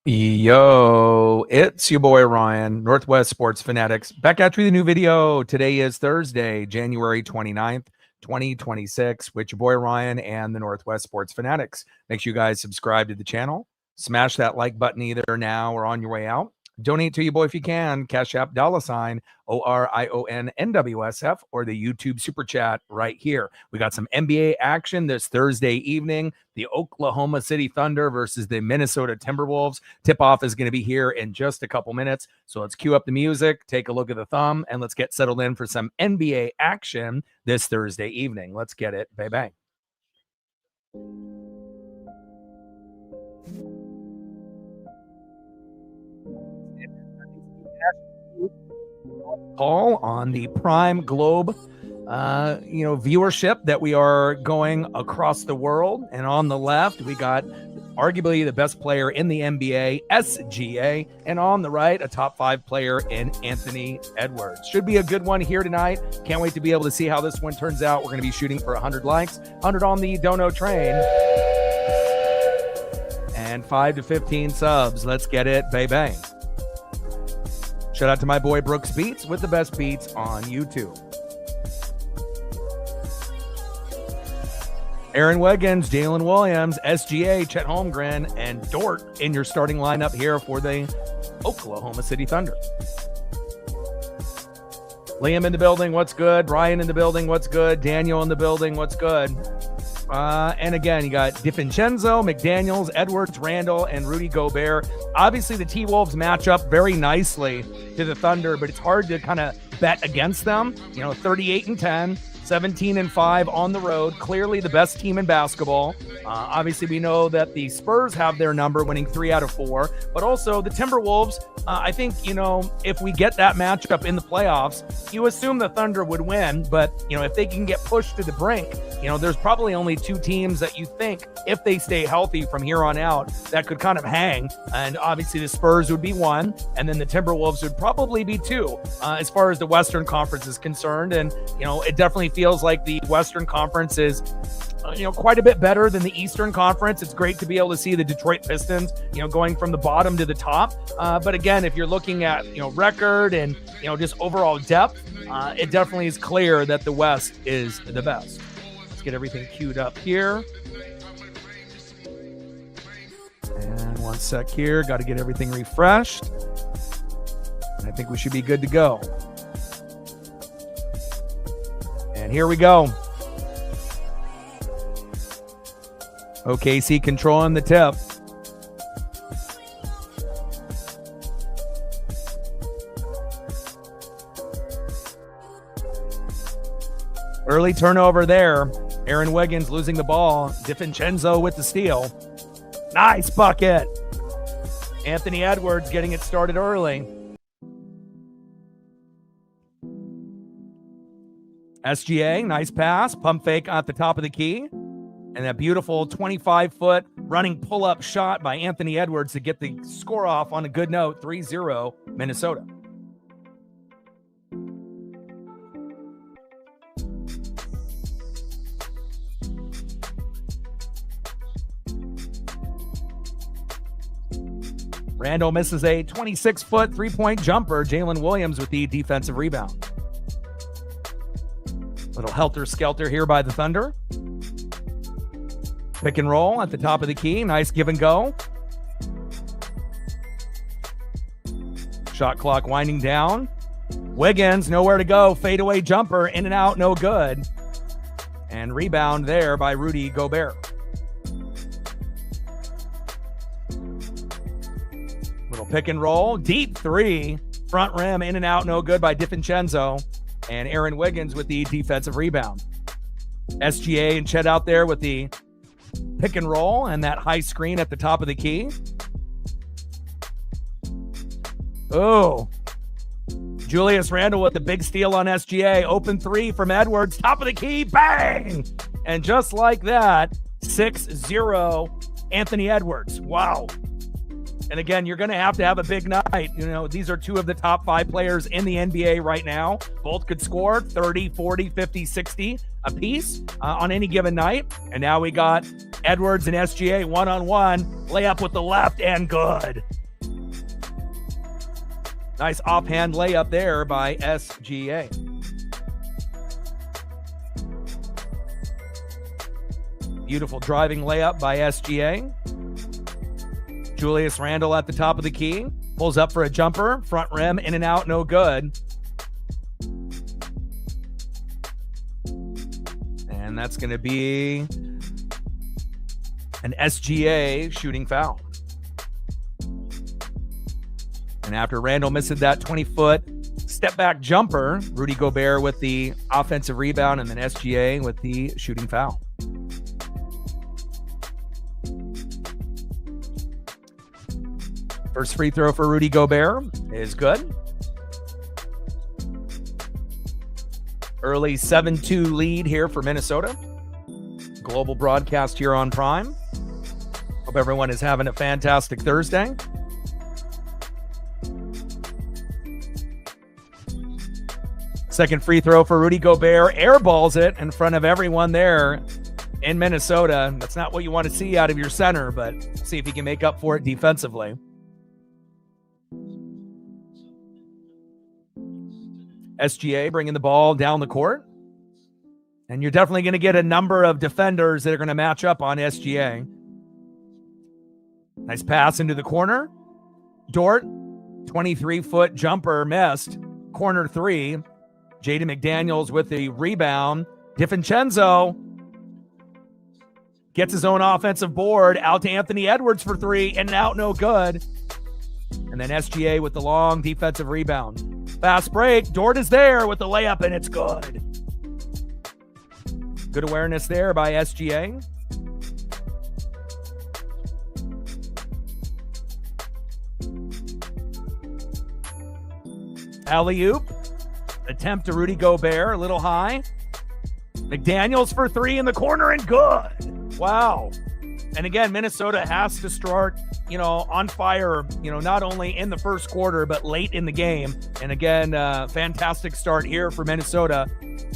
Yo, it's your boy Ryan, Northwest Sports Fanatics, back at you with a new video. Today is Thursday, January 29th, 2026, with your boy Ryan and the Northwest Sports Fanatics. Make sure you guys subscribe to the channel, smash that like button either now or on your way out. Donate to your boy if you can. Cash App $OrionNWSF or the YouTube Super Chat right here. We got some NBA action this Thursday evening. The Oklahoma City Thunder versus the Minnesota Timberwolves. Tip-off is going to be here in just a couple minutes. So let's cue up the music, take a look at the thumb, and let's get settled in for some NBA action this Thursday evening. Let's get it. Bang. Call on the Prime Globe viewership that we are going across the world. And on the left, we got arguably the best player in the NBA, SGA, and on the right, a top 5 player in Anthony Edwards. Should be a good one here tonight. Can't wait to be able to see how this one turns out. We're going to be shooting for 100 likes, 100 on the Dono train, and 5 to 15 subs. Let's get it, bang. Shout out to my boy Brooks Beats with the best beats on YouTube. Aaron Wiggins, Jalen Williams, SGA, Chet Holmgren, and Dort in your starting lineup here for the Oklahoma City Thunder. Liam in the building, what's good? Brian in the building, what's good? Daniel in the building, what's good? And again, you got DiVincenzo, McDaniels, Edwards, Randall, and Rudy Gobert. Obviously, the T-Wolves match up very nicely to the Thunder, but it's hard to kind of bet against them. 38-10, 17-5 on the road. Clearly the best team in basketball. Obviously, we know that the Spurs have their number, winning 3 out of 4. But also the Timberwolves, I think, if we get that matchup in the playoffs, you assume the Thunder would win. But, if they can get pushed to the brink, there's probably only 2 teams that you think, if they stay healthy from here on out, that could kind of hang. And obviously the Spurs would be 1, and then the Timberwolves would probably be 2, as far as the Western Conference is concerned. And, it definitely feels like the Western Conference is quite a bit better than the Eastern Conference. It's great to be able to see the Detroit Pistons, going from the bottom to the top. But again, if you're looking at, record and, just overall depth, it definitely is clear that the West is the best. Let's get everything queued up here. And one sec here. Got to get everything refreshed. I think we should be good to go. And here we go. OKC controlling the tip. Early turnover there. Aaron Wiggins losing the ball. DiVincenzo with the steal. Nice bucket. Anthony Edwards getting it started early. SGA, nice pass. Pump fake at the top of the key. And that beautiful 25-foot running pull-up shot by Anthony Edwards to get the score off on a good note, 3-0 Minnesota. Randall misses a 26-foot three-point jumper. Jalen Williams with the defensive rebound. Little helter-skelter here by the Thunder. Pick and roll at the top of the key. Nice give and go. Shot clock winding down. Wiggins, nowhere to go. Fadeaway jumper, in and out, no good. And rebound there by Rudy Gobert. Little pick and roll. Deep 3. Front rim, in and out, no good by DiVincenzo. And Aaron Wiggins with the defensive rebound. SGA and Chet out there with the pick and roll and that high screen at the top of the key. Oh, Julius Randle with the big steal on SGA. Open 3 from Edwards. Top of the key. Bang! And just like that, 6-0 Anthony Edwards. Wow. And again, you're going to have a big night. You know, these are two of the top 5 players in the NBA right now. Both could score 30, 40, 50, 60 a piece on any given night. And now we got Edwards and SGA one-on-one. Layup with the left and good. Nice offhand layup there by SGA. Beautiful driving layup by SGA. Julius Randle at the top of the key. Pulls up for a jumper. Front rim, in and out, no good. And that's going to be an SGA shooting foul. And after Randle missed that 20-foot step-back jumper, Rudy Gobert with the offensive rebound, and then SGA with the shooting foul. First free throw for Rudy Gobert is good. Early 7-2 lead here for Minnesota. Global broadcast here on Prime. Hope everyone is having a fantastic Thursday. Second free throw for Rudy Gobert. Airballs it in front of everyone there in Minnesota. That's not what you want to see out of your center, but see if he can make up for it defensively. SGA bringing the ball down the court. And you're definitely going to get a number of defenders that are going to match up on SGA. Nice pass into the corner. Dort, 23-foot jumper missed. Corner 3. Jaden McDaniels with the rebound. DiVincenzo gets his own offensive board. Out to Anthony Edwards for 3. In and out, no good. And then SGA with the long defensive rebound. Fast break. Dort is there with the layup, and it's good. Good awareness there by SGA. Alley-oop. Attempt to Rudy Gobert, a little high. McDaniels for 3 in the corner, and good. Wow. And again, Minnesota has to start, on fire, not only in the first quarter, but late in the game. And again, fantastic start here for Minnesota,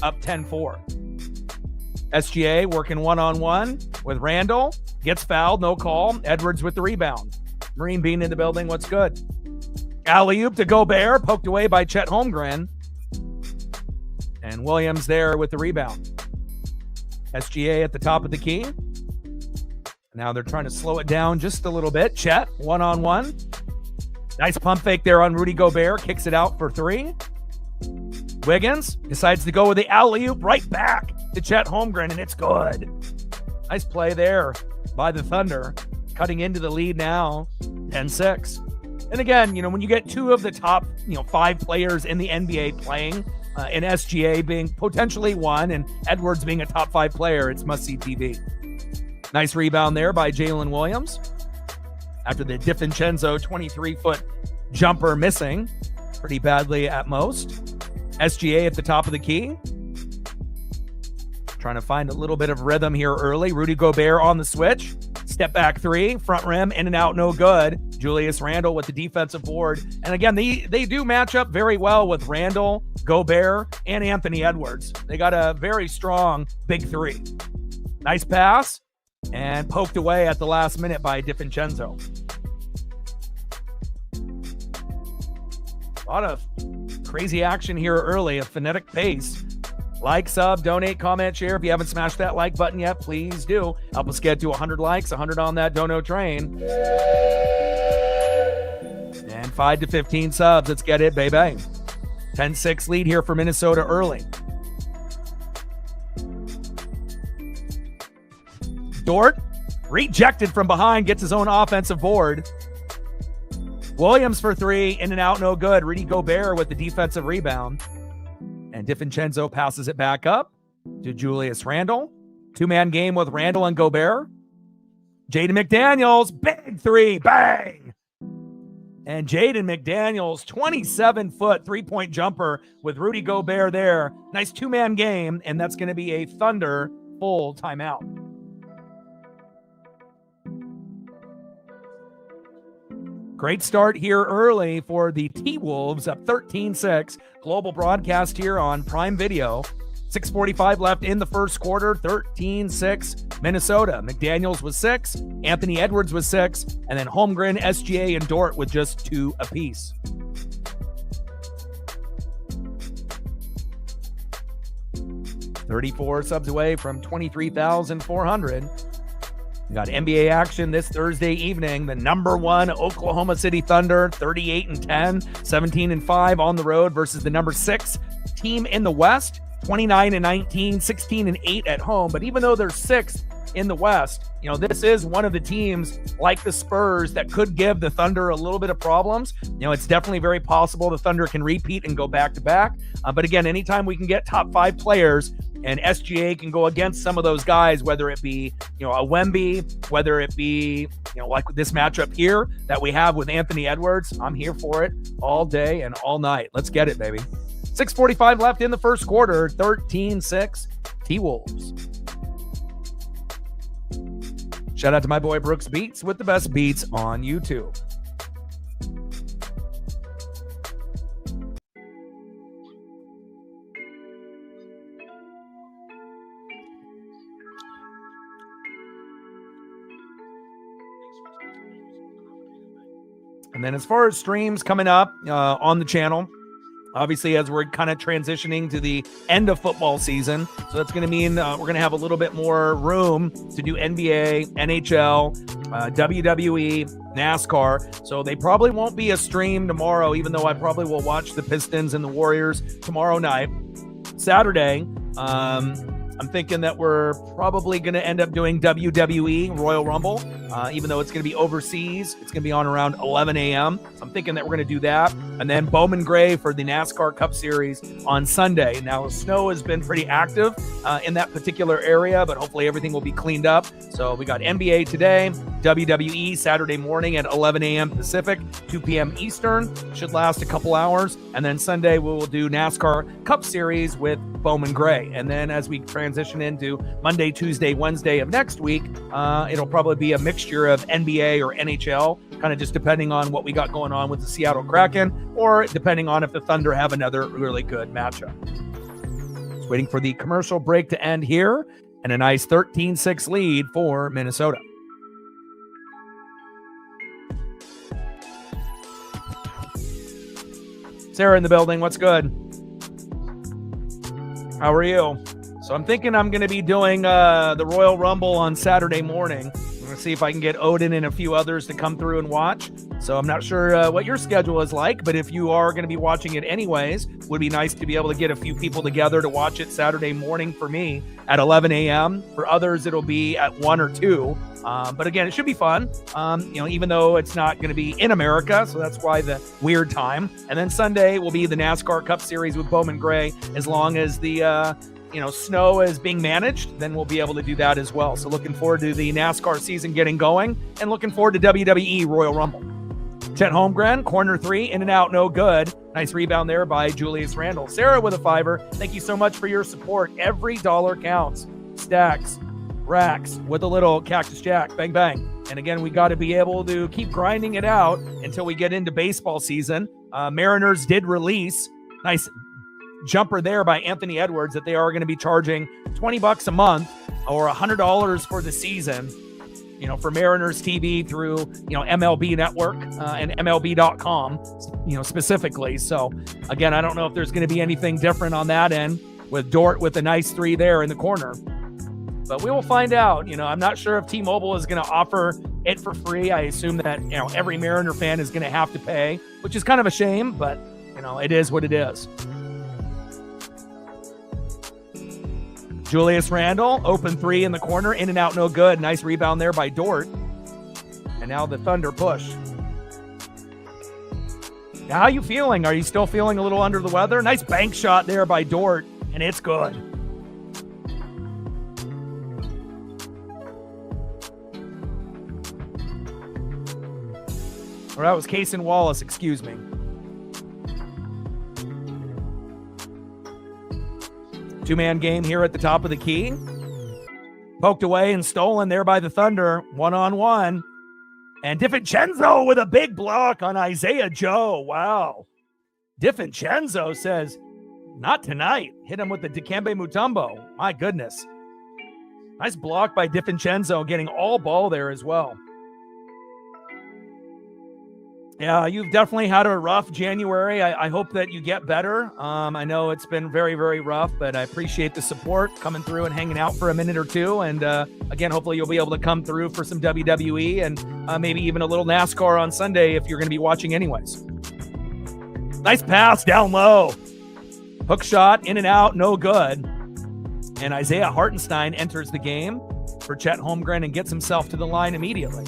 up 10-4. SGA working one-on-one with Randle. Gets fouled, no call. Edwards with the rebound. Marine Bean in the building, what's good? Alley-oop to Gobert, poked away by Chet Holmgren. And Williams there with the rebound. SGA at the top of the key. Now they're trying to slow it down just a little bit. Chet, one-on-one. Nice pump fake there on Rudy Gobert. Kicks it out for 3. Wiggins decides to go with the alley-oop right back to Chet Holmgren, and it's good. Nice play there by the Thunder. Cutting into the lead now, 10-6. And again, when you get 2 of the top, 5 players in the NBA playing, and SGA being potentially 1, and Edwards being a top 5 player, it's must-see TV. Nice rebound there by Jalen Williams. After the DiVincenzo 23-foot jumper missing pretty badly at most. SGA at the top of the key. Trying to find a little bit of rhythm here early. Rudy Gobert on the switch. Step back 3. Front rim, in and out, no good. Julius Randle with the defensive board. And again, they do match up very well with Randle, Gobert, and Anthony Edwards. They got a very strong big 3. Nice pass. And poked away at the last minute by DiVincenzo. A lot of crazy action here early, a frenetic pace. Like, sub, donate, comment, share. If you haven't smashed that like button yet, please do. Help us get to 100 likes, 100 on that dono train. And 5 to 15 subs. Let's get it, baby. 10-6 lead here for Minnesota early. Dort, rejected from behind, gets his own offensive board. Williams for 3, in and out, no good. Rudy Gobert with the defensive rebound. And DiVincenzo passes it back up to Julius Randle. 2-man game with Randle and Gobert. Jaden McDaniels, big 3, bang! And Jaden McDaniels, 27-foot three-point jumper with Rudy Gobert there. Nice 2-man game, and that's going to be a Thunder full timeout. Great start here early for the T-Wolves, up 13-6. Global broadcast here on Prime Video. 6:45 left in the first quarter, 13-6 Minnesota. McDaniels was 6, Anthony Edwards was 6, and then Holmgren, SGA, and Dort with just 2 apiece. $34 subs away from 23,400. We got NBA action this Thursday evening. The number 1 Oklahoma City Thunder, 38-10, 17-5 on the road versus the number 6 team in the West, 29-19, 16-8 at home. But even though they're 6th in the West, you know, this is one of the teams like the Spurs that could give the Thunder a little bit of problems. You know, it's definitely very possible the Thunder can repeat and go back-to-back. But again, anytime we can get top 5 players and SGA can go against some of those guys, whether it be, you know, a Wemby, whether it be, you know, like this matchup here that we have with Anthony Edwards, I'm here for it all day and all night. Let's get it, baby. 6:45 left in the first quarter, 13-6 T-Wolves. Shout out to my boy Brooks Beats with the best beats on YouTube. And then as far as streams coming up on the channel, obviously as we're kind of transitioning to the end of football season, so that's going to mean we're going to have a little bit more room to do NBA, NHL, WWE, NASCAR. So they probably won't be a stream tomorrow, even though I probably will watch the Pistons and the Warriors tomorrow night. Saturday, I'm thinking that we're probably going to end up doing WWE Royal Rumble, even though it's going to be overseas. It's going to be on around 11 a.m. So I'm thinking that we're going to do that. And then Bowman Gray for the NASCAR Cup Series on Sunday. Now, snow has been pretty active in that particular area, but hopefully everything will be cleaned up. So we got NBA today, WWE Saturday morning at 11 a.m. Pacific, 2 p.m. Eastern. Should last a couple hours. And then Sunday we will do NASCAR Cup Series with Bowman Gray. And then as we transition into Monday, Tuesday, Wednesday of next week, it'll probably be a mixture of NBA or NHL, kind of just depending on what we got going on with the Seattle Kraken, or depending on if the Thunder have another really good matchup. Just waiting for the commercial break to end here, and a nice 13-6 lead for Minnesota. Sarah in the building, what's good? How are you? So I'm thinking I'm going to be doing the Royal Rumble on Saturday morning. I'm going to see if I can get Odin and a few others to come through and watch. So I'm not sure what your schedule is like, but if you are going to be watching it anyways, it would be nice to be able to get a few people together to watch it Saturday morning for me at 11 a.m. For others, it'll be at 1 or 2. But again, it should be fun, you know, even though it's not going to be in America. So that's why the weird time. And then Sunday will be the NASCAR Cup Series with Bowman Gray. As long as the, you know, snow is being managed, then we'll be able to do that as well. So looking forward to the NASCAR season getting going, and looking forward to WWE Royal Rumble. Chet Holmgren, corner 3, in and out, no good. Nice rebound there by Julius Randle. Sarah with a $5. Thank you so much for your support. Every dollar counts. Stacks, racks with a little Cactus Jack. Bang, bang. And again, we got to be able to keep grinding it out until we get into baseball season. Mariners did release nice jumper there by Anthony Edwards that they are going to be charging $20 a month or $100 for the season, you know, for Mariners TV through, you know, MLB Network and MLB.com, you know, specifically. So again, I don't know if there's going to be anything different on that end with Dort with a nice 3 there in the corner, but we will find out. You know, I'm not sure if T-Mobile is going to offer it for free. I assume that, you know, every Mariner fan is going to have to pay, which is kind of a shame, but you know, it is what it is. Julius Randle, open 3 in the corner, in and out, no good. Nice rebound there by Dort. And now the Thunder push. Now, how are you feeling? Are you still feeling a little under the weather? Nice bank shot there by Dort, and it's good. Or that was Cason Wallace, excuse me. Two-man game here at the top of the key. Poked away and stolen there by the Thunder. 1-on-1. And DiVincenzo with a big block on Isaiah Joe. Wow. DiVincenzo says, not tonight. Hit him with the Dikembe Mutombo. My goodness. Nice block by DiVincenzo, getting all ball there as well. Yeah, you've definitely had a rough January. I hope that you get better. I know it's been very, very rough, but I appreciate the support coming through and hanging out for a minute or two. And again, hopefully you'll be able to come through for some WWE and maybe even a little NASCAR on Sunday if you're going to be watching anyways. Nice pass down low. Hook shot, in and out, no good. And Isaiah Hartenstein enters the game for Chet Holmgren and gets himself to the line immediately.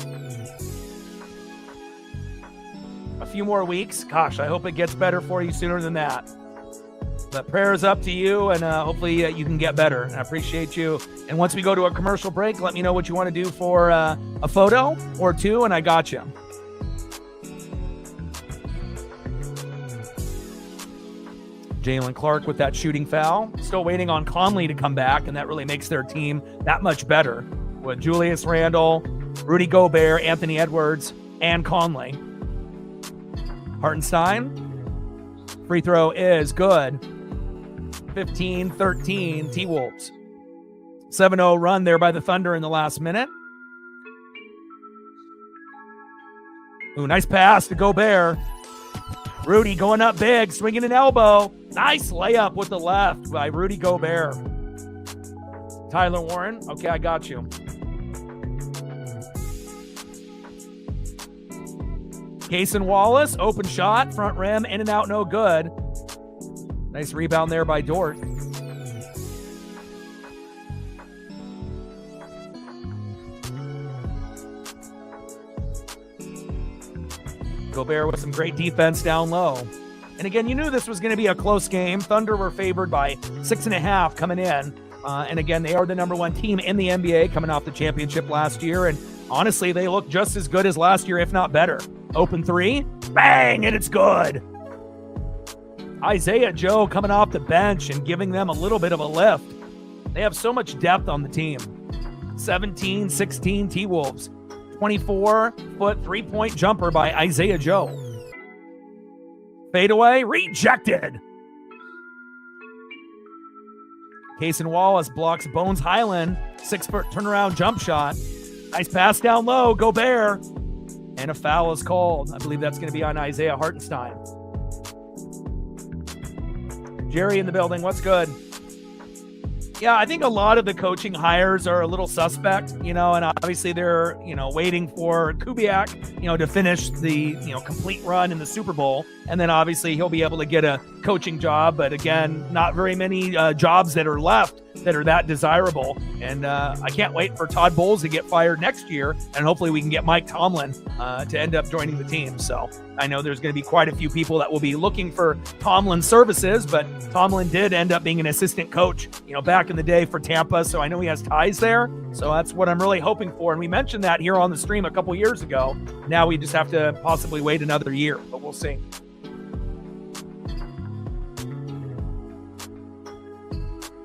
A few more weeks. Gosh, I hope it gets better for you sooner than that. But prayers up to you, and hopefully you can get better. And I appreciate you. And once we go to a commercial break, let me know what you want to do for a photo or two, and I got you. Jalen Clark with that shooting foul. Still waiting on Conley to come back, and that really makes their team that much better. With Julius Randle, Rudy Gobert, Anthony Edwards, and Conley. Hartenstein. Free throw is good. 15-13 T-Wolves. 7-0 run there by the Thunder in the last minute. Ooh, nice pass to Gobert. Rudy going up big, swinging an elbow. Nice layup with the left by Rudy Gobert. Tyler Warren. Okay, I got you. Cason Wallace, open shot, front rim, in and out, no good. Nice rebound there by Dort. Gobert with some great defense down low. And again, you knew this was going to be a close game. Thunder were favored by 6.5 coming in. And again, they are the number one team in the NBA coming off the championship last year. And honestly, they look just as good as last year, if not better. Open three, bang, and it's good. Isaiah Joe coming off the bench and giving them a little bit of a lift. They have so much depth on the team. 17-16 T-Wolves. 24-foot three-point jumper by Isaiah Joe. Fadeaway, rejected. Cason Wallace blocks Bones Highland. 6-foot turnaround jump shot. Nice pass down low, Gobert. And a foul is called. I believe that's going to be on Isaiah Hartenstein. Jerry in the building. What's good? Yeah, I think a lot of the coaching hires are a little suspect, and obviously they're, waiting for Kubiak, to finish the, complete run in the Super Bowl. And then obviously he'll be able to get a coaching job. But again, not very many jobs that are left that are that desirable. And I can't wait for Todd Bowles to get fired next year. And hopefully we can get Mike Tomlin to end up joining the team. So I know there's going to be quite a few people that will be looking for Tomlin's services, but Tomlin did end up being an assistant coach, back in the day for Tampa. So I know he has ties there. So that's what I'm really hoping for. And we mentioned that here on the stream a couple years ago. Now we just have to possibly wait another year, but we'll see.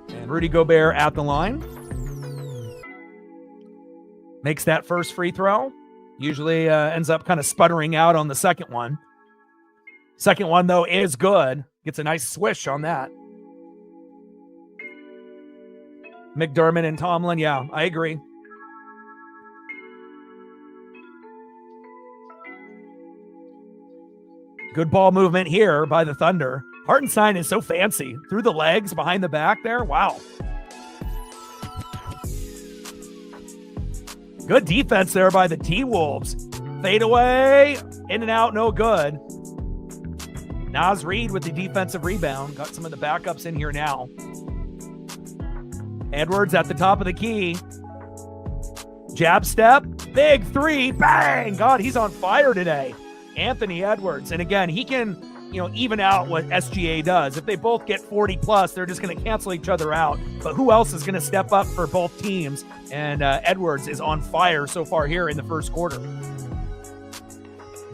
And Rudy Gobert at the line. Makes that first free throw. Usually ends up kind of sputtering out on the second one. Second one, though, is good. Gets a nice swish on that. McDermott and Tomlin, yeah, I agree. Good ball movement here by the Thunder. Hartenstein is so fancy. Through the legs, behind the back there. Wow. Good defense there by the T-Wolves. Fade away. In and out, no good. Naz Reid with the defensive rebound. Got some of the backups in here now. Edwards at the top of the key. Jab step. Big three. Bang. God, he's on fire today. Anthony Edwards. And again, he can, even out what SGA does. If they both get 40 plus, they're just going to cancel each other out. But who else is going to step up for both teams? And Edwards is on fire so far here in the first quarter.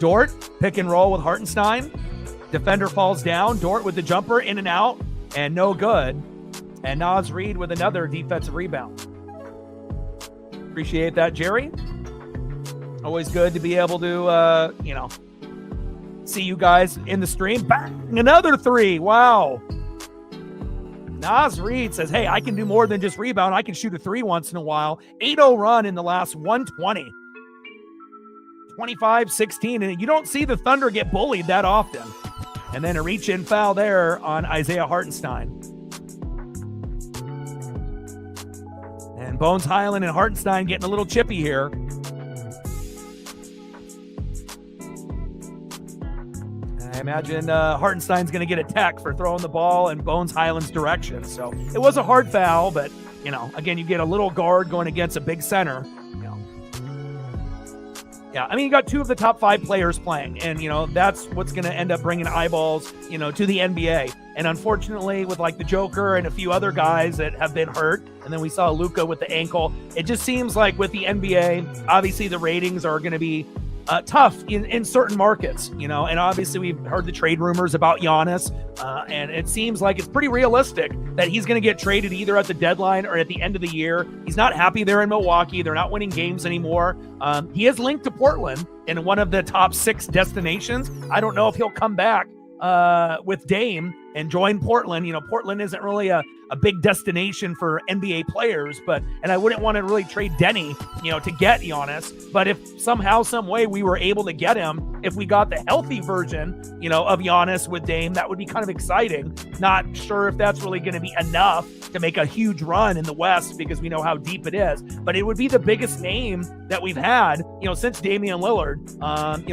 Dort, pick and roll with Hartenstein. Defender falls down. Dort with the jumper, in and out, and no good. And Naz Reid with another defensive rebound. Appreciate that, Jerry. Always good to be able to, see you guys in the stream. Bang! Another 3. Wow. Nas Reed says, hey, I can do more than just rebound. I can shoot a 3 once in a while. 8-0 run in the last 120. 25-16. And you don't see the Thunder get bullied that often. And then a reach-in foul there on Isaiah Hartenstein. And Bones Highland and Hartenstein getting a little chippy here. I imagine Hartenstein's going to get a tech for throwing the ball in Bones Highland's direction. So it was a hard foul, but, again, you get a little guard going against a big center. Yeah, I mean, you got 2 of the top 5 players playing, and, that's what's going to end up bringing eyeballs, to the NBA. And unfortunately, with like the Joker and a few other guys that have been hurt, and then we saw Luka with the ankle, it just seems like with the NBA, obviously the ratings are going to be tough in certain markets, and obviously we've heard the trade rumors about Giannis, and it seems like it's pretty realistic that he's going to get traded either at the deadline or at the end of the year. He's not happy there in Milwaukee. They're not winning games anymore. He is linked to Portland in one of the top 6 destinations. I don't know if he'll come back with Dame and join Portland. Portland isn't really a big destination for NBA players, and I wouldn't want to really trade Denny, to get Giannis. But if somehow, some way we were able to get him, if we got the healthy version, of Giannis with Dame, that would be kind of exciting. Not sure if that's really going to be enough to make a huge run in the West because we know how deep it is, but it would be the biggest name that we've had, since Damian Lillard,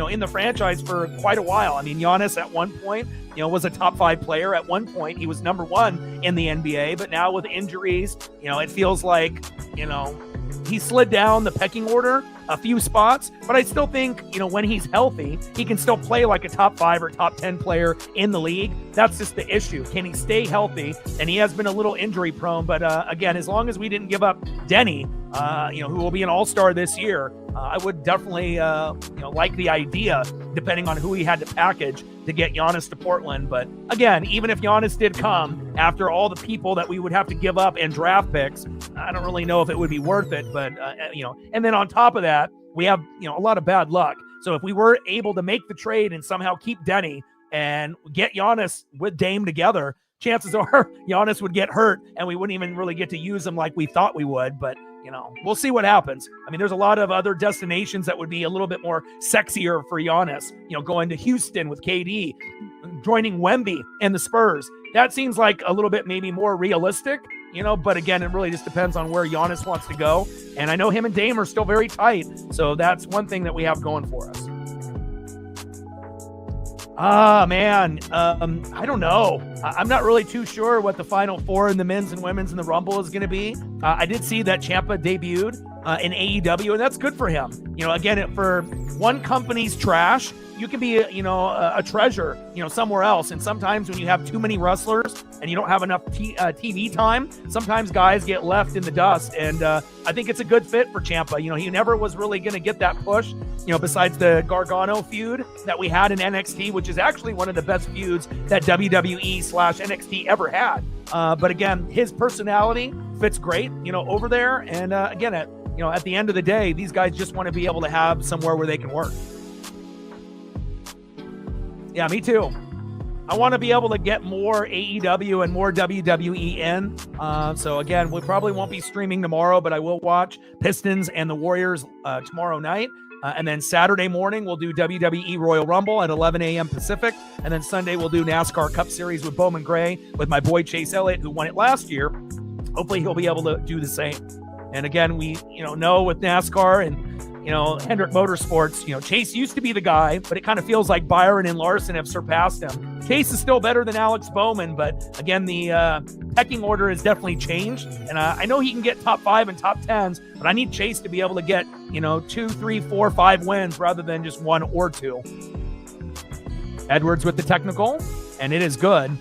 in the franchise for quite a while. I mean, Giannis at one point, was a top 5 player. At one point, he was number 1 in the NBA, but now with injuries, it feels like, he slid down the pecking order a few spots, but I still think, when he's healthy, he can still play like a top 5 or top 10 player in the league. That's just the issue. Can he stay healthy? And he has been a little injury prone, but again, as long as we didn't give up Denny, who will be an all-star this year, I would definitely, like the idea, depending on who he had to package to get Giannis to Portland. But again, even if Giannis did come after all the people that we would have to give up and draft picks, I don't really know if it would be worth it. But, and then on top of that, we have, a lot of bad luck. So if we were able to make the trade and somehow keep Denny and get Giannis with Dame together, chances are Giannis would get hurt and we wouldn't even really get to use him like we thought we would. But, we'll see what happens. I mean, there's a lot of other destinations that would be a little bit more sexier for Giannis, going to Houston with KD, joining Wemby and the Spurs. That seems like a little bit maybe more realistic, but again, it really just depends on where Giannis wants to go. And I know him and Dame are still very tight. So that's one thing that we have going for us. Man. I don't know. I'm not really too sure what the Final Four in the men's and women's in the Rumble is going to be. I did see that Ciampa debuted in AEW, and that's good for him. Again, for one company's trash, you can be, a treasure, somewhere else. And sometimes when you have too many wrestlers and you don't have enough TV time, sometimes guys get left in the dust. And I think it's a good fit for Ciampa. He never was really going to get that push, besides the Gargano feud that we had in NXT, which is actually one of the best feuds that WWE/NXT ever had. But again, his personality fits great, over there. And again, at the end of the day, these guys just want to be able to have somewhere where they can work. Yeah, me too. I want to be able to get more AEW and more WWE in. So again, we probably won't be streaming tomorrow, but I will watch Pistons and the Warriors tomorrow night. And then Saturday morning, we'll do WWE Royal Rumble at 11 a.m. Pacific. And then Sunday, we'll do NASCAR Cup Series with Bowman Gray with my boy Chase Elliott, who won it last year. Hopefully he'll be able to do the same. And again, we know with NASCAR and Hendrick Motorsports, Chase used to be the guy, but it kind of feels like Byron and Larson have surpassed him. Chase is still better than Alex Bowman, but again, the pecking order has definitely changed. And I know he can get top 5 and top 10s, but I need Chase to be able to get, 2, 3, 4, 5 wins rather than just 1 or 2. Edwards with the technical, and it is good.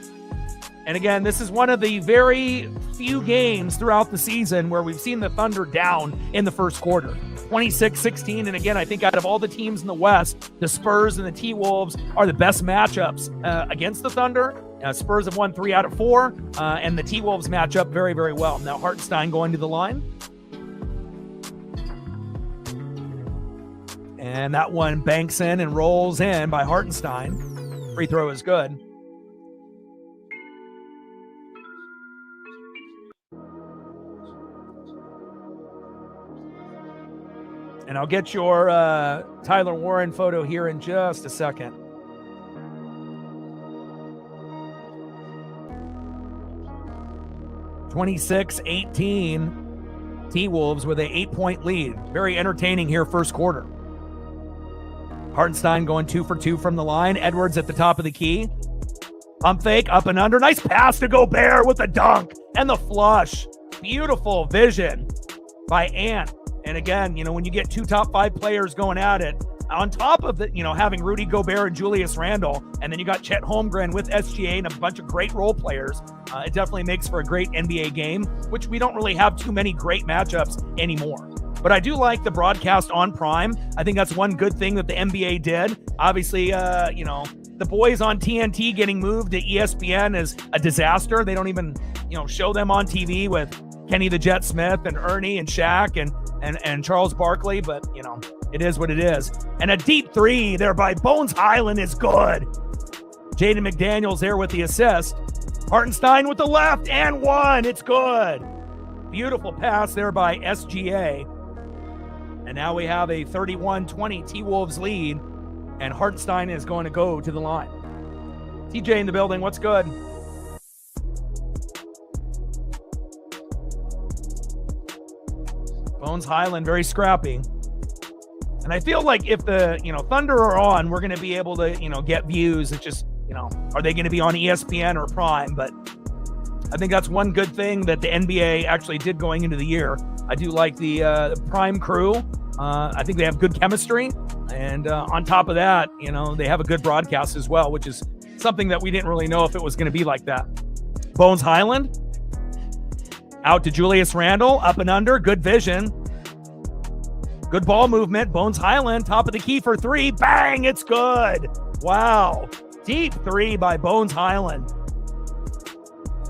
And again, this is one of the very few games throughout the season where we've seen the Thunder down in the first quarter. 26-16, and again, I think out of all the teams in the West, the Spurs and the T-Wolves are the best matchups against the Thunder. Spurs have won 3 out of 4, and the T-Wolves match up very, very well. Now Hartenstein going to the line. And that one banks in and rolls in by Hartenstein. Free throw is good. And I'll get your Tyler Warren photo here in just a second. (26-18) T-Wolves with an 8-point lead. Very entertaining here first quarter. Hartenstein going 2 for 2 from the line. Edwards at the top of the key. Pump fake, up and under. Nice pass to Gobert with the dunk and the flush. Beautiful vision by Ant. And again, when you get 2 top 5 players going at it, on top of the, having Rudy Gobert and Julius Randle, and then you got Chet Holmgren with SGA and a bunch of great role players, it definitely makes for a great NBA game, which we don't really have too many great matchups anymore. But I do like the broadcast on Prime. I think that's one good thing that the NBA did. Obviously, the boys on TNT getting moved to ESPN is a disaster. They don't even, show them on TV with Kenny the Jet Smith and Ernie and Shaq and Charles Barkley, but, it is what it is. And a deep three there by Bones Highland is good. Jaden McDaniels there with the assist. Hartenstein with the left and one. It's good. Beautiful pass there by SGA. And now we have a 31-20 T-Wolves lead, and Hartenstein is going to go to the line. TJ in the building, what's good? Bones Highland, very scrappy. And I feel like if the, Thunder are on, we're going to be able to, get views. It's just, are they going to be on ESPN or Prime? But I think that's one good thing that the NBA actually did going into the year. I do like the Prime crew. I think they have good chemistry. And on top of that, they have a good broadcast as well, which is something that we didn't really know if it was going to be like that. Bones Highland. Out to Julius Randle. Up and under. Good vision. Good ball movement. Bones Highland, top of the key for 3. Bang! It's good. Wow. Deep 3 by Bones Highland.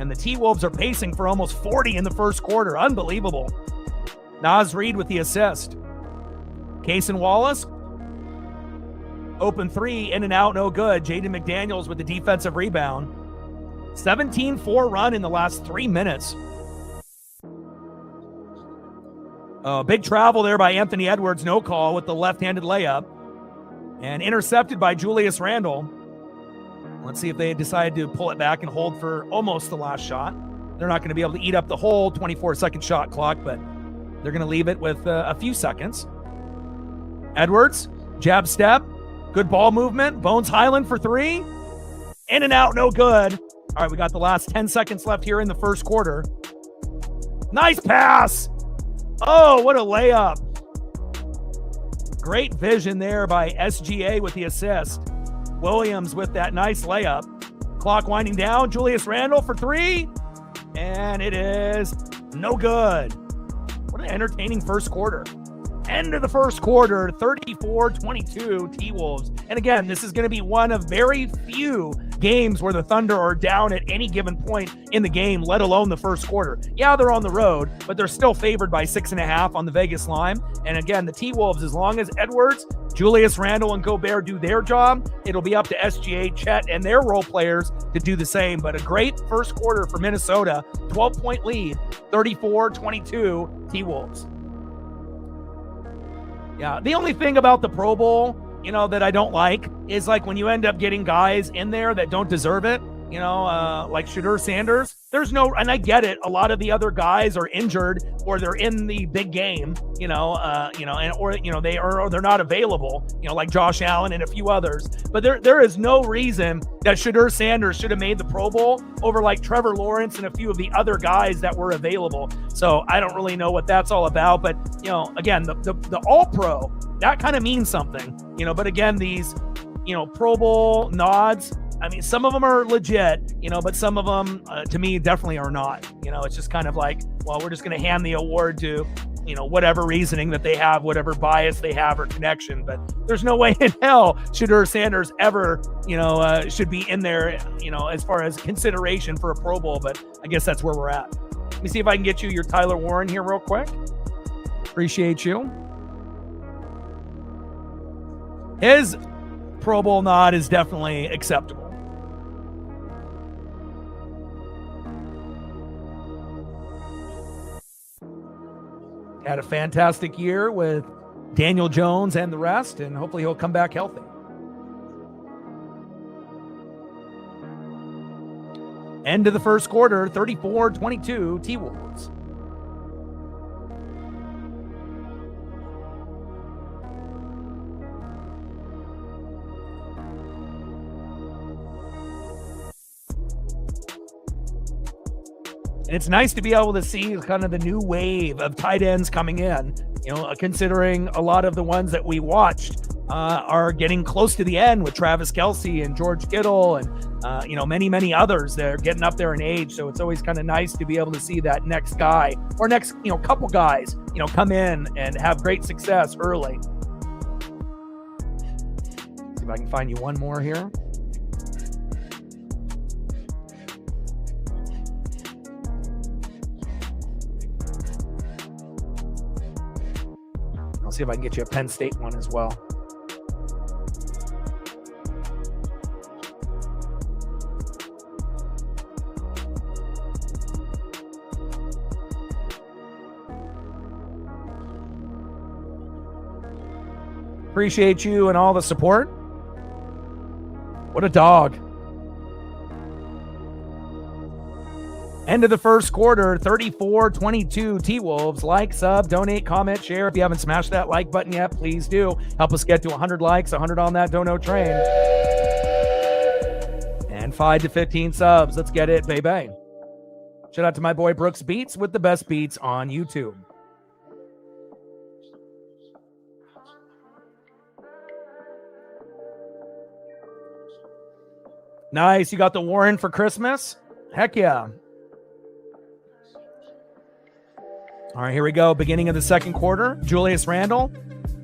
And the T-Wolves are pacing for almost 40 in the first quarter. Unbelievable. Naz Reid with the assist. Cason Wallace. Open 3, in and out, no good. Jaden McDaniels with the defensive rebound. 17-4 run in the last 3 minutes. Big travel there by Anthony Edwards, no call with the left-handed layup. And intercepted by Julius Randle. Let's see if they decide to pull it back and hold for almost the last shot. They're not going to be able to eat up the whole 24-second shot clock, but they're going to leave it with a few seconds. Edwards, jab step, good ball movement. Bones Highland for 3. In and out, no good. All right, we got the last 10 seconds left here in the first quarter. Nice pass. Oh, what a layup. Great vision there by SGA with the assist. Williams with that nice layup. Clock winding down. Julius Randle for 3. And it is no good. What an entertaining first quarter. End of the first quarter, 34-22 T-Wolves. And again, this is going to be one of very few games where the Thunder are down at any given point in the game, let alone the first quarter. Yeah, they're on the road, but they're still favored by 6.5 on the Vegas line. And again, the T-Wolves, as long as Edwards, Julius Randle, and Gobert do their job, it'll be up to SGA, Chet, and their role players to do the same. But a great first quarter for Minnesota, 12-point lead, 34-22 T-Wolves. Yeah, the only thing about the Pro Bowl, that I don't like is like when you end up getting guys in there that don't deserve it, like Shedeur Sanders. There's no, and I get it. A lot of the other guys are injured or they're in the big game, or they're not available, like Josh Allen and a few others. But there is no reason that Shedeur Sanders should have made the Pro Bowl over like Trevor Lawrence and a few of the other guys that were available. So I don't really know what that's all about. But, again, the All-Pro, that kind of means something, but again, these, Pro Bowl nods, I mean, some of them are legit, but some of them, to me, definitely are not. It's just kind of like, well, we're just going to hand the award to, whatever reasoning that they have, whatever bias they have or connection. But there's no way in hell Shedeur Sanders ever, should be in there, as far as consideration for a Pro Bowl. But I guess that's where we're at. Let me see if I can get you your Tyler Warren here real quick. Appreciate you. His Pro Bowl nod is definitely acceptable. Had a fantastic year with Daniel Jones and the rest, and hopefully he'll come back healthy. End of the first quarter, 34-22, T-Wolves. And it's nice to be able to see kind of the new wave of tight ends coming in, considering a lot of the ones that we watched are getting close to the end with Travis Kelce and George Kittle and, many, many others that are getting up there in age. So it's always kind of nice to be able to see that next guy or next, couple guys, come in and have great success early. See if I can find you one more here. I'll see if I can get you a Penn State one as well. Appreciate you and all the support. What a dog. End of the first quarter, 34-22 T-Wolves. Like, sub, donate, comment, share. If you haven't smashed that like button yet, please do. Help us get to 100 likes, 100 on that dono train. And 5 to 15 subs. Let's get it, baby. Shout out to my boy Brooks Beats with the best beats on YouTube. Nice. You got the Warren for Christmas? Heck yeah. All right, here we go. Beginning of the second quarter. Julius Randle.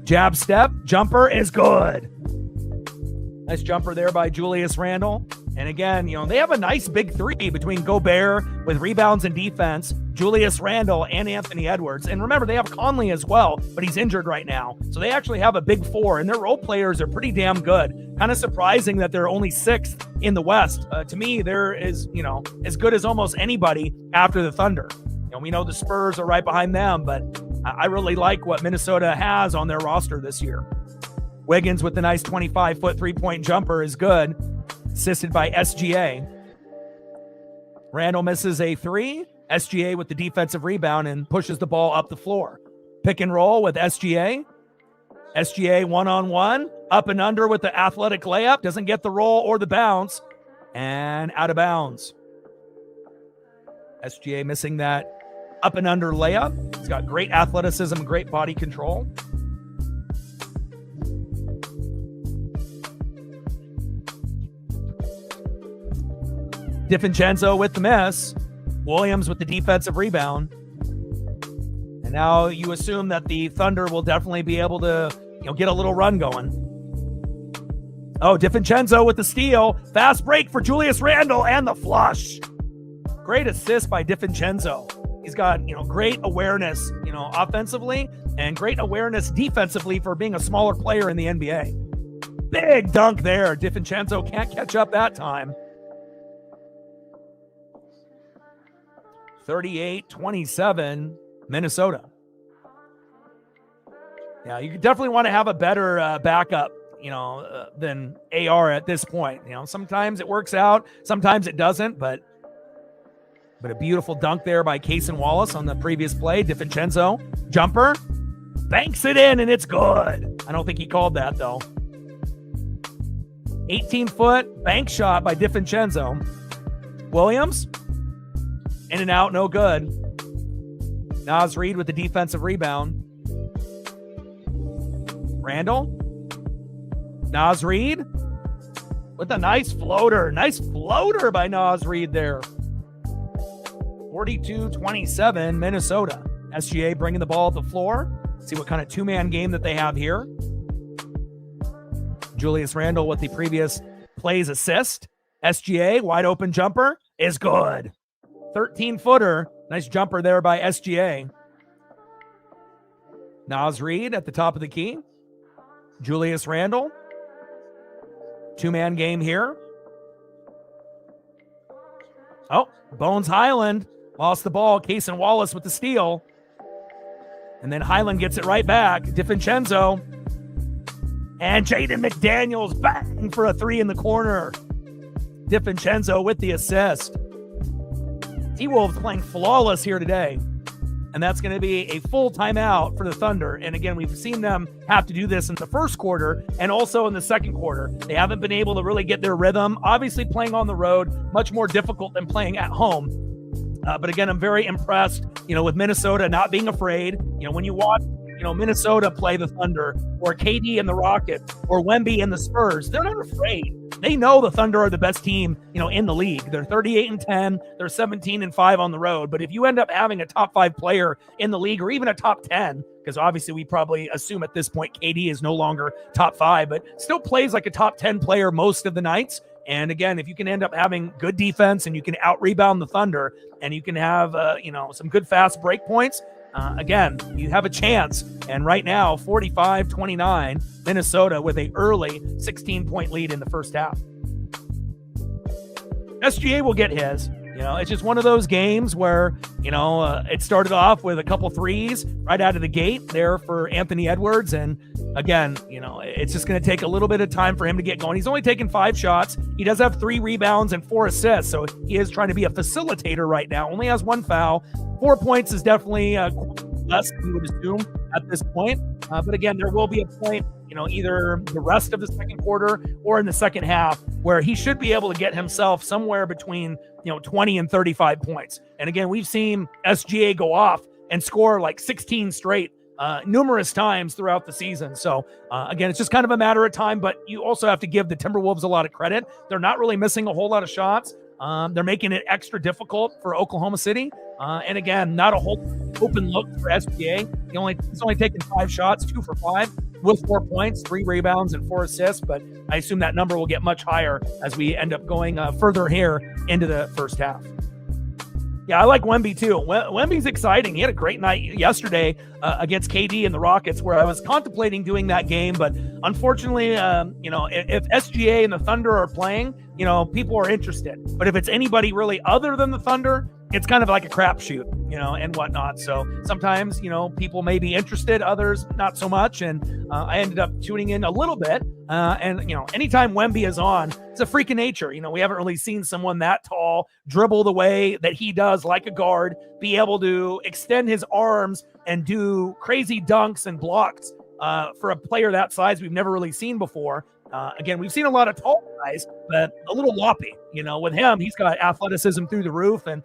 Jab step. Jumper is good. Nice jumper there by Julius Randle. And again, they have a nice big three between Gobert with rebounds and defense, Julius Randle, and Anthony Edwards. And remember, they have Conley as well, but he's injured right now. So they actually have a big four, and their role players are pretty damn good. Kind of surprising that they're only sixth in the West. To me, they're as good as almost anybody after the Thunder. We know the Spurs are right behind them, but I really like what Minnesota has on their roster this year. Wiggins with the nice 25-foot three-point jumper is good, assisted by SGA. Randall misses a three. SGA with the defensive rebound and pushes the ball up the floor. Pick and roll with SGA. SGA one-on-one, up and under with the athletic layup. Doesn't get the roll or the bounce, and out of bounds. SGA missing that up and under layup. He's got great athleticism, great body control. DiVincenzo with the miss. Williams with the defensive rebound. And now you assume that the Thunder will definitely be able to, get a little run going. Oh, DiVincenzo with the steal. Fast break for Julius Randle and the flush. Great assist by DiVincenzo. He's got, great awareness, offensively and great awareness defensively for being a smaller player in the NBA. Big dunk there. DiVincenzo can't catch up that time. 38-27, Minnesota. Yeah, you definitely want to have a better backup, than AR at this point. Sometimes it works out, sometimes it doesn't, but a beautiful dunk there by Cason Wallace on the previous play. DiVincenzo, jumper, banks it in, and it's good. I don't think he called that, though. 18-foot bank shot by DiVincenzo. Williams, in and out, no good. Naz Reid with the defensive rebound. Randall. Naz Reid with a nice floater. Nice floater by Naz Reid there. 42-27, Minnesota. SGA bringing the ball up the floor. See what kind of two-man game that they have here. Julius Randle with the previous play's assist. SGA, wide open jumper, is good. 13-footer. Nice jumper there by SGA. Naz Reid at the top of the key. Julius Randle Two-man game here. Oh, Bones Highland lost the ball. Cason Wallace with the steal. And then Highland gets it right back. DiVincenzo. And Jaden McDaniels bang for a three in the corner. DiVincenzo with the assist. T-Wolves playing flawless here today. And that's going to be a full timeout for the Thunder. And again, we've seen them have to do this in the first quarter and also in the second quarter. They haven't been able to really get their rhythm. Obviously, playing on the road, much more difficult than playing at home. But again, I'm very impressed, with Minnesota not being afraid. When you watch, Minnesota play the Thunder or KD and the Rockets or Wemby and the Spurs, they're not afraid. They know the Thunder are the best team, in the league. They're 38-10. They're 17-5 on the road. But if you end up having a top 5 player in the league or even a top 10, because obviously we probably assume at this point KD is no longer top 5, but still plays like a top 10 player most of the nights. And again, if you can end up having good defense and you can out-rebound the Thunder and you can have, some good fast break points, again, you have a chance. And right now, 45-29, Minnesota with a early 16-point lead in the first half. SGA will get his. It's just one of those games where, it started off with a couple threes right out of the gate there for Anthony Edwards. And again, it's just going to take a little bit of time for him to get going. He's only taken 5 shots. He does have 3 rebounds and 4 assists. So he is trying to be a facilitator right now. Only has 1 foul. 4 points is definitely less than you would assume at this point. But again, there will be a point, either the rest of the second quarter or in the second half where he should be able to get himself somewhere between, 20 and 35 points. And again, we've seen SGA go off and score like 16 straight numerous times throughout the season. So again, it's just kind of a matter of time, but you also have to give the Timberwolves a lot of credit. They're not really missing a whole lot of shots. They're making it extra difficult for Oklahoma City. And again, not a whole open look for SGA. He's only taken 5 shots, 2 for 5 with 4 points, 3 rebounds and 4 assists. But I assume that number will get much higher as we end up going further here into the first half. Yeah, I like Wemby too. Wemby's exciting. He had a great night yesterday against KD and the Rockets where I was contemplating doing that game. But unfortunately, if SGA and the Thunder are playing, people are interested. But if it's anybody really other than the Thunder, it's kind of like a crapshoot, and whatnot. So sometimes, people may be interested, others not so much. And I ended up tuning in a little bit. And anytime Wemby is on, it's a freak of nature. We haven't really seen someone that tall dribble the way that he does, like a guard, be able to extend his arms and do crazy dunks and blocks for a player that size we've never really seen before. Again, we've seen a lot of tall guys, but a little loppy. With him, he's got athleticism through the roof. And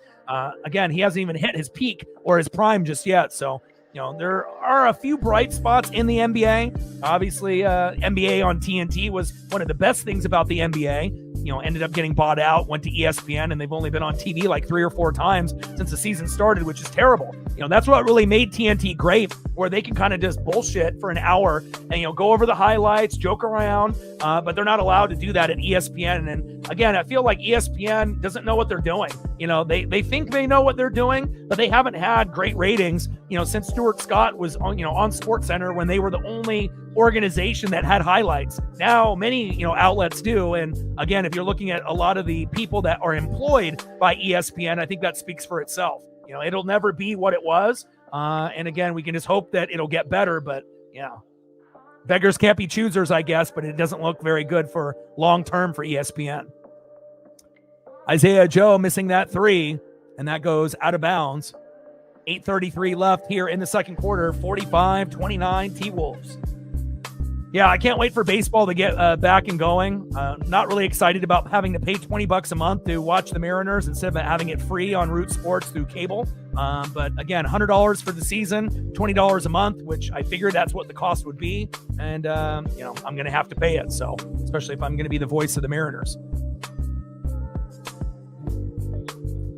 again, he hasn't even hit his peak or his prime just yet. So, there are a few bright spots in the NBA. Obviously, NBA on TNT was one of the best things about the NBA. Ended up getting bought out, went to ESPN, and they've only been on TV like 3 or 4 times since the season started, which is terrible. That's what really made TNT great, where they can kind of just bullshit for an hour and, go over the highlights, joke around, but they're not allowed to do that at ESPN. And again, I feel like ESPN doesn't know what they're doing. They think they know what they're doing, but they haven't had great ratings, since Stuart Scott was on, on SportsCenter when they were the only organization that had highlights. Now many outlets do. And again, if you're looking at a lot of the people that are employed by ESPN, I think that speaks for itself. It'll never be what it was. And again, we can just hope that it'll get better. But yeah, beggars can't be choosers, I guess. But it doesn't look very good for long term for ESPN. Isaiah Joe missing that 3, and that goes out of bounds. 8:33 left here in the second quarter. 45-29 T-Wolves. Yeah, I can't wait for baseball to get back and going. Not really excited about having to pay $20 a month to watch the Mariners instead of having it free on Root Sports through cable. But again, $100 for the season, $20 a month, which I figured that's what the cost would be. And, I'm going to have to pay it. So, especially if I'm going to be the voice of the Mariners.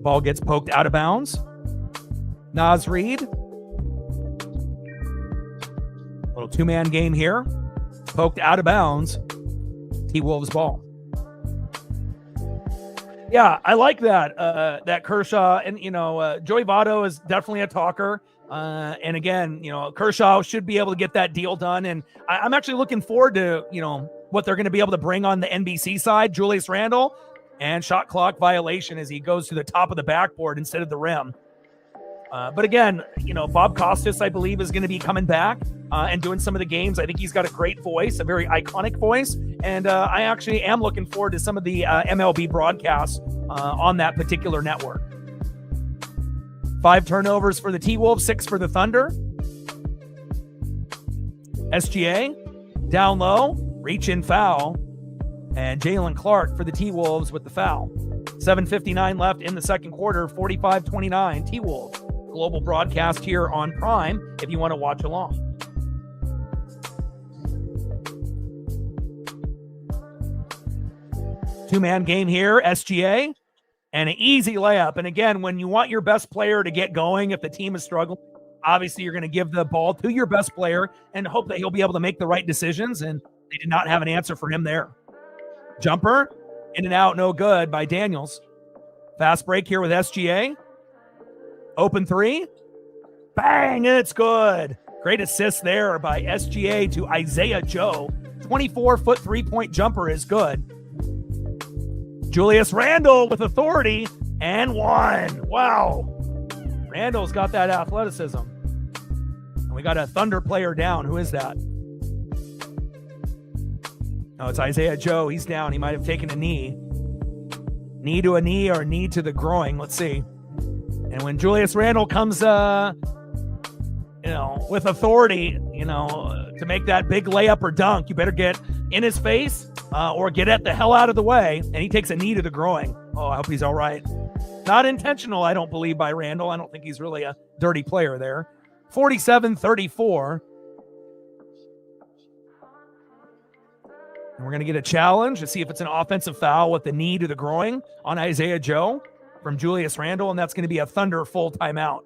Ball gets poked out of bounds. Naz Reid. Little 2-man game here. Poked out of bounds. T-Wolves ball. Yeah, I like that Kershaw. And, Joey Votto is definitely a talker. And again, Kershaw should be able to get that deal done. And I'm actually looking forward to, what they're going to be able to bring on the NBC side. Julius Randle, and shot clock violation as he goes to the top of the backboard instead of the rim. But again, Bob Costas, I believe, is going to be coming back and doing some of the games. I think he's got a great voice, a very iconic voice. And I actually am looking forward to some of the MLB broadcasts on that particular network. 5 turnovers for the T-Wolves, 6 for the Thunder. SGA, down low, reach in foul. And Jalen Clark for the T-Wolves with the foul. 7:59 left in the second quarter, 45-29 T-Wolves. Global broadcast here on Prime if you want to watch along. Two-man game here, SGA, and an easy layup. And again, when you want your best player to get going, if the team is struggling, obviously you're going to give the ball to your best player and hope that he'll be able to make the right decisions, and they did not have an answer for him there. Jumper, in and out, no good by Daniels. Fast break here with SGA. Open three. Bang, it's good. Great assist there by SGA to Isaiah Joe. 24-foot three-point jumper is good. Julius Randle with authority and one. Wow. Randle's got that athleticism. And we got a Thunder player down. Who is that? Oh, it's Isaiah Joe. He's down. He might have taken a knee. Knee to a knee or knee to the groin. Let's see. And when Julius Randle comes, with authority, to make that big layup or dunk, you better get in his face or get the hell out of the way. And he takes a knee to the groin. Oh, I hope he's all right. Not intentional, I don't believe, by Randle. I don't think he's really a dirty player there. 47-34. And we're going to get a challenge to see if it's an offensive foul with the knee to the groin on Isaiah Joe from Julius Randle, and that's going to be a Thunder full timeout.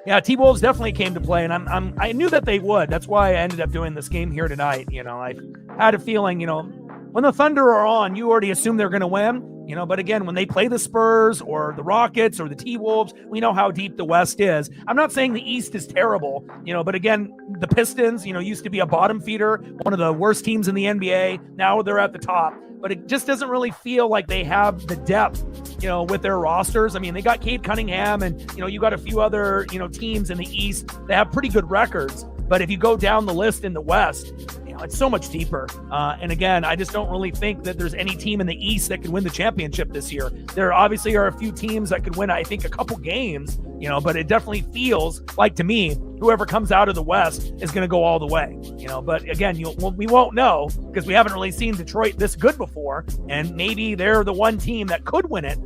Yeah, T-Wolves definitely came to play, and I knew that they would. That's why I ended up doing this game here tonight. I had a feeling, when the Thunder are on, you already assume they're going to win. But again, when they play the Spurs or the Rockets or the T-Wolves, we know how deep the West is. I'm not saying the East is terrible, but again, the Pistons, used to be a bottom feeder, one of the worst teams in the NBA. Now they're at the top. But it just doesn't really feel like they have the depth, with their rosters. I mean, they got Cade Cunningham and, you got a few other, teams in the East that have pretty good records. But if you go down the list in the West, it's so much deeper. And again, I just don't really think that there's any team in the East that can win the championship this year. There obviously are a few teams that could win, I think, a couple games, but it definitely feels like, to me, whoever comes out of the West is going to go all the way, But again, we won't know because we haven't really seen Detroit this good before. And maybe they're the one team that could win it,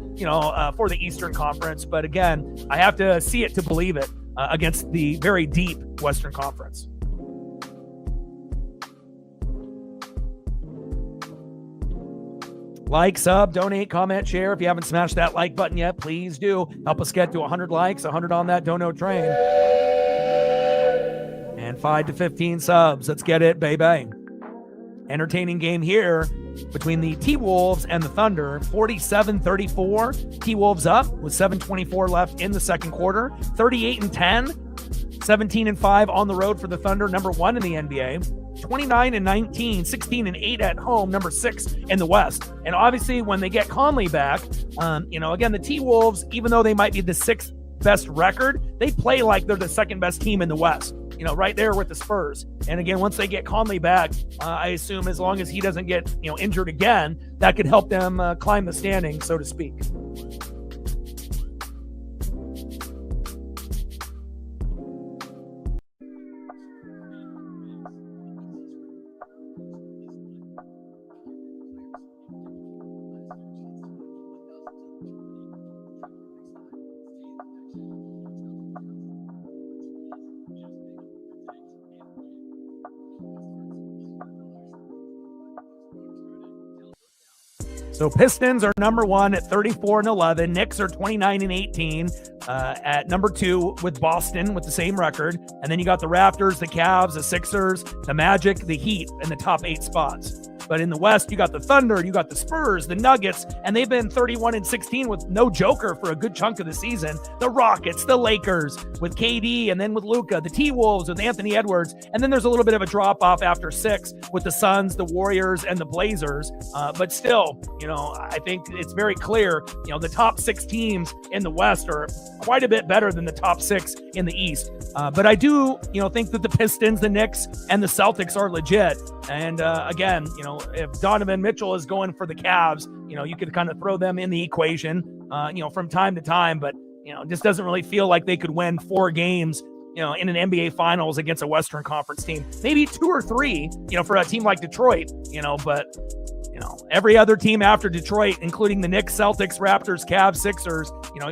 for the Eastern Conference. But again, I have to see it to believe it against the very deep Western Conference. Like, sub, donate, comment, share. If you haven't smashed that like button yet, please do. Help us get to 100 likes, 100 on that dono train. And 5 to 15 subs. Let's get it, baby. Entertaining game here between the T-Wolves and the Thunder. 47-34. T-Wolves up with 7:24 left in the second quarter. 38-10. 17-5 on the road for the Thunder, number 1 in the NBA. 29-19, 16-8 at home, number 6 in the West. And obviously, when they get Conley back, again, the T-Wolves, even though they might be the 6th best record, they play like they're the 2nd best team in the West, right there with the Spurs. And again, once they get Conley back, I assume as long as he doesn't get, injured again, that could help them climb the standings, so to speak. So Pistons are number 1 at 34-11. Knicks are 29-18 at number 2 with Boston with the same record. And then you got the Raptors, the Cavs, the Sixers, the Magic, the Heat in the top 8 spots. But in the West, you got the Thunder, you got the Spurs, the Nuggets, and they've been 31-16 with no Joker for a good chunk of the season. The Rockets, the Lakers with KD, and then with Luka, the T-Wolves with Anthony Edwards, and then there's a little bit of a drop-off after 6 with the Suns, the Warriors, and the Blazers. But still, I think it's very clear, the top 6 teams in the West are quite a bit better than the top 6 in the East. But I do, think that the Pistons, the Knicks, and the Celtics are legit. And again, if Donovan Mitchell is going for the Cavs, you could kind of throw them in the equation, from time to time. But, it just doesn't really feel like they could win 4 games, in an NBA Finals against a Western Conference team. Maybe 2 or 3, for a team like Detroit, but every other team after Detroit, including the Knicks, Celtics, Raptors, Cavs, Sixers,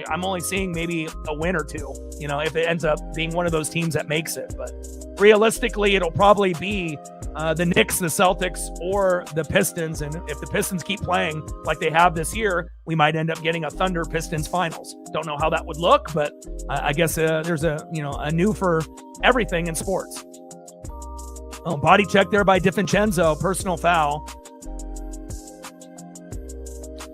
I'm only seeing maybe a win or 2, if it ends up being one of those teams that makes it. But realistically, it'll probably be the Knicks, the Celtics, or the Pistons. And if the Pistons keep playing like they have this year, we might end up getting a Thunder Pistons Finals. Don't know how that would look, but I guess there's a new for everything in sports. Oh, body check there by DiVincenzo, personal foul.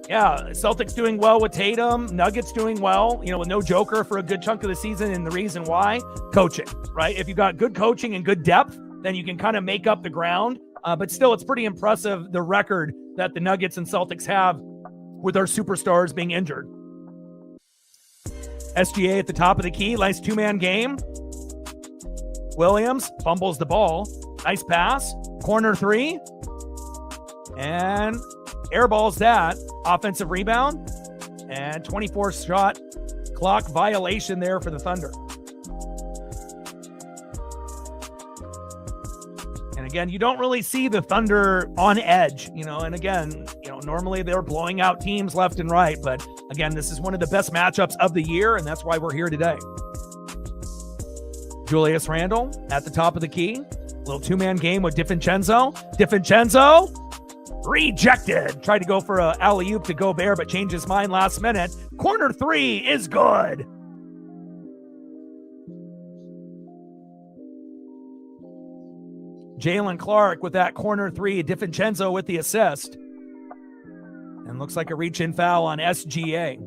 Yeah, Celtics doing well with Tatum, Nuggets doing well, with no Joker for a good chunk of the season. And the reason why? Coaching, right? If you've got good coaching and good depth, then you can kind of make up the ground. But still, it's pretty impressive, the record that the Nuggets and Celtics have with our superstars being injured. SGA at the top of the key, nice 2-man game. Williams fumbles the ball. Nice pass. Corner 3. And airballs that. Offensive rebound. And 24-shot clock violation there for the Thunder. And again, you don't really see the Thunder on edge, and again, normally they're blowing out teams left and right. But again, this is one of the best matchups of the year, and that's why we're here today. Julius Randle at the top of the key. Little 2-man game with DiVincenzo. DiVincenzo rejected. Tried to go for a alley-oop to Gobert, but changed his mind last minute. Corner 3 is good. Jalen Clark with that corner 3. DiVincenzo with the assist. And looks like a reach-in foul on SGA.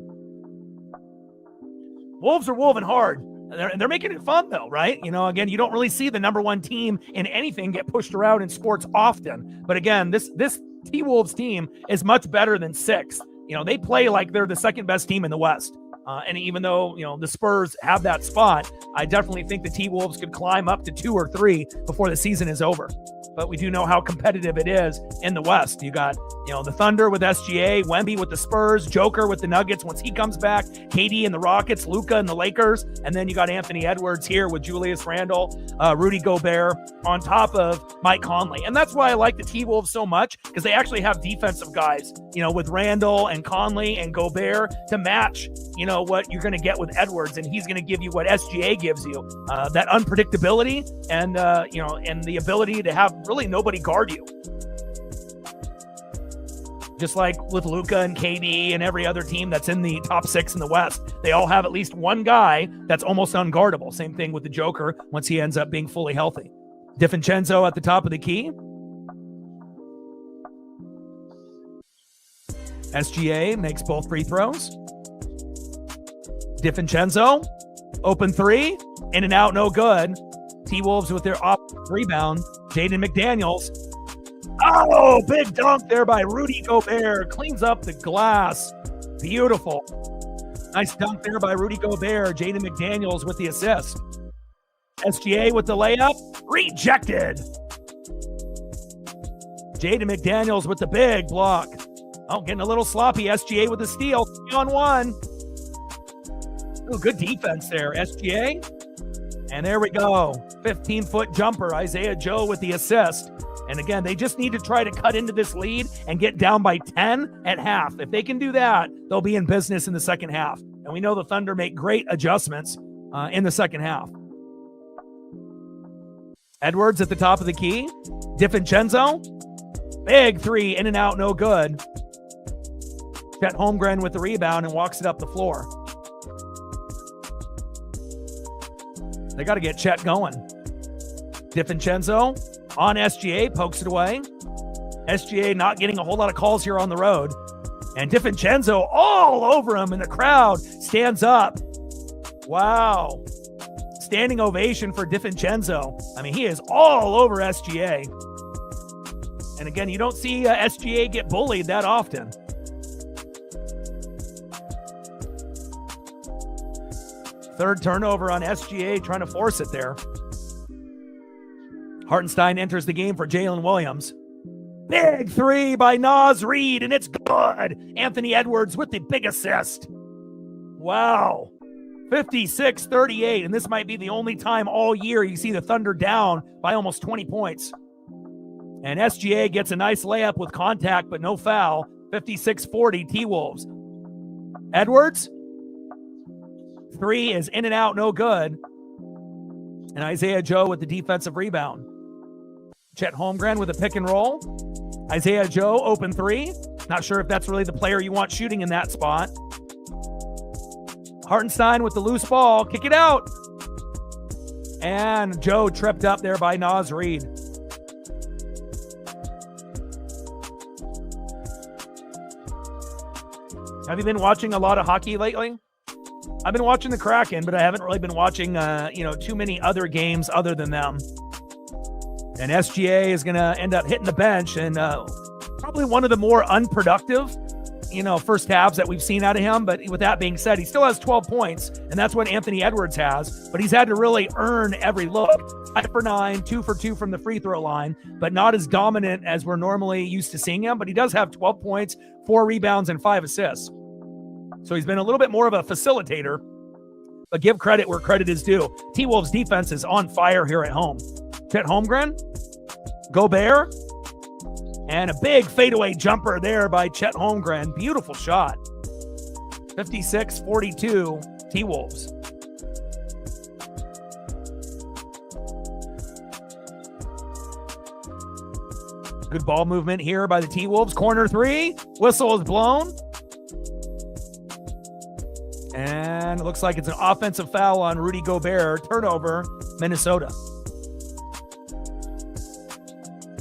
Wolves are wolving hard. They're making it fun, though, right? Again, you don't really see the number 1 team in anything get pushed around in sports often. But again, this T-Wolves team is much better than 6th. They play like they're the second best team in the West. And even though, the Spurs have that spot, I definitely think the T-Wolves could climb up to 2 or 3 before the season is over. But we do know how competitive it is in the West. You got, the Thunder with SGA, Wemby with the Spurs, Joker with the Nuggets once he comes back, KD and the Rockets, Luka and the Lakers, and then you got Anthony Edwards here with Julius Randle, Rudy Gobert on top of Mike Conley. And that's why I like the T-Wolves so much, because they actually have defensive guys, with Randle and Conley and Gobert to match, what you're going to get with Edwards, and he's going to give you what SGA gives you, that unpredictability and, and the ability to have really nobody guard you. Just like with Luka and KD and every other team that's in the top 6 in the West, they all have at least one guy that's almost unguardable. Same thing with the Joker once he ends up being fully healthy. DiVincenzo at the top of the key. SGA makes both free throws. DiVincenzo, open 3, in and out, no good. T-Wolves with their off rebound. Jaden McDaniels. Oh, big dunk there by Rudy Gobert. Cleans up the glass. Beautiful. Nice dunk there by Rudy Gobert. Jaden McDaniels with the assist. SGA with the layup. Rejected. Jaden McDaniels with the big block. Oh, getting a little sloppy. SGA with the steal. 3-on-1. Ooh, good defense there, SGA. And there we go. 15-foot jumper. Isaiah Joe with the assist. And again, they just need to try to cut into this lead and get down by 10 at half. If they can do that, they'll be in business in the second half. And we know the Thunder make great adjustments in the second half. Edwards at the top of the key. DiVincenzo. Big 3, in and out, no good. Chet Holmgren with the rebound and walks it up the floor. They got to get Chet going. DiVincenzo on SGA, pokes it away. SGA not getting a whole lot of calls here on the road. And DiVincenzo all over him, and the crowd stands up. Wow. Standing ovation for DiVincenzo. I mean, he is all over SGA. And again, you don't see SGA get bullied that often. Third turnover on SGA, trying to force it there. Hartenstein enters the game for Jalen Williams. Big three by Naz Reid, and it's good. Anthony Edwards with the big assist. Wow. 56-38, and this might be the only time all year you see the Thunder down by almost 20 points. And SGA gets a nice layup with contact, but no foul. 56-40, T-Wolves. Edwards. Three is in and out, no good. And Isaiah Joe with the defensive rebound. Chet Holmgren with a pick and roll. Isaiah Joe, open three. Not sure if that's really the player you want shooting in that spot. Hartenstein with the loose ball. Kick it out. And Joe tripped up there by Naz Reid. Have you been watching a lot of hockey lately? I've been watching the Kraken, but I haven't really been watching, too many other games other than them. And SGA is going to end up hitting the bench, and probably one of the more unproductive, first halves that we've seen out of him. But with that being said, he still has 12 points, and that's what Anthony Edwards has. But he's had to really earn every look. 5 for 9, 2 for 2 from the free throw line, but not as dominant as we're normally used to seeing him. But he does have 12 points, 4 rebounds, and 5 assists. So he's been a little bit more of a facilitator, but give credit where credit is due. T-Wolves defense is on fire here at home. Chet Holmgren, Gobert, and a big fadeaway jumper there by Chet Holmgren. Beautiful shot. 56-42, T-Wolves. Good ball movement here by the T-Wolves. Corner three, whistle is blown. And it looks like it's an offensive foul on Rudy Gobert. Turnover, Minnesota.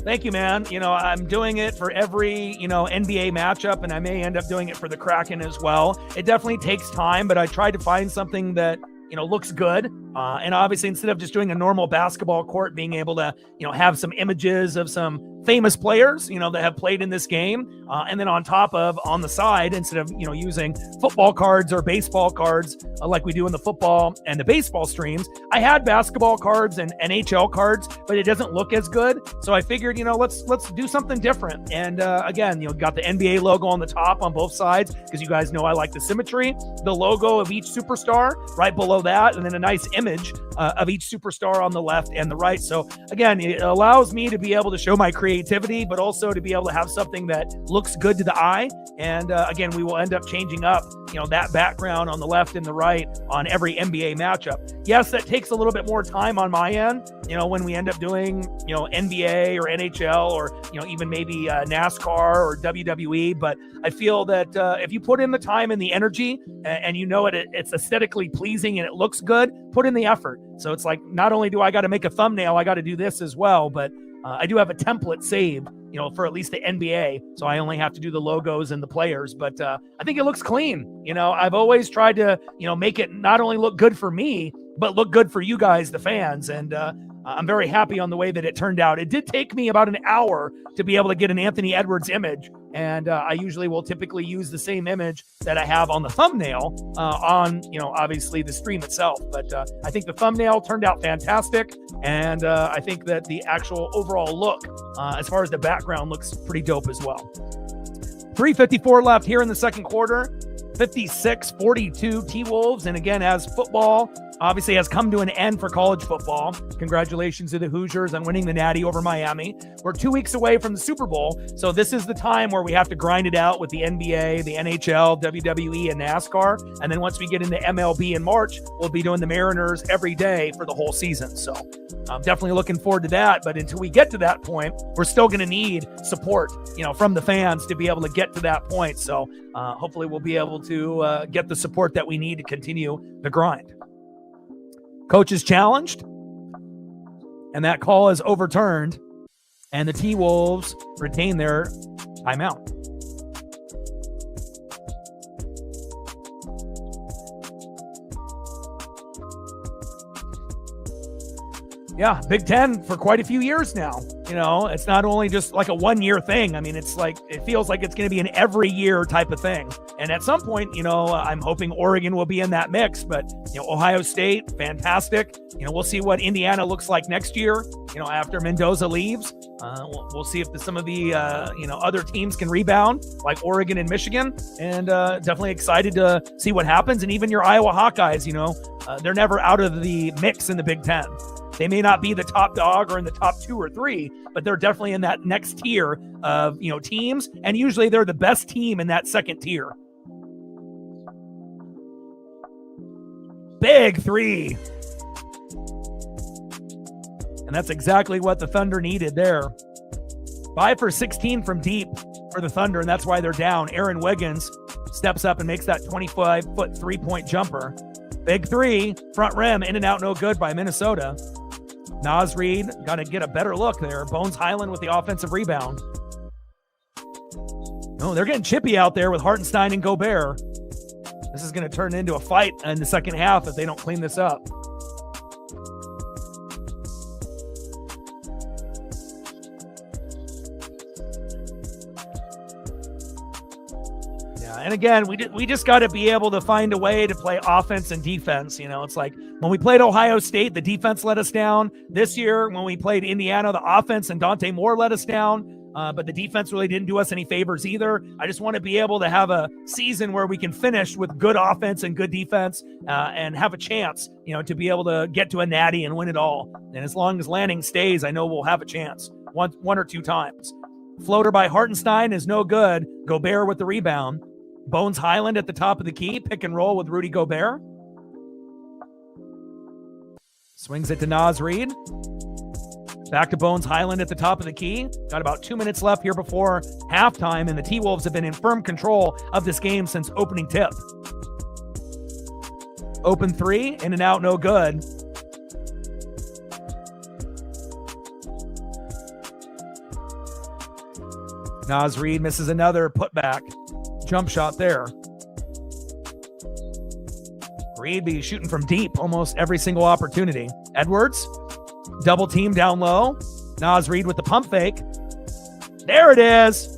Thank you, man. I'm doing it for every, NBA matchup, and I may end up doing it for the Kraken as well. It definitely takes time, but I tried to find something that, looks good. And obviously, instead of just doing a normal basketball court, being able to, have some images of some famous players, that have played in this game. And then on top of, on the side, instead of, using football cards or baseball cards like we do in the football and the baseball streams, I had basketball cards and NHL cards, but it doesn't look as good. So I figured, let's do something different. And again, got the NBA logo on the top on both sides, because you guys know I like the symmetry. The logo of each superstar right below that, and then a nice image of each superstar on the left and the right. So again, it allows me to be able to show my creativity, but also to be able to have something that looks good to the eye. And again, we will end up changing up, that background on the left and the right on every NBA matchup. Yes, that takes a little bit more time on my end, when we end up doing, NBA or NHL or, even maybe NASCAR or WWE. But I feel that if you put in the time and the energy and it's aesthetically pleasing and it looks good, put in the effort. So it's like, not only do I got to make a thumbnail, I got to do this as well, but I do have a template saved, for at least the NBA. So I only have to do the logos and the players, but I think it looks clean. I've always tried to, make it not only look good for me, but look good for you guys, the fans. And I'm very happy on the way that it turned out. It did take me about an hour to be able to get an Anthony Edwards image. And I usually will typically use the same image that I have on the thumbnail on, obviously the stream itself. But I think the thumbnail turned out fantastic. And I think that the actual overall look, as far as the background, looks pretty dope as well. 3:54 left here in the second quarter. 56-42 T-Wolves. And again, as football obviously has come to an end for college football, congratulations to the Hoosiers on winning the Natty over Miami. We're 2 weeks away from the Super Bowl, so this is the time where we have to grind it out with the NBA, the NHL, WWE, and NASCAR. And then once we get into MLB in March, we'll be doing the Mariners every day for the whole season. So I'm definitely looking forward to that. But until we get to that point, we're still going to need support, from the fans to be able to get to that point. So hopefully we'll be able to get the support that we need to continue the grind. Coach is challenged, and that call is overturned. And the T-Wolves retain their timeout. Yeah, Big Ten for quite a few years now. It's not only just like a one-year thing. I mean, it's like, it feels like it's going to be an every year type of thing. And at some point, I'm hoping Oregon will be in that mix, but, Ohio State, fantastic. We'll see what Indiana looks like next year, after Mendoza leaves. We'll see if some of the, other teams can rebound, like Oregon and Michigan, and definitely excited to see what happens. And even your Iowa Hawkeyes, they're never out of the mix in the Big Ten. They may not be the top dog or in the top 2 or 3, but they're definitely in that next tier of, teams. And usually they're the best team in that second tier. Big three. And that's exactly what the Thunder needed there. 5 for 16 from deep for the Thunder, and that's why they're down. Aaron Wiggins steps up and makes that 25-foot 3-point jumper. Big three, front rim, in and out, no good by Minnesota. Naz Reid got to get a better look there. Bones Highland with the offensive rebound. No, they're getting chippy out there with Hartenstein and Gobert. This is going to turn into a fight in the second half if they don't clean this up. And again, we just got to be able to find a way to play offense and defense. It's like when we played Ohio State, the defense let us down. This year, when we played Indiana, the offense and Dante Moore let us down. But the defense really didn't do us any favors either. I just want to be able to have a season where we can finish with good offense and good defense and have a chance, to be able to get to a natty and win it all. And as long as Lanning stays, I know we'll have a chance one or two times. Floater by Hartenstein is no good. Gobert with the rebound. Bones Highland at the top of the key. Pick and roll with Rudy Gobert. Swings it to Naz Reid. Back to Bones Highland at the top of the key. Got about 2 minutes left here before halftime, and the T-Wolves have been in firm control of this game since opening tip. Open three, in and out, no good. Naz Reid misses another putback. Jump shot there. Reid be shooting from deep almost every single opportunity. Edwards, double team down low. Naz Reid with the pump fake. There it is.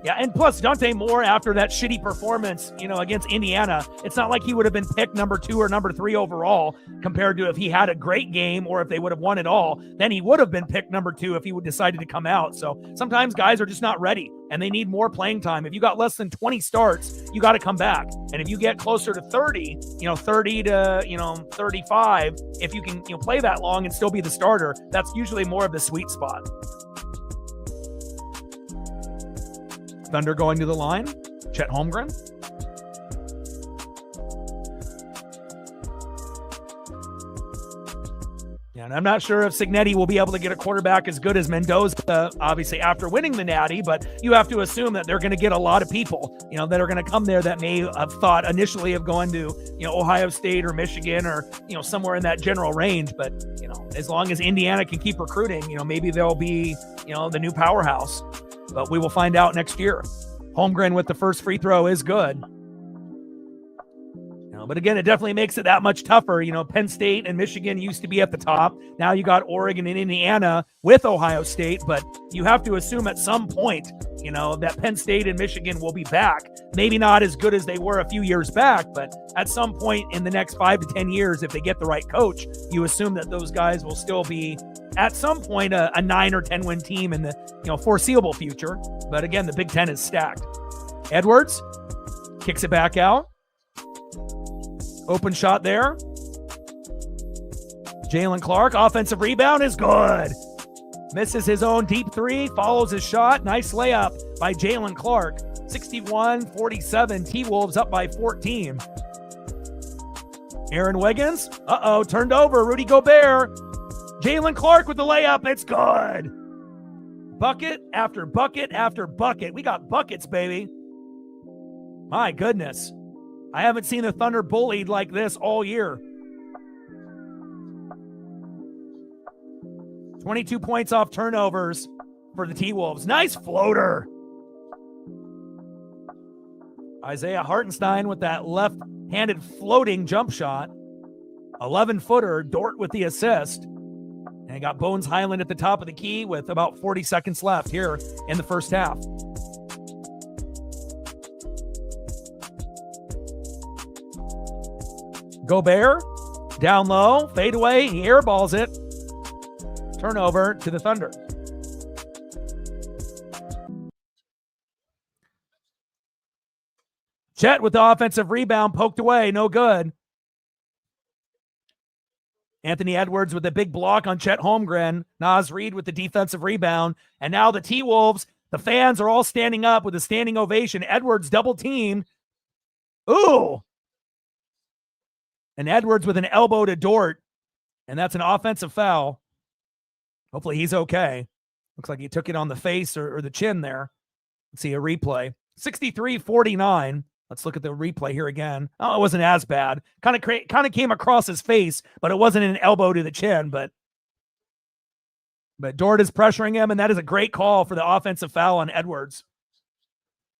Yeah, and plus Dante Moore, after that shitty performance, against Indiana, it's not like he would have been picked number 2 or number 3 overall compared to if he had a great game or if they would have won it all. Then he would have been picked number 2 if he would decided to come out. So sometimes guys are just not ready and they need more playing time. If you got less than 20 starts, you got to come back. And if you get closer to 30, 30 to, 35, if you can, play that long and still be the starter, that's usually more of the sweet spot. Thunder going to the line. Chet Holmgren. Yeah, and I'm not sure if Signetti will be able to get a quarterback as good as Mendoza, obviously, after winning the Natty, but you have to assume that they're going to get a lot of people, that are going to come there that may have thought initially of going to, Ohio State or Michigan or, somewhere in that general range. But, as long as Indiana can keep recruiting, maybe they'll be, the new powerhouse. But we will find out next year. Holmgren with the first free throw is good. But again, it definitely makes it that much tougher. Penn State and Michigan used to be at the top. Now you got Oregon and Indiana with Ohio State. But you have to assume at some point, that Penn State and Michigan will be back. Maybe not as good as they were a few years back, but at some point in the next 5 to 10 years, if they get the right coach, you assume that those guys will still be at some point a 9 or 10 win team in the foreseeable future. But again, the Big Ten is stacked. Edwards kicks it back out. Open shot there. Jalen Clark, offensive rebound is good. Misses his own deep three, follows his shot. Nice layup by Jalen Clark. 61-47, T-Wolves up by 14. Aaron Wiggins, turned over. Rudy Gobert. Jalen Clark with the layup. It's good. Bucket after bucket after bucket. We got buckets, baby. My goodness. I haven't seen the Thunder bullied like this all year. 22 points off turnovers for the T-Wolves. Nice floater. Isaiah Hartenstein with that left-handed floating jump shot. 11-footer, Dort with the assist. And got Bones Highland at the top of the key with about 40 seconds left here in the first half. Gobert, down low, fade away, he airballs it. Turnover to the Thunder. Chet with the offensive rebound, poked away, no good. Anthony Edwards with a big block on Chet Holmgren. Naz Reid with the defensive rebound. And now the T-Wolves, the fans are all standing up with a standing ovation. Edwards double teamed. Ooh. And Edwards with an elbow to Dort. And that's an offensive foul. Hopefully he's okay. Looks like he took it on the face or the chin there. Let's see a replay. 63-49. Let's look at the replay here again. Oh, it wasn't as bad. Kind of came across his face, but it wasn't an elbow to the chin. But Dort is pressuring him, and that is a great call for the offensive foul on Edwards.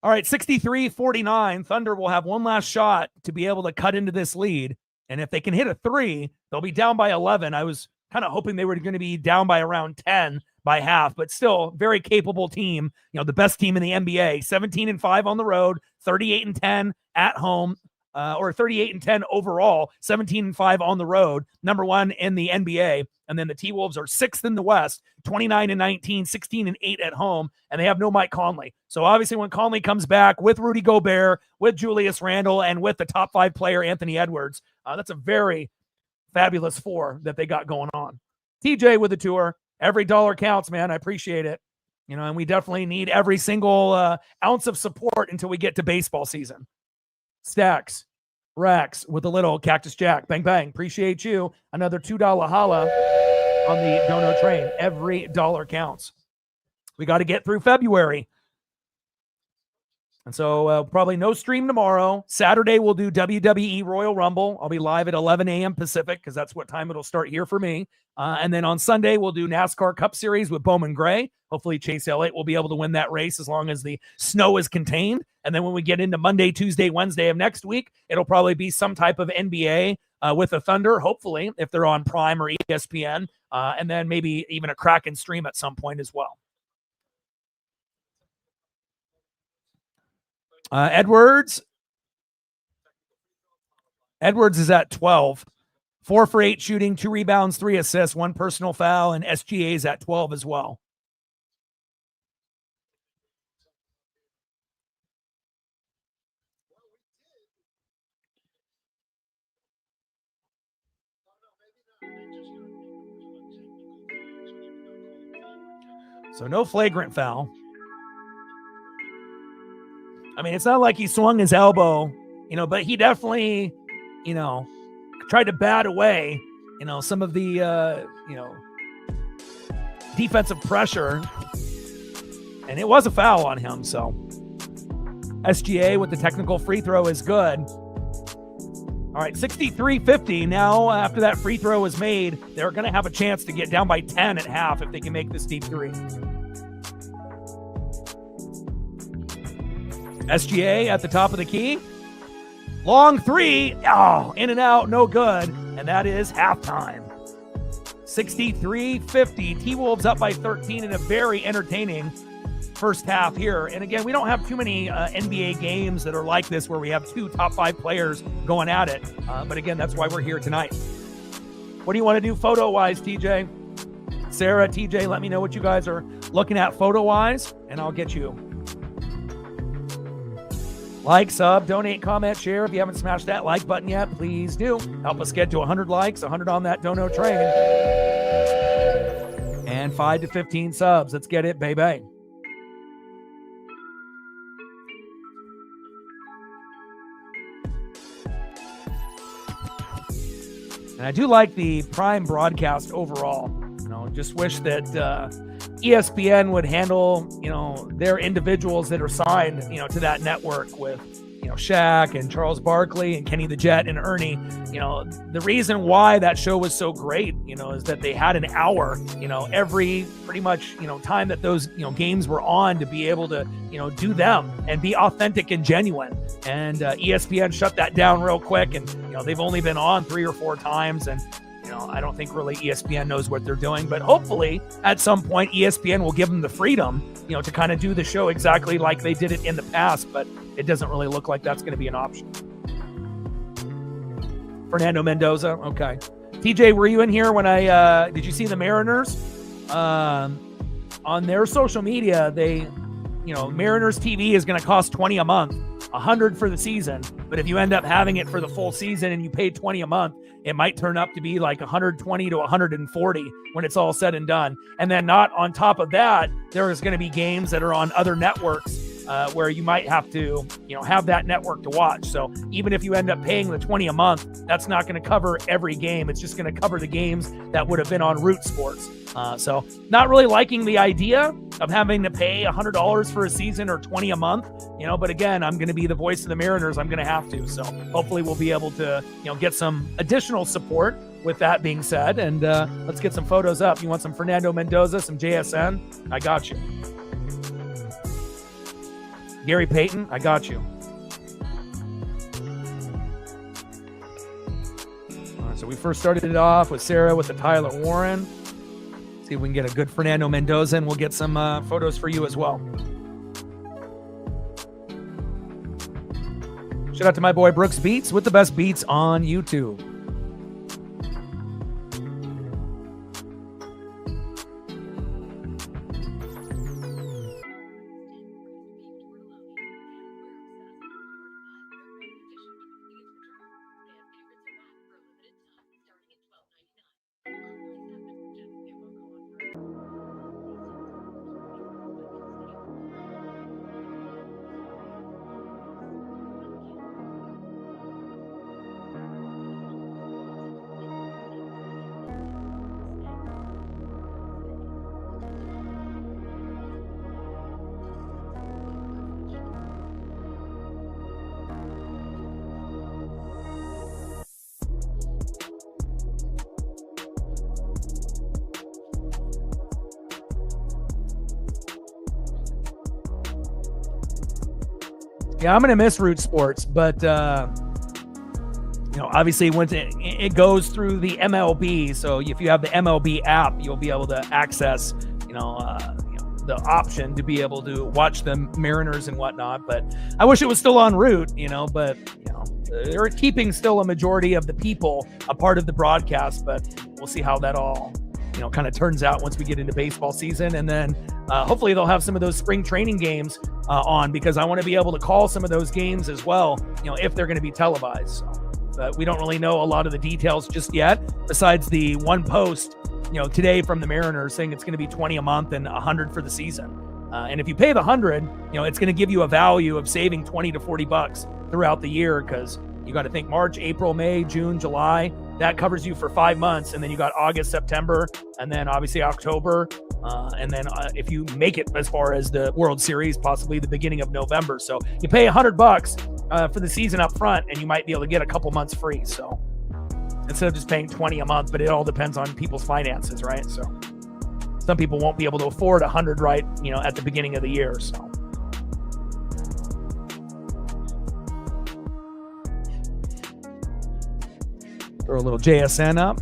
All right, 63-49. Thunder will have one last shot to be able to cut into this lead. And if they can hit a three, they'll be down by 11. I was kind of hoping they were going to be down by around 10 by half, but still very capable team. You know, the best team in the NBA, 17-5 on the road, 38-10 at home, or 38-10 overall, 17-5 on the road, number one in the NBA. And then the T-Wolves are sixth in the West, 29-19, 16-8 at home, and they have no Mike Conley. So obviously when Conley comes back with Rudy Gobert, with Julius Randle, and with the top five player, Anthony Edwards, that's a very fabulous four that they got going on. TJ with the tour. Every dollar counts, man. I appreciate it. You know, and we definitely need every single ounce of support until we get to baseball season. Stacks, Rex with a little Cactus Jack. Bang, bang. Appreciate you. Another $2 holla on the Dono train. Every dollar counts. We got to get through February. And so probably no stream tomorrow. Saturday, we'll do WWE Royal Rumble. I'll be live at 11 a.m. Pacific because that's what time it'll start here for me. And then on Sunday, we'll do NASCAR Cup Series with Bowman Gray. Hopefully, Chase Elliott will be able to win that race as long as the snow is contained. And then when we get into Monday, Tuesday, Wednesday of next week, it'll probably be some type of NBA with the Thunder, hopefully, if they're on Prime or ESPN. And then maybe even a Kraken stream at some point as well. Edwards is at 12. 4 for 8 shooting, 2 rebounds, 3 assists, 1 personal foul, and SGA is at 12 as well. So no flagrant foul. I mean, it's not like he swung his elbow, you know, but he definitely, you know, tried to bat away, you know, some of the, you know, defensive pressure. And it was a foul on him. So SGA with the technical free throw is good. All right, 63-50. Now, after that free throw was made, they're going to have a chance to get down by 10 at half if they can make this deep three. SGA at the top of the key. Long three. Oh, in and out, no good. And that is halftime. 63-50. T-Wolves up by 13 in a very entertaining first half here. And again, we don't have too many NBA games that are like this where we have 2 top 5 players going at it. But again, that's why we're here tonight. What do you want to do photo-wise, TJ? Sarah, TJ, let me know what you guys are looking at photo-wise, and I'll get you. Like, sub, donate, comment, share. If you haven't smashed that like button yet, please do. Help us get to 100 likes, 100 on that Dono train. And 5 to 15 subs. Let's get it, baby. And I do like the Prime broadcast overall. You know, just wish that ESPN would handle, you know, their individuals that are signed, you know, to that network with, Shaq and Charles Barkley and Kenny the Jet and Ernie. The reason why that show was so great, is that they had an hour, every pretty much, time that those, games were on to be able to, do them and be authentic and genuine. And ESPN shut that down real quick. And, they've only been on 3 or 4 times. And, I don't think really ESPN knows what they're doing, but hopefully at some point ESPN will give them the freedom, to kind of do the show exactly like they did it in the past, but it doesn't really look like that's going to be an option. Fernando Mendoza. Okay. TJ, were you in here when did you see the Mariners? On their social media, they, Mariners TV is going to cost $20 a month, $100 for the season. But if you end up having it for the full season and you pay $20 a month, it might turn up to be like $120 to $140 when it's all said and done. And then not on top of that, there is going to be games that are on other networks where you might have to, have that network to watch. So even if you end up paying the $20 a month, that's not going to cover every game. It's just going to cover the games that would have been on Root Sports. So not really liking the idea of having to pay $100 for a season or $20 a month, but again, I'm going to be the voice of the Mariners. I'm going to have to. So hopefully we'll be able to, get some additional support with that being said. And let's get some photos up. You want some Fernando Mendoza, some JSN? I got you. Gary Payton, I got you. All right, so we first started it off with Sarah with the Tyler Warren. See if we can get a good Fernando Mendoza, and we'll get some photos for you as well. Shout out to my boy Brooks Beats with the best beats on YouTube. Yeah, I'm going to miss Root Sports, but, obviously once it goes through the MLB. So if you have the MLB app, you'll be able to access, the option to be able to watch the Mariners and whatnot. But I wish it was still on Root, but, they're keeping still a majority of the people a part of the broadcast, but we'll see how that all, kind of turns out once we get into baseball season. And then hopefully they'll have some of those spring training games on, because I want to be able to call some of those games as well, if they're going to be televised. So, but we don't really know a lot of the details just yet, besides the one post, today from the Mariners saying it's going to be $20 a month and $100 for the season. And if you pay the $100, it's going to give you a value of saving $20 to $40 throughout the year, because you got to think March, April, May, June, July. That covers you for 5 months. And then you got August, September, and then obviously October. And then if you make it as far as the World Series, possibly the beginning of November. So you pay $100 for the season up front, and you might be able to get a couple months free. So instead of just paying $20 a month, but it all depends on people's finances, right? So some people won't be able to afford $100 right, at the beginning of the year. So. Throw a little JSN up.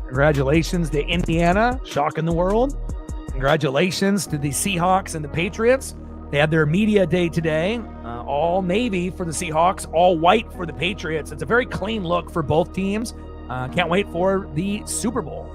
Congratulations to Indiana, shocking the world. Congratulations to the Seahawks and the Patriots. They had their media day today. All navy for the Seahawks, all white for the Patriots. It's a very clean look for both teams. Can't wait for the Super Bowl.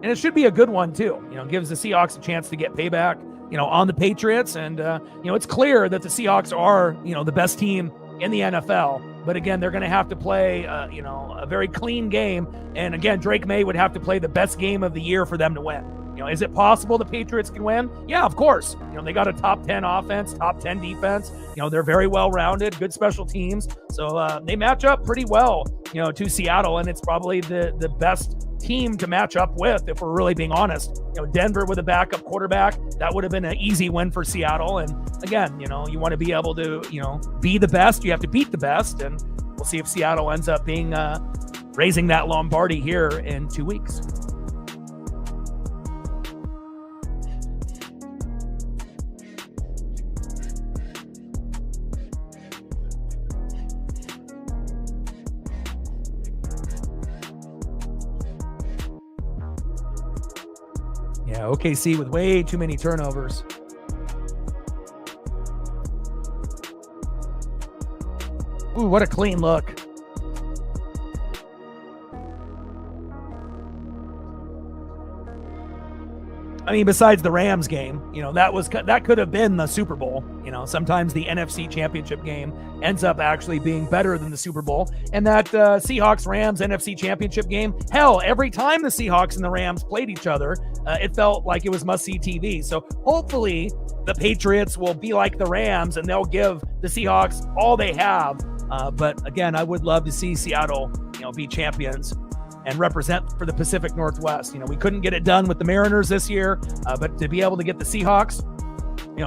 And it should be a good one too. Gives the Seahawks a chance to get payback, on the Patriots. And, it's clear that the Seahawks are, the best team in the NFL. But again, they're going to have to play, a very clean game. And again, Drake May would have to play the best game of the year for them to win. Is it possible the Patriots can win? Yeah, of course. They got a top 10 offense, top 10 defense. They're very well-rounded, good special teams. So they match up pretty well, to Seattle, and it's probably the best team to match up with, if we're really being honest. Denver with a backup quarterback, that would have been an easy win for Seattle. And again, you want to be able to, be the best. You have to beat the best, and we'll see if Seattle ends up being raising that Lombardi here in 2 weeks. Yeah, OKC with way too many turnovers. Ooh, what a clean look. I mean, besides the Rams game, that could have been the Super Bowl. Sometimes the NFC Championship game ends up actually being better than the Super Bowl. And that Seahawks-Rams NFC Championship game, hell, every time the Seahawks and the Rams played each other, it felt like it was must-see TV. So hopefully the Patriots will be like the Rams and they'll give the Seahawks all they have. But again, I would love to see Seattle, be champions and represent for the Pacific Northwest. We couldn't get it done with the Mariners this year, but to be able to get the Seahawks,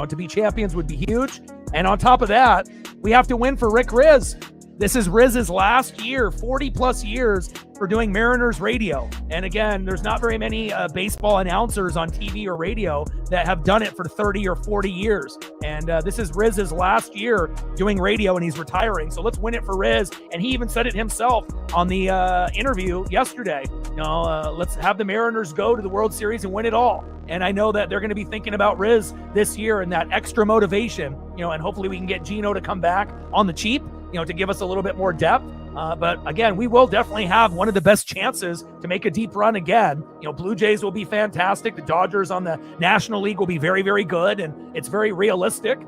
to be champions would be huge. And on top of that, we have to win for Rick Riz. This is Riz's last year, 40 plus years for doing Mariners radio. And again, there's not very many baseball announcers on TV or radio that have done it for 30 or 40 years. And this is Riz's last year doing radio, and he's retiring. So let's win it for Riz. And he even said it himself on the interview yesterday. Let's have the Mariners go to the World Series and win it all. And I know that they're going to be thinking about Riz this year and that extra motivation, and hopefully we can get Gino to come back on the cheap, to give us a little bit more depth. But again, we will definitely have one of the best chances to make a deep run again. Blue Jays will be fantastic. The Dodgers on the National League will be very, very good. And it's very realistic,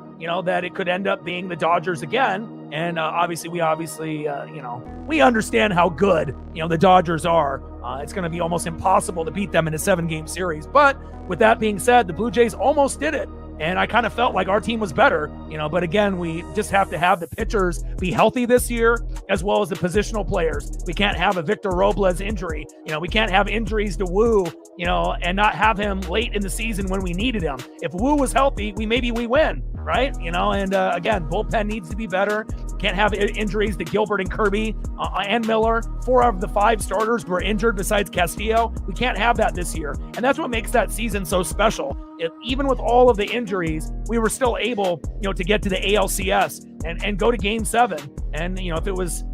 that it could end up being the Dodgers again. And we understand how good, the Dodgers are. It's going to be almost impossible to beat them in a 7-game series. But with that being said, the Blue Jays almost did it. And I kind of felt like our team was better, but again, we just have to have the pitchers be healthy this year, as well as the positional players. We can't have a Victor Robles injury. We can't have injuries to Wu, and not have him late in the season when we needed him. If Wu was healthy, we win, right? And again, bullpen needs to be better. Can't have injuries to Gilbert and Kirby and Miller. 4 of the 5 starters were injured besides Castillo. We can't have that this year. And that's what makes that season so special. Even with all of the injuries, we were still able, to get to the ALCS and go to Game 7. And, if it was,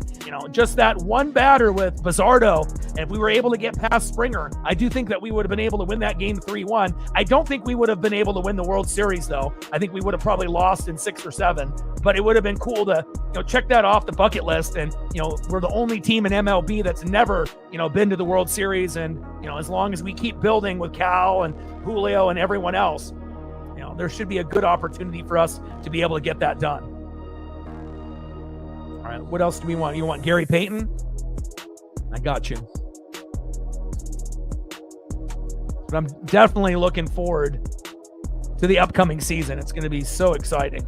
just that one batter with Bizzardo, and if we were able to get past Springer, I do think that we would have been able to win that game 3-1. I don't think we would have been able to win the World Series, though. I think we would have probably lost in 6 or 7. But it would have been cool to, check that off the bucket list. And, we're the only team in MLB that's never, been to the World Series. And, as long as we keep building with Cal and Julio and everyone else, there should be a good opportunity for us to be able to get that done. All right, what else do we want? You want Gary Payton? I got you. But I'm definitely looking forward to the upcoming season. It's going to be so exciting.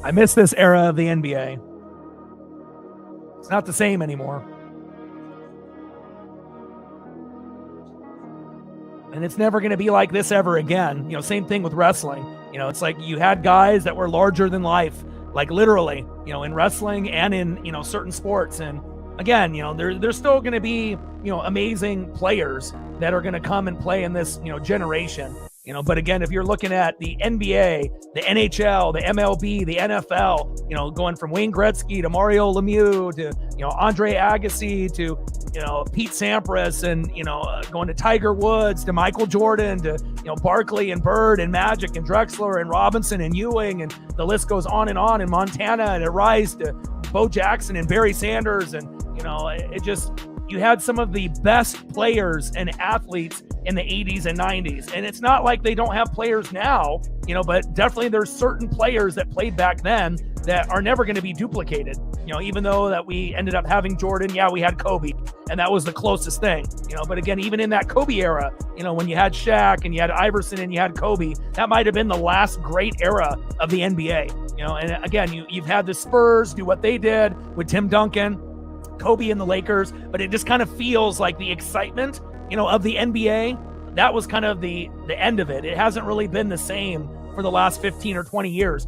I miss this era of the NBA. It's not the same anymore. And it's never going to be like this ever again. Same thing with wrestling. It's like you had guys that were larger than life, like literally, in wrestling and in, certain sports. And again, there's still going to be, amazing players that are going to come and play in this, generation. But again, if you're looking at the NBA, the NHL, the MLB, the NFL, going from Wayne Gretzky to Mario Lemieux to, Andre Agassi to, Pete Sampras and, going to Tiger Woods to Michael Jordan to, Barkley and Bird and Magic and Drexler and Robinson and Ewing, and the list goes on and on, in Montana, and it rise to Bo Jackson and Barry Sanders. And, you had some of the best players and athletes in the 80s and 90s. And it's not like they don't have players now, but definitely there's certain players that played back then that are never going to be duplicated. Even though that we ended up having Jordan, we had Kobe, and that was the closest thing, but again, even in that Kobe era, when you had Shaq and you had Iverson and you had Kobe, that might have been the last great era of the NBA, and again, you've had the Spurs do what they did with Tim Duncan, Kobe and the Lakers, but it just kind of feels like the excitement, of the NBA, that was kind of the end of it. It hasn't really been the same for the last 15 or 20 years.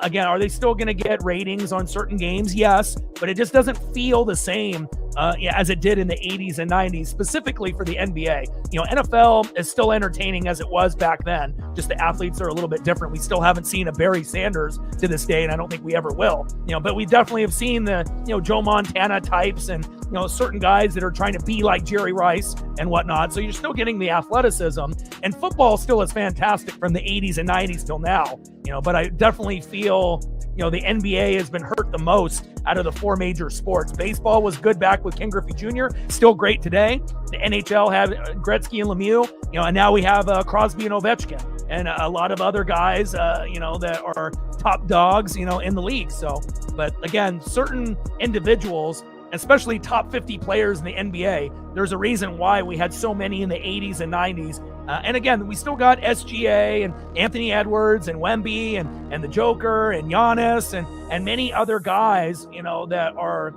Again, are they still going to get ratings on certain games? Yes, but it just doesn't feel the same as it did in the 80s and 90s, specifically for the NBA. NFL is still entertaining as it was back then. Just the athletes are a little bit different. We still haven't seen a Barry Sanders to this day, and I don't think we ever will. But we definitely have seen the, Joe Montana types and, certain guys that are trying to be like Jerry Rice and whatnot. So you're still getting the athleticism, and football still is fantastic from the 80s and 90s till now. But I definitely feel, the NBA has been hurt the most out of the four major sports. Baseball was good back with Ken Griffey Jr., still great today. The NHL had Gretzky and Lemieux, and now we have Crosby and Ovechkin and a lot of other guys, that are top dogs, in the league. So, but again, certain individuals, especially top 50 players in the NBA, there's a reason why we had so many in the 80s and 90s. And again, we still got SGA and Anthony Edwards and Wemby and the Joker and Giannis and many other guys, that are,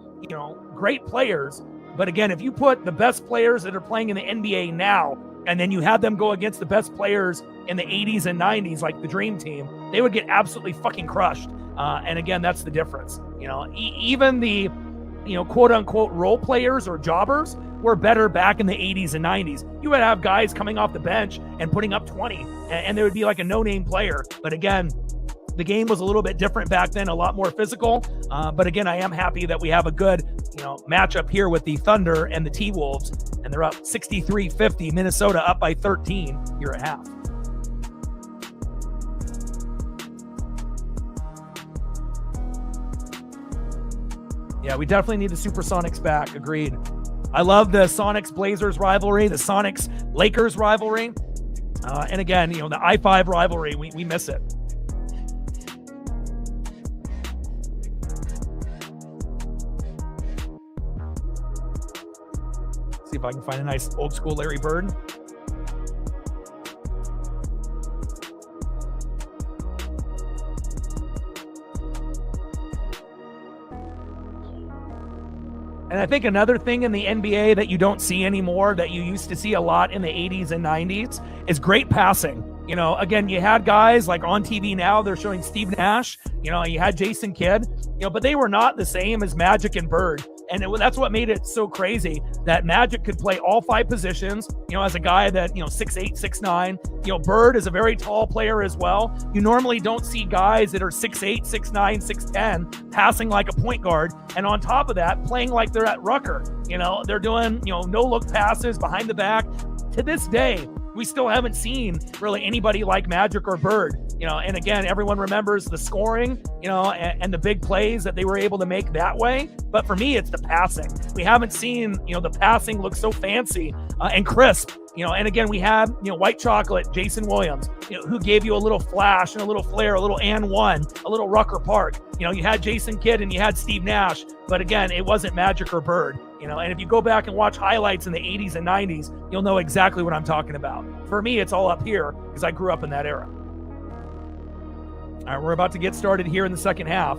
great players. But again, if you put the best players that are playing in the NBA now, and then you had them go against the best players in the 80s and 90s, like the Dream Team, they would get absolutely fucking crushed. And again, that's the difference. Even the, quote unquote role players or jobbers were better back in the 80s and 90s. You would have guys coming off the bench and putting up 20, and there would be like a no-name player. But again, the game was a little bit different back then, a lot more physical. But again, I am happy that we have a good, matchup here with the Thunder and the T-Wolves, and they're up 63-50. Minnesota up by 13 here at half. Yeah, we definitely need the Supersonics back. Agreed. I love the Sonics-Blazers rivalry, the Sonics-Lakers rivalry. And again, the I-5 rivalry, we miss it. See if I can find a nice old school Larry Bird. And I think another thing in the NBA that you don't see anymore, that you used to see a lot in the 80s and 90s, is great passing. Again, you had guys like on TV now, they're showing Steve Nash, you had Jason Kidd, but they were not the same as Magic and Bird. And that's what made it so crazy, that Magic could play all five positions, as a guy that, 6'8", 6'9". Bird is a very tall player as well. You normally don't see guys that are 6'8", 6'9", 6'10", passing like a point guard. And on top of that, playing like they're at Rucker. They're doing, no-look passes behind the back. To this day, we still haven't seen really anybody like Magic or Bird, and again, everyone remembers the scoring, and the big plays that they were able to make that way. But for me, it's the passing. We haven't seen, the passing look so fancy and crisp, and again, we had, White Chocolate, Jason Williams, who gave you a little flash and a little flair, a little and one, a little Rucker Park. You had Jason Kidd and you had Steve Nash, but again, it wasn't Magic or Bird. And if you go back and watch highlights in the 80s and 90s, you'll know exactly what I'm talking about. For me, it's all up here because I grew up in that era. All right, we're about to get started here in the second half.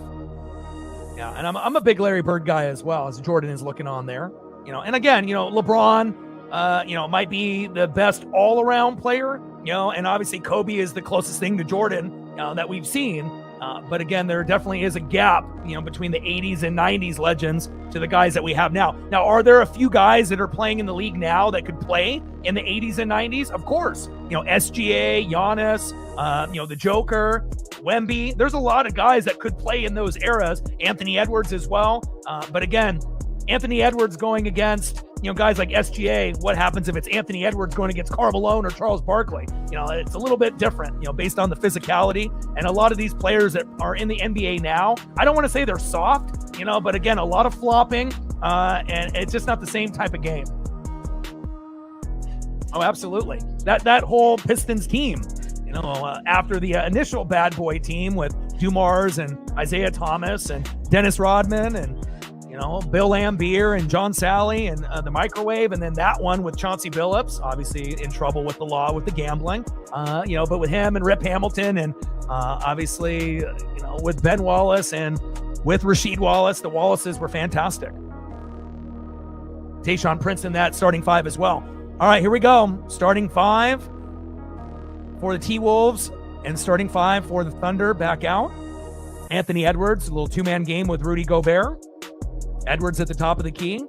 Yeah, and I'm a big Larry Bird guy as well, as Jordan is looking on there. And again, LeBron, might be the best all-around player, and obviously Kobe is the closest thing to Jordan, that we've seen. But again, there definitely is a gap, between the 80s and 90s legends to the guys that we have now. Now, are there a few guys that are playing in the league now that could play in the 80s and 90s? Of course. SGA, Giannis, the Joker, Wemby. There's a lot of guys that could play in those eras. Anthony Edwards as well. But again, Anthony Edwards going against, guys like SGA. What happens if it's Anthony Edwards going against Karl Malone or Charles Barkley? It's a little bit different, based on the physicality. And a lot of these players that are in the NBA now, I don't want to say they're soft, but again, a lot of flopping, and it's just not the same type of game. Oh, absolutely. That whole Pistons team, after the initial bad boy team with Dumars and Isaiah Thomas and Dennis Rodman and Bill Laimbeer and John Sally and the Microwave, and then that one with Chauncey Billups, obviously in trouble with the law with the gambling, but with him and Rip Hamilton and obviously, with Ben Wallace and with Rasheed Wallace, the Wallaces were fantastic. Tayshaun Prince in that starting five as well. All right, here we go. Starting five for the T-Wolves and starting five for the Thunder back out. Anthony Edwards, a little two-man game with Rudy Gobert. Edwards at the top of the key.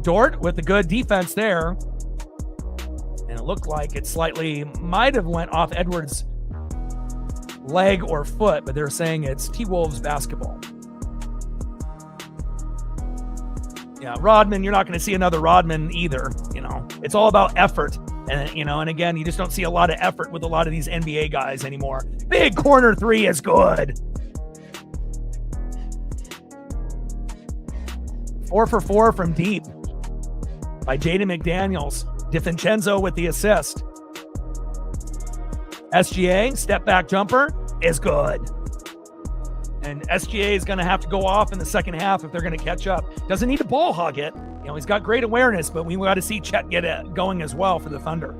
Dort with the good defense there. And it looked like it slightly might have went off Edwards' leg or foot, but they're saying it's T-Wolves basketball. Yeah, Rodman, you're not going to see another Rodman either. It's all about effort. And again, you just don't see a lot of effort with a lot of these NBA guys anymore. Big corner three is good. 4 for 4 from deep by Jaden McDaniels. DiVincenzo with the assist. SGA, step back jumper, is good. And SGA is going to have to go off in the second half if they're going to catch up. Doesn't need to ball hog it. He's got great awareness, but we got to see Chet get it going as well for the Thunder.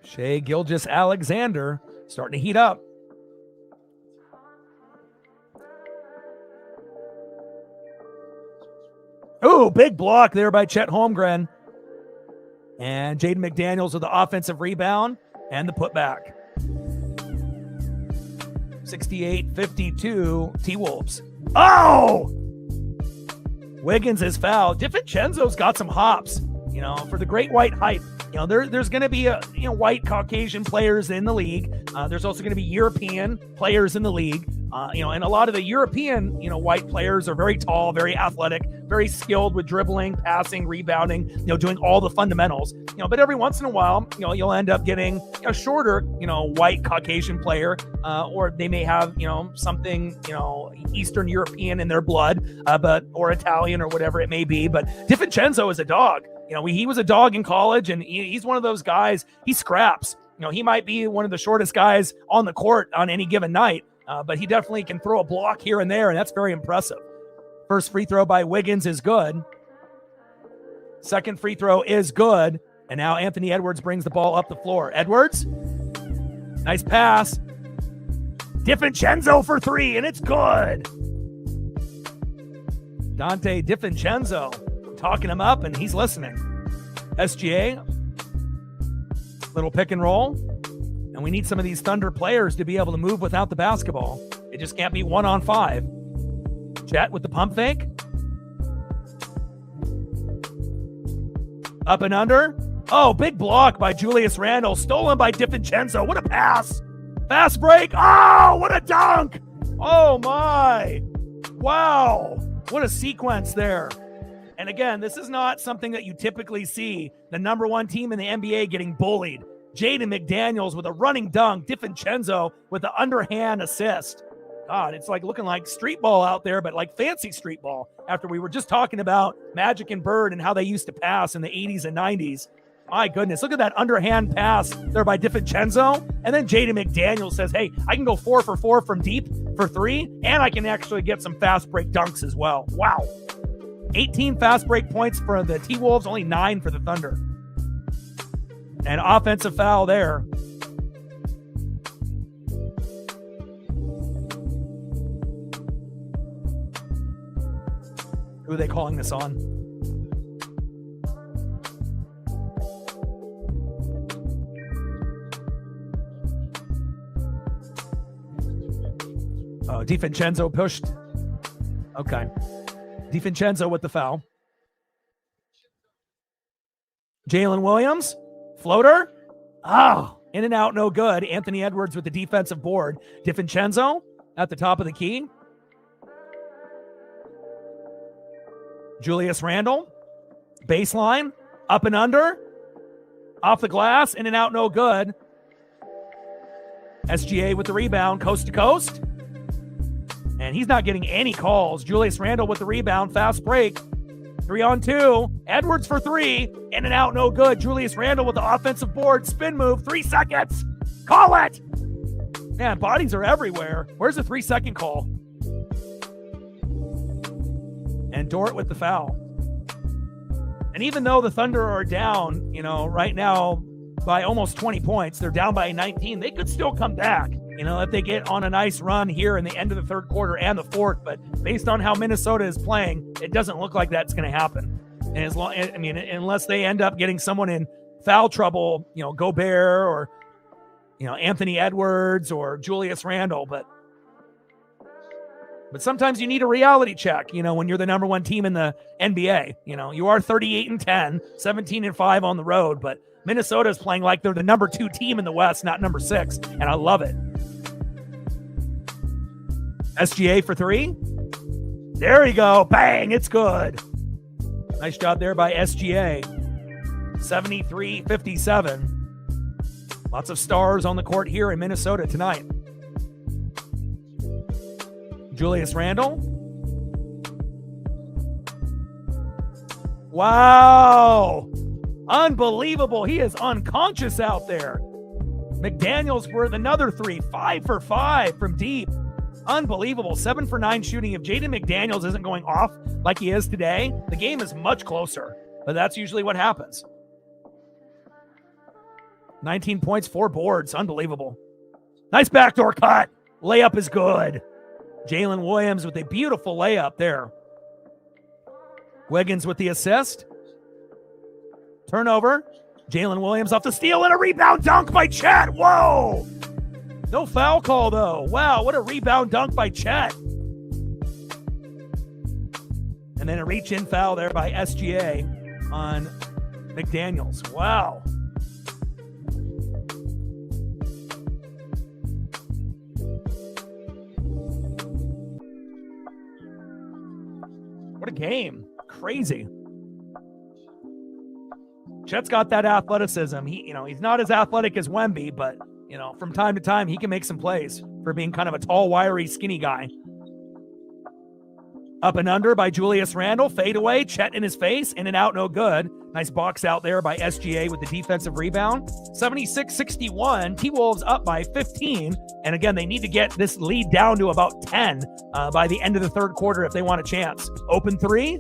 Shai Gilgeous-Alexander starting to heat up. Ooh, big block there by Chet Holmgren. And Jaden McDaniels with the offensive rebound and the putback. 68-52 T-Wolves. Oh! Wiggins is fouled. DiVincenzo's got some hops, for the great white hype. There's going to be white Caucasian players in the league. There's also going to be European players in the league. And a lot of the European, white players are very tall, very athletic, very skilled with dribbling, passing, rebounding, doing all the fundamentals. But every once in a while, you'll end up getting a shorter, white Caucasian player, or they may have, something, Eastern European in their blood, or Italian or whatever it may be. But DiVincenzo is a dog. He was a dog in college, and he's one of those guys. He scraps. He might be one of the shortest guys on the court on any given night, but he definitely can throw a block here and there, and that's very impressive. First free throw by Wiggins is good. Second free throw is good, and now Anthony Edwards brings the ball up the floor. Edwards, nice pass. DiVincenzo for three, and it's good. Dante DiVincenzo talking him up, and he's listening. SGA, little pick and roll. And we need some of these Thunder players to be able to move without the basketball. It just can't be 1-on-5. Chet with the pump fake. Up and under. Oh, big block by Julius Randle. Stolen by DiVincenzo. What a pass. Fast break. Oh, what a dunk. Oh, my. Wow. What a sequence there. And again, this is not something that you typically see. The number one team in the NBA getting bullied. Jaden McDaniels with a running dunk. DiVincenzo with the underhand assist. God, it's like looking like street ball out there, but like fancy street ball. After we were just talking about Magic and Bird and how they used to pass in the 80s and 90s. My goodness, look at that underhand pass there by DiVincenzo. And then Jaden McDaniels says, hey, I can go 4 for 4 from deep for three, and I can actually get some fast break dunks as well. Wow. 18 fast break points for the T-Wolves, only 9 for the Thunder. And offensive foul there. Who are they calling this on? Oh, DiVincenzo pushed. Okay. DiVincenzo with the foul. Jalen Williams, floater. Oh, in and out, no good. Anthony Edwards with the defensive board. DiVincenzo at the top of the key. Julius Randle, baseline, up and under, off the glass, in and out, no good. SGA with the rebound, coast to coast. And he's not getting any calls. Julius Randle with the rebound, fast break. 3-on-2. Edwards for three, in and out, no good. Julius Randle with the offensive board, spin move, 3 seconds. Call it. Man, bodies are everywhere. Where's the 3-second call? And Dort with the foul. And even though the Thunder are down, right now by almost 20 points, they're down by 19, they could still come back, if they get on a nice run here in the end of the third quarter and the fourth. But based on how Minnesota is playing, it doesn't look like that's going to happen. And unless they end up getting someone in foul trouble, Gobert or, Anthony Edwards or Julius Randle, But sometimes you need a reality check, when you're the number one team in the NBA. You are 38-10, 17-5 on the road, but Minnesota is playing like they're the number 2 team in the West, not number 6, and I love it. SGA for 3. There you go. Bang, it's good. Nice job there by SGA. 73-57. Lots of stars on the court here in Minnesota tonight. Julius Randle. Wow. Unbelievable. He is unconscious out there. McDaniels with another 3. 5 for 5 from deep. Unbelievable. 7 for 9 shooting. If Jaden McDaniels isn't going off like he is today, the game is much closer. But that's usually what happens. 19 points, 4 boards. Unbelievable. Nice backdoor cut. Layup is good. Jalen Williams with a beautiful layup there. Wiggins with the assist. Turnover. Jalen Williams off the steal and a rebound dunk by Chet. Whoa! No foul call, though. Wow, what a rebound dunk by Chet. And then a reach-in foul there by SGA on McDaniels. Wow. What a game. Crazy. Chet's got that athleticism. He's not as athletic as Wemby, but, from time to time, he can make some plays for being kind of a tall, wiry, skinny guy. Up and under by Julius Randle. Fade away. Chet in his face. In and out, no good. Nice box out there by SGA with the defensive rebound. 76-61. T-Wolves up by 15. And again, they need to get this lead down to about 10 by the end of the third quarter if they want a chance. Open 3.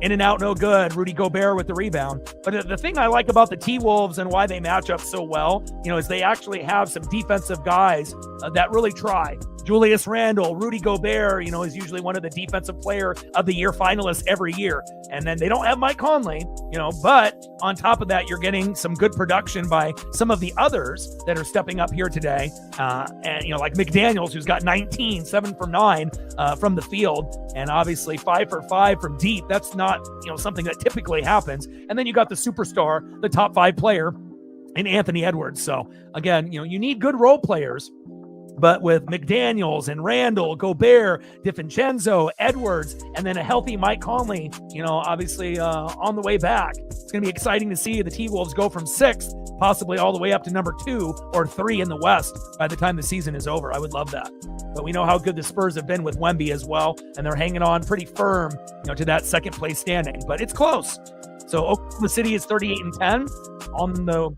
In and out, no good. Rudy Gobert with the rebound. But the thing I like about the T-Wolves and why they match up so well, is they actually have some defensive guys that really try. Julius Randle, Rudy Gobert, is usually one of the defensive player of the year finalists every year. And then they don't have Mike Conley, but on top of that, you're getting some good production by some of the others that are stepping up here today. And like McDaniels, who's got 19, 7 from 9 from the field, and obviously 5 for 5 from deep. That's not, something that typically happens. And then you got the superstar, the top 5 player in Anthony Edwards. So again, you need good role players. But with McDaniels and Randall, Gobert, DiVincenzo, Edwards, and then a healthy Mike Conley, obviously on the way back. It's going to be exciting to see the T-Wolves go from 6th, possibly all the way up to number 2 or 3 in the West by the time the season is over. I would love that. But we know how good the Spurs have been with Wemby as well, and they're hanging on pretty firm, to that second place standing. But it's close. So Oklahoma City is 38-10 on the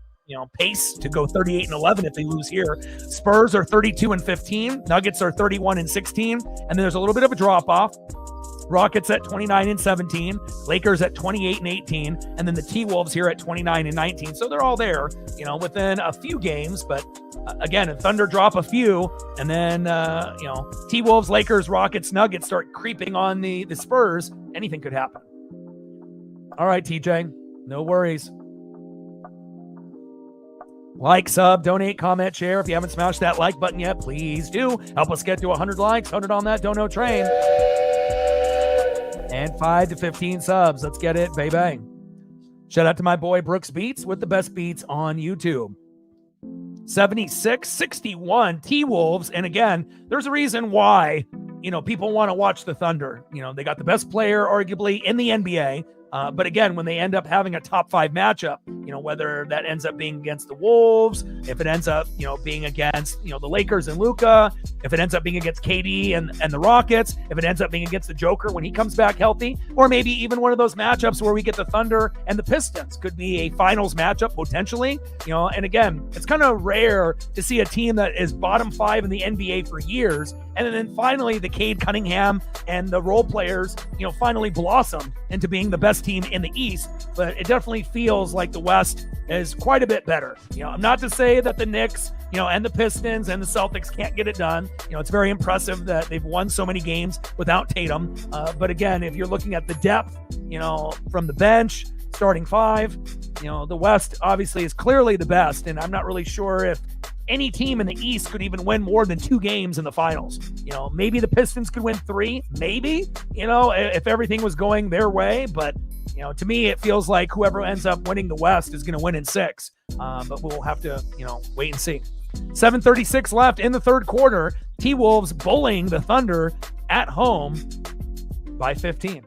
pace to go 38-11 if they lose here. Spurs are 32-15. Nuggets are 31-16. And then there's a little bit of a drop off. Rockets at 29-17, Lakers at 28-18, and then the T-Wolves here at 29-19. So they're all there, within a few games. But again, if Thunder drop a few, and then T-Wolves, Lakers, Rockets, Nuggets start creeping on the Spurs, anything could happen. All right, TJ, no worries. Like, sub, donate, comment, share. If you haven't smashed that like button yet, please do. Help us get to 100 likes, 100 on that dono train. And 5 to 15 subs. Let's get it, baby. Shout out to my boy Brooks Beats with the best beats on YouTube. 76-61 T-Wolves. And again, there's a reason why, people want to watch the Thunder. They got the best player, arguably, in the NBA. But again, when they end up having a top 5 matchup, whether that ends up being against the Wolves, if it ends up, being against, the Lakers and Luka, if it ends up being against KD and the Rockets, if it ends up being against the Joker when he comes back healthy, or maybe even one of those matchups where we get the Thunder and the Pistons, could be a finals matchup potentially, and again, it's kind of rare to see a team that is bottom 5 in the NBA for years. And then finally the Cade Cunningham and the role players, finally blossom into being the best team in the East. But it definitely feels like the West is quite a bit better. I'm not to say that the Knicks, and the Pistons and the Celtics can't get it done. It's very impressive that they've won so many games without Tatum. But again, if you're looking at the depth, from the bench, starting 5, the West obviously is clearly the best. And I'm not really sure if any team in the East could even win more than 2 games in the finals. Maybe the Pistons could win 3, maybe, if everything was going their way. But, to me, it feels like whoever ends up winning the West is going to win in 6. But we'll have to, wait and see. 7:36 left in the third quarter. T-Wolves bullying the Thunder at home by 15.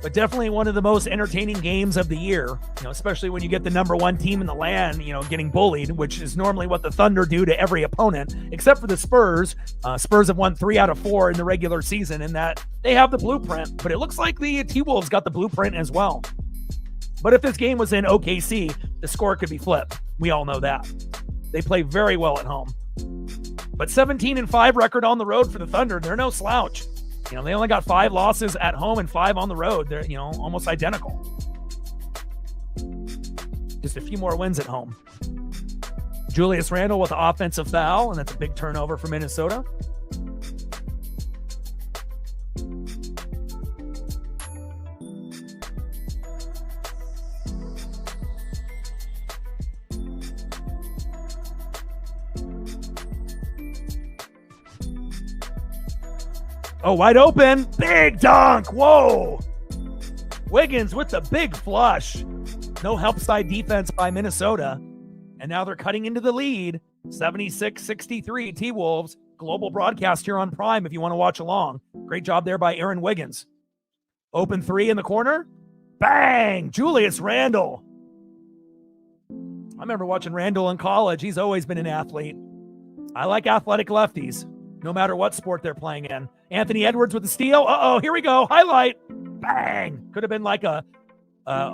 But definitely one of the most entertaining games of the year, especially when you get the number 1 team in the land, getting bullied, which is normally what the Thunder do to every opponent, except for the Spurs. Spurs have won 3 out of 4 in the regular season, in that they have the blueprint, but it looks like the T-Wolves got the blueprint as well. But if this game was in OKC, the score could be flipped. We all know that. They play very well at home. But 17-5 record on the road for the Thunder. They're no slouch. They only got 5 losses at home and 5 on the road. They're, almost identical. Just a few more wins at home. Julius Randle with the offensive foul, and that's a big turnover for Minnesota. Oh, wide open. Big dunk. Whoa. Wiggins with the big flush. No help side defense by Minnesota. And now they're cutting into the lead. 76-63 T-Wolves. Global broadcast here on Prime if you want to watch along. Great job there by Aaron Wiggins. Open 3 in the corner. Bang. Julius Randle. I remember watching Randle in college. He's always been an athlete. I like athletic lefties, no matter what sport they're playing in. Anthony Edwards with the steal. Uh-oh, here we go. Highlight. Bang. Could have been like a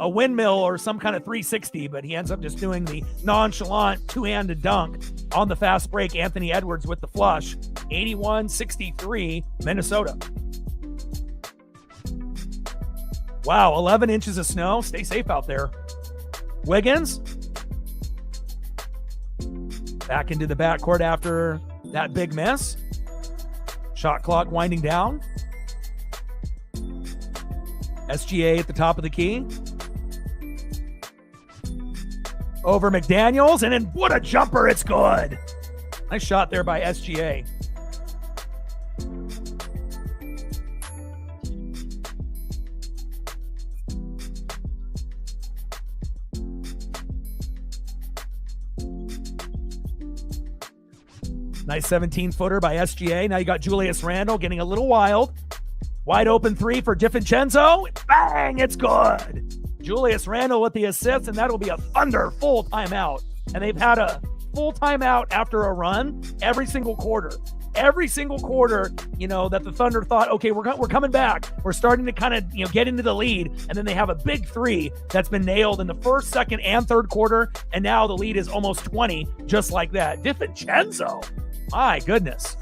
windmill or some kind of 360, but he ends up just doing the nonchalant two-handed dunk on the fast break. Anthony Edwards with the flush. 81-63 Minnesota. Wow, 11 inches of snow. Stay safe out there. Wiggins. Back into the backcourt after that big miss. Shot clock winding down. SGA at the top of the key. Over McDaniels, and then what a jumper. It's good. Nice shot there by SGA. Nice 17-footer by SGA. Now you got Julius Randle getting a little wild. Wide open 3 for DiVincenzo. Bang, it's good. Julius Randle with the assist, and that'll be a Thunder full timeout. and they've had a full timeout after a run every single quarter. Every single quarter, that the Thunder thought, okay, we're coming back. We're starting to kind of, get into the lead. And then they have a big three that's been nailed in the first, second, and third quarter. And now the lead is almost 20, just like that. DiVincenzo, my goodness.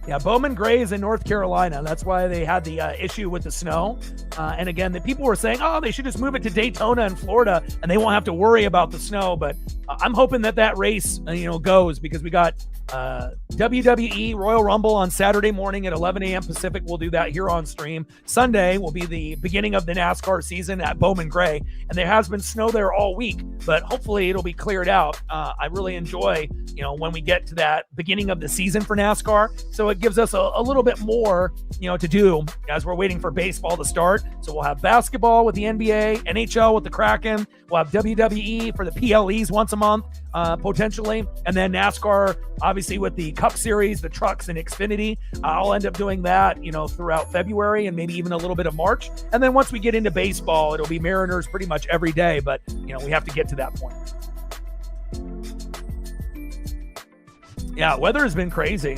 Yeah, Bowman Gray is in North Carolina. That's why they had the issue with the snow. And again, the people were saying, they should just move it to Daytona in Florida and they won't have to worry about the snow. But I'm hoping that race, goes, because we got WWE Royal Rumble on Saturday morning at 11 a.m. Pacific. We'll do that here on stream. Sunday will be the beginning of the NASCAR season at Bowman Gray. And there has been snow there all week, but hopefully it'll be cleared out. I really enjoy, when we get to that beginning of the season for NASCAR. So it gives us a little bit more, to do as we're waiting for baseball to start. So we'll have basketball with the NBA, NHL with the Kraken. We'll have WWE for the PLEs once a month, potentially. And then NASCAR, obviously, with the Cup Series, the trucks, and Xfinity. I'll end up doing that, throughout February and maybe even a little bit of March. And then once we get into baseball, it'll be Mariners pretty much every day. But, we have to get to that point. Yeah, weather has been crazy.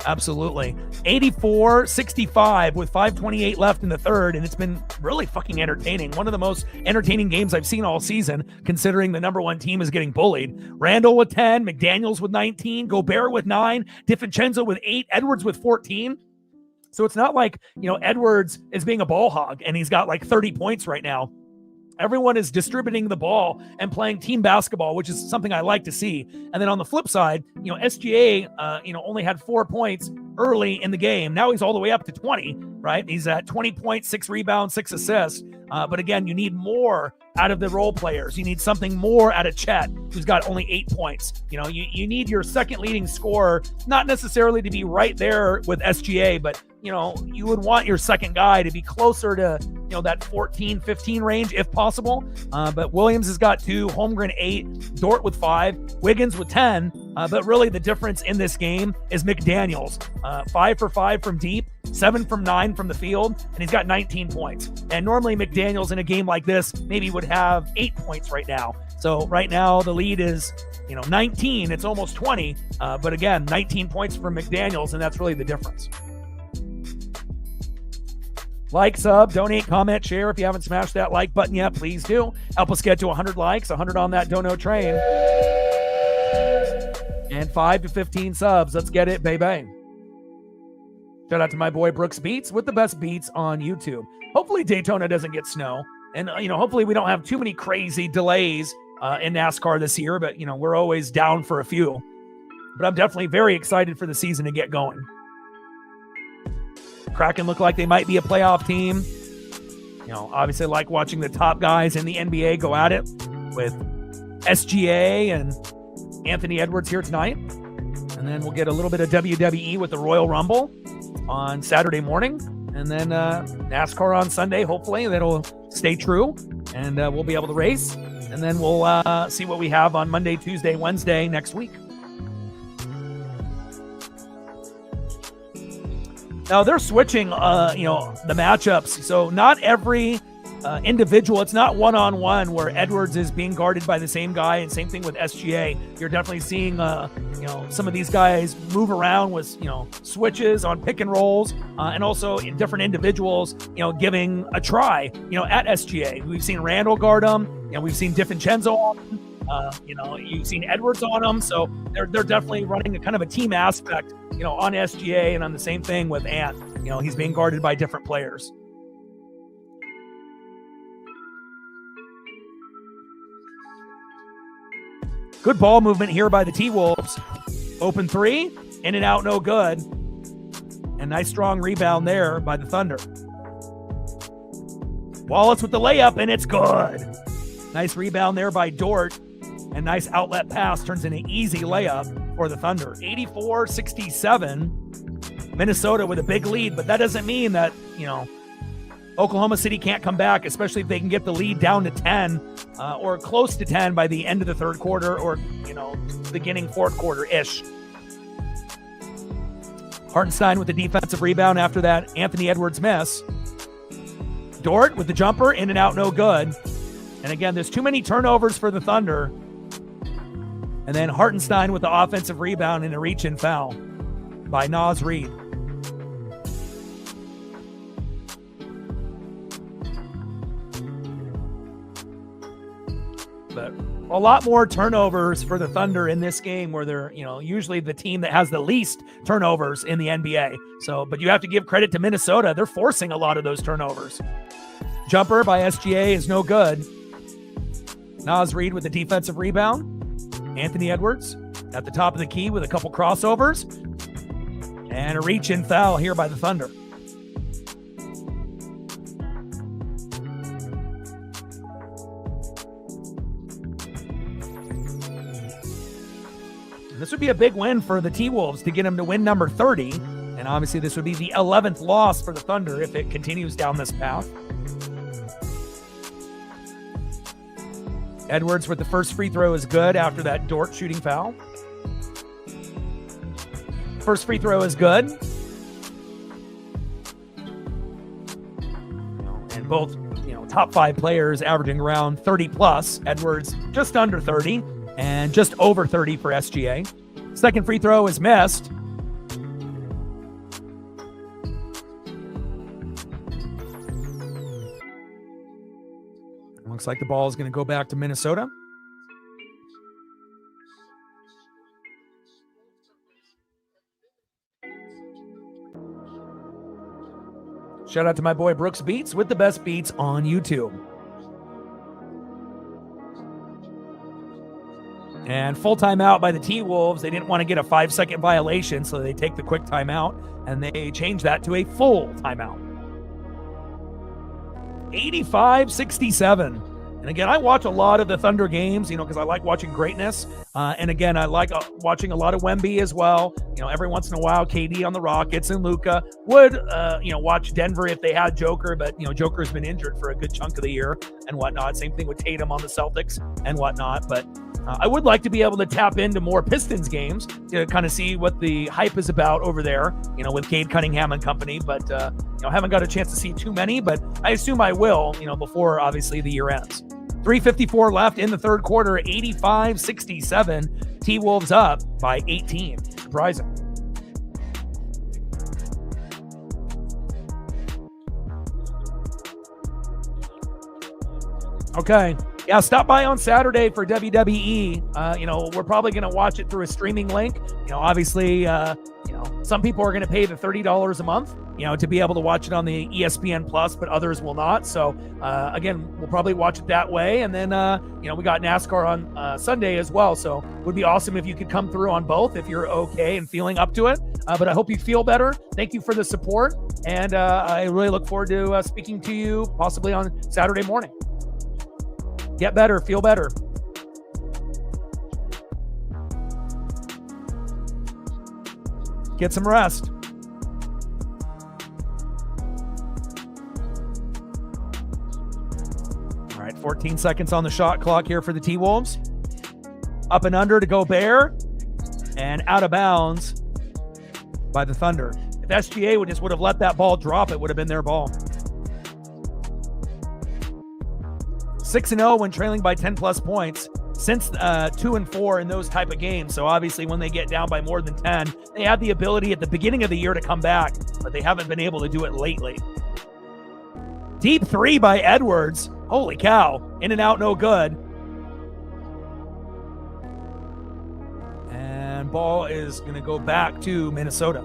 Absolutely. 84-65 with 5:28 left in the third, and it's been really fucking entertaining. One of the most entertaining games I've seen all season, considering the number one team is getting bullied. Randall with 10, McDaniels with 19, Gobert with 9, DiVincenzo with 8, Edwards with 14. So it's not like, Edwards is being a ball hog and he's got like 30 points right now. Everyone is distributing the ball and playing team basketball, which is something I like to see. And then on the flip side, SGA, only had 4 points early in the game. Now he's all the way up to 20, right? He's at 20 points, 6 rebounds, 6 assists. But again, you need more out of the role players. You need something more out of Chet, who's got only 8 points. You need your second leading scorer, not necessarily to be right there with SGA, but you would want your second guy to be closer to, that 14, 15 range if possible. But Williams has got 2, Holmgren 8, Dort with 5, Wiggins with 10. But really the difference in this game is McDaniels, 5 for 5 from deep, 7 from 9 from the field, and he's got 19 points. And normally McDaniels in a game like this maybe would have 8 points right now. So right now the lead is, 19. It's almost 20. But again, 19 points from McDaniels, and that's really the difference. Like, sub, donate, comment, share. If you haven't smashed that like button yet, please do. Help us get to 100 likes, 100 on that dono train. And 5 to 15 subs. Let's get it, baby. Shout out to my boy Brooks Beats with the best beats on YouTube. Hopefully Daytona doesn't get snow. And, hopefully we don't have too many crazy delays in NASCAR this year. But, we're always down for a few. But I'm definitely very excited for the season to get going. Kraken look like they might be a playoff team. Obviously like watching the top guys in the NBA go at it with SGA and Anthony Edwards here tonight. And then we'll get a little bit of WWE with the Royal Rumble on Saturday morning. And then NASCAR on Sunday, hopefully. That'll stay true. And we'll be able to race. And then we'll see what we have on Monday, Tuesday, Wednesday next week. Now they're switching, the matchups. So not every individual, it's not one-on-one where Edwards is being guarded by the same guy, and same thing with SGA. You're definitely seeing, some of these guys move around with, switches on pick and rolls, and also in different individuals, giving a try, at SGA. We've seen Randall guard him, we've seen DiVincenzo on him. You've seen Edwards on them, so they're definitely running a kind of a team aspect, on SGA, and on the same thing with Ant. He's being guarded by different players. Good ball movement here by the T-Wolves. Open 3, in and out, no good. And nice strong rebound there by the Thunder. Wallace with the layup, and it's good. Nice rebound there by Dort. And nice outlet pass turns into an easy layup for the Thunder. 84-67. Minnesota with a big lead, but that doesn't mean that, Oklahoma City can't come back, especially if they can get the lead down to 10 or close to 10 by the end of the third quarter or, beginning fourth quarter-ish. Hartenstein with the defensive rebound after that Anthony Edwards miss. Dort with the jumper, in and out, no good. And again, there's too many turnovers for the Thunder. And then Hartenstein with the offensive rebound and a reach-in foul by Naz Reid. But a lot more turnovers for the Thunder in this game, where they're, usually the team that has the least turnovers in the NBA. So, but you have to give credit to Minnesota. They're forcing a lot of those turnovers. Jumper by SGA is no good. Naz Reid with the defensive rebound. Anthony Edwards at the top of the key with a couple crossovers. And a reach-in foul here by the Thunder. This would be a big win for the T-Wolves to get them to win number 30. And obviously this would be the 11th loss for the Thunder if it continues down this path. Edwards with the first free throw is good after that Dort shooting foul. First free throw is good. And both, top 5 players averaging around 30 plus. Edwards just under 30 and just over 30 for SGA. Second free throw is missed. Looks like the ball is going to go back to Minnesota. Shout out to my boy Brooks Beats with the best beats on YouTube. And full timeout by the T-Wolves. They didn't want to get a 5-second violation, so they take the quick timeout, and they change that to a full timeout. 85-67. And again, I watch a lot of the Thunder games, because I like watching greatness. And again, I like watching a lot of Wemby as well. Every once in a while, KD on the Rockets and Luka. Would, watch Denver if they had Joker, but, Joker's been injured for a good chunk of the year and whatnot. Same thing with Tatum on the Celtics and whatnot. But I would like to be able to tap into more Pistons games to kind of see what the hype is about over there, with Cade Cunningham and company. But, haven't got a chance to see too many, but I assume I will, before obviously the year ends. 3:54 left in the third quarter, 85-67. T-Wolves up by 18. Surprising. Okay. Yeah, stop by on Saturday for WWE. We're probably going to watch it through a streaming link. Obviously, some people are going to pay the $30 a month, to be able to watch it on the ESPN Plus, but others will not. So, again, we'll probably watch it that way. And then, we got NASCAR on Sunday as well. So it would be awesome if you could come through on both if you're okay and feeling up to it. But I hope you feel better. Thank you for the support. And I really look forward to speaking to you possibly on Saturday morning. Get better, feel better. Get some rest. All right, 14 seconds on the shot clock here for the T-Wolves. Up and under to Gobert, and out of bounds by the Thunder. If SGA would have let that ball drop, it would have been their ball. 6-0 when trailing by 10 plus points since 2-4 in those type of games. So obviously when they get down by more than 10, they had the ability at the beginning of the year to come back, but they haven't been able to do it lately. Deep three by Edwards. Holy cow. In and out, no good. And ball is going to go back to Minnesota.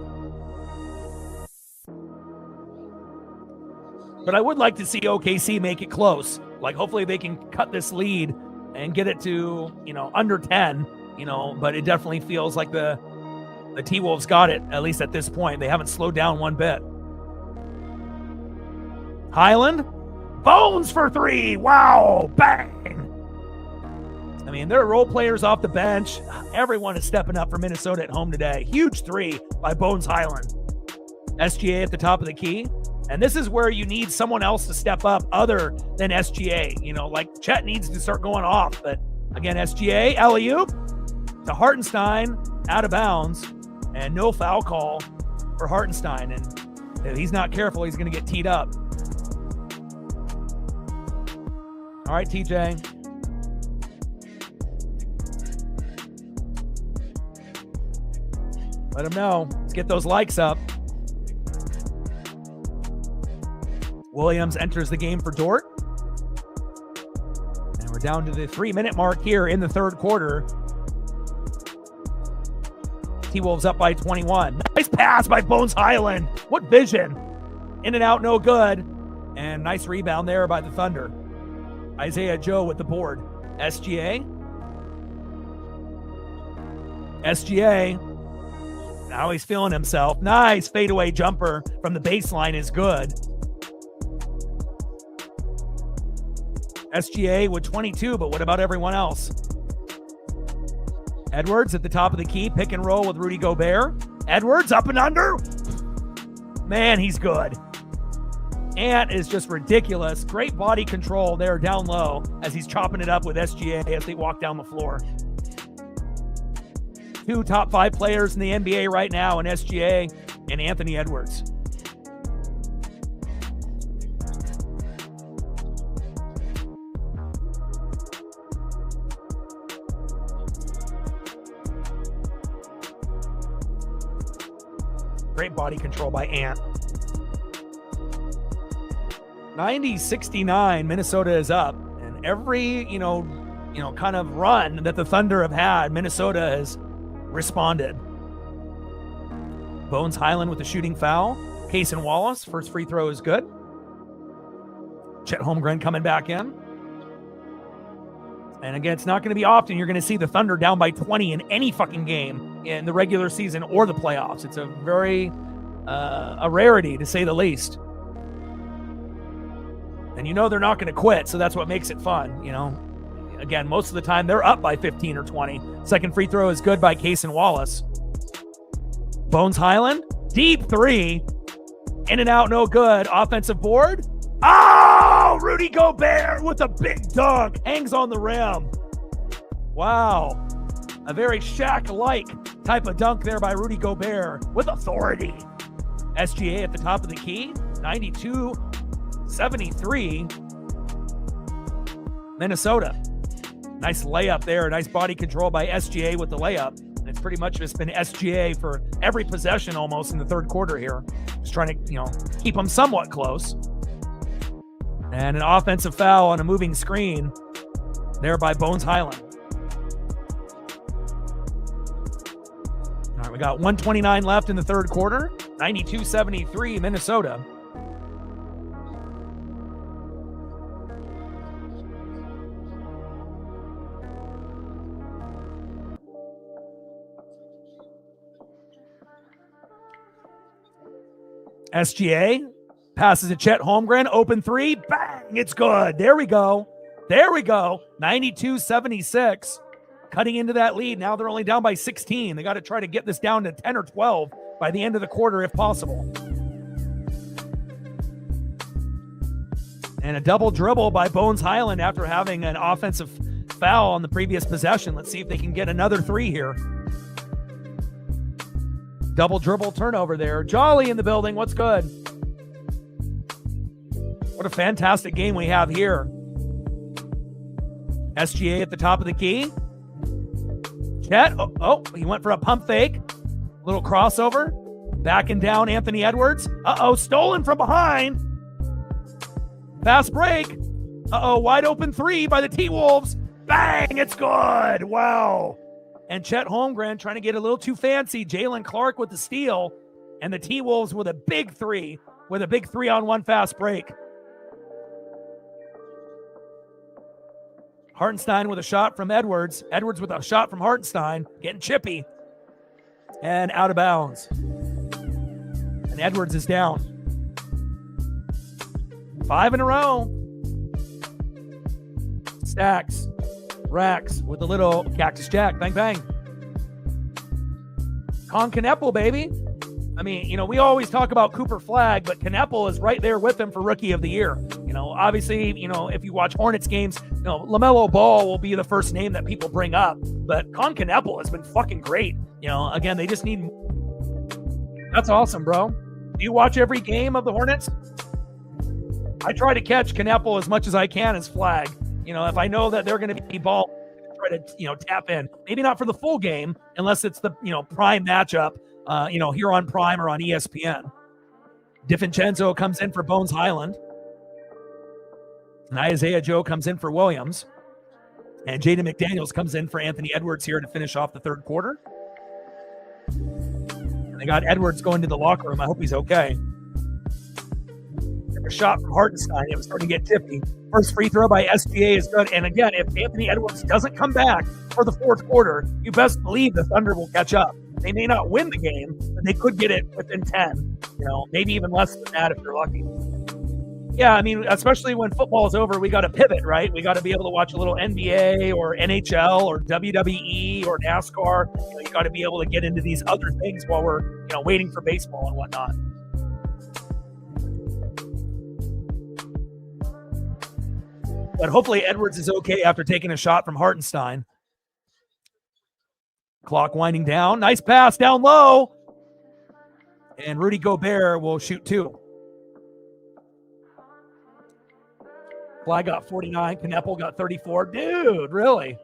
But I would like to see OKC make it close. Like, hopefully they can cut this lead and get it to, under 10, but it definitely feels like the T-Wolves got it, at least at this point. They haven't slowed down one bit. Highland, Bones for three. Wow, bang. I mean, there are role players off the bench. Everyone is stepping up for Minnesota at home today. Huge three by Bones Highland. SGA at the top of the key. And this is where you need someone else to step up other than SGA. Like Chet needs to start going off. But again, SGA, alley-oop to Hartenstein, out of bounds, and no foul call for Hartenstein. And if he's not careful, he's going to get teed up. All right, TJ. Let him know. Let's get those likes up. Williams enters the game for Dort. And we're down to the 3-minute mark here in the third quarter. T-Wolves up by 21. Nice pass by Bones Highland. What vision. In and out, no good. And nice rebound there by the Thunder. Isaiah Joe with the board. SGA. Now he's feeling himself. Nice fadeaway jumper from the baseline is good. SGA with 22, but what about everyone else? Edwards at the top of the key, pick and roll with Rudy Gobert. Edwards up and under. Man, he's good. Ant is just ridiculous. Great body control there down low as he's chopping it up with SGA as they walk down the floor. 2 top 5 players in the NBA right now in SGA and Anthony Edwards. Great body control by Ant. 90-69, Minnesota is up. And every, kind of run that the Thunder have had, Minnesota has responded. Bones Highland with the shooting foul. Cason Wallace, first free throw is good. Chet Holmgren coming back in. And again, it's not going to be often you're going to see the Thunder down by 20 in any fucking game in the regular season or the playoffs. It's a very, a rarity to say the least. And they're not going to quit, so that's what makes it fun, Again, most of the time they're up by 15 or 20. Second free throw is good by Cason Wallace. Bones Highland, deep three. In and out, no good. Offensive board. Oh, Rudy Gobert with a big dunk. Hangs on the rim. Wow. A very Shaq-like type of dunk there by Rudy Gobert with authority. SGA at the top of the key. 92-73. Minnesota. Nice layup there. Nice body control by SGA with the layup. And it's pretty much just been SGA for every possession almost in the third quarter here. Just trying to, keep them somewhat close. And an offensive foul on a moving screen there by Bones Highland. All right, we got 1:29 left in the third quarter. 92-73 Minnesota. SGA passes to Chet Holmgren. Open three. Bang! It's good. There we go. 92-76. Cutting into that lead. Now they're only down by 16. They got to try to get this down to 10 or 12 by the end of the quarter if possible. And a double dribble by Bones Highland after having an offensive foul on the previous possession. Let's see if they can get another three here. Double dribble turnover there. Jolly in the building. What's good? What a fantastic game we have here. SGA at the top of the key. Chet. He went for a pump fake. Little crossover. Backing down Anthony Edwards. Stolen from behind. Fast break. Wide open three by the T-Wolves. Bang! It's good. Wow. And Chet Holmgren trying to get a little too fancy. Jalen Clark with the steal. And the T-Wolves with a big three. With a big 3-on-1 fast break. Hartenstein with a shot from Edwards. Edwards with a shot from Hartenstein. Getting chippy. And out of bounds. And Edwards is down. 5 in a row. Stacks. Racks with a little Cactus Jack. Bang, bang. Con Kneppel, baby. I mean, we always talk about Cooper Flagg, but Kneppel is right there with him for Rookie of the Year. Obviously, if you watch Hornets games, LaMelo Ball will be the first name that people bring up. But Con Kneppel has been fucking great. Again, they just need That's awesome, bro. Do you watch every game of the Hornets? I try to catch Kneppel as much as I can as flag. If I know that they're going to be ball, try to tap in. Maybe not for the full game, unless it's the prime matchup. Here on Prime or on ESPN. DiVincenzo comes in for Bones Highland, and Isaiah Joe comes in for Williams, and Jaden McDaniels comes in for Anthony Edwards here to finish off the third quarter. And they got Edwards going to the locker room. I hope he's okay. A shot from Hartenstein. It was starting to get tippy. First free throw by SGA is good. And again, if Anthony Edwards doesn't come back for the fourth quarter, you best believe the Thunder will catch up. They may not win the game, but they could get it within 10, maybe even less than that if you're lucky. Yeah, especially when football is over, we got to pivot, right? We got to be able to watch a little NBA or NHL or WWE or NASCAR. You got to be able to get into these other things while we're, waiting for baseball and whatnot. But hopefully Edwards is okay after taking a shot from Hartenstein. Clock winding down. Nice pass down low. And Rudy Gobert will shoot 2. Fly got 49. Kneppel got 34. Dude, really?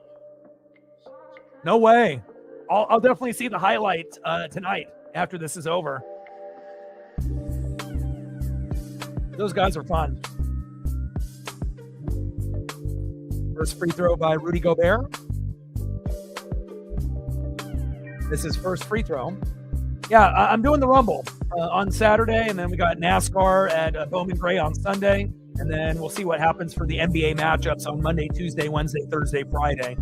No way. I'll definitely see the highlights tonight after this is over. Those guys are fun. First free throw by Rudy Gobert. This is first free throw. Yeah, I'm doing the Rumble on Saturday, and then we got NASCAR at Bowman Gray on Sunday, and then we'll see what happens for the NBA matchups on Monday, Tuesday, Wednesday, Thursday, Friday.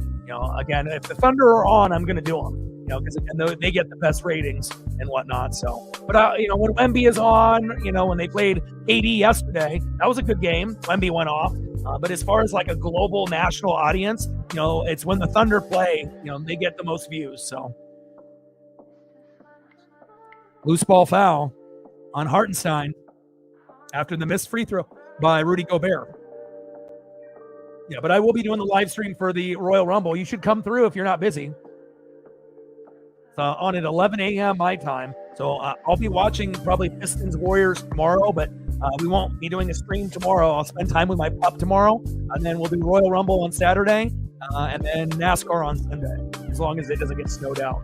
Again, if the Thunder are on, I'm going to do them. Because they get the best ratings and whatnot. So, but when Wemby is on, when they played KD yesterday, that was a good game. Wemby went off. But as far as like a global national audience, it's when the Thunder play, they get the most views. So, loose ball foul on Hartenstein after the missed free throw by Rudy Gobert. Yeah, but I will be doing the live stream for the Royal Rumble. You should come through if you're not busy. It's on at 11 a.m. my time. So I'll be watching probably Pistons Warriors tomorrow, but we won't be doing a stream tomorrow. I'll spend time with my pup tomorrow, and then we'll do Royal Rumble on Saturday, and then NASCAR on Sunday, as long as it doesn't get snowed out.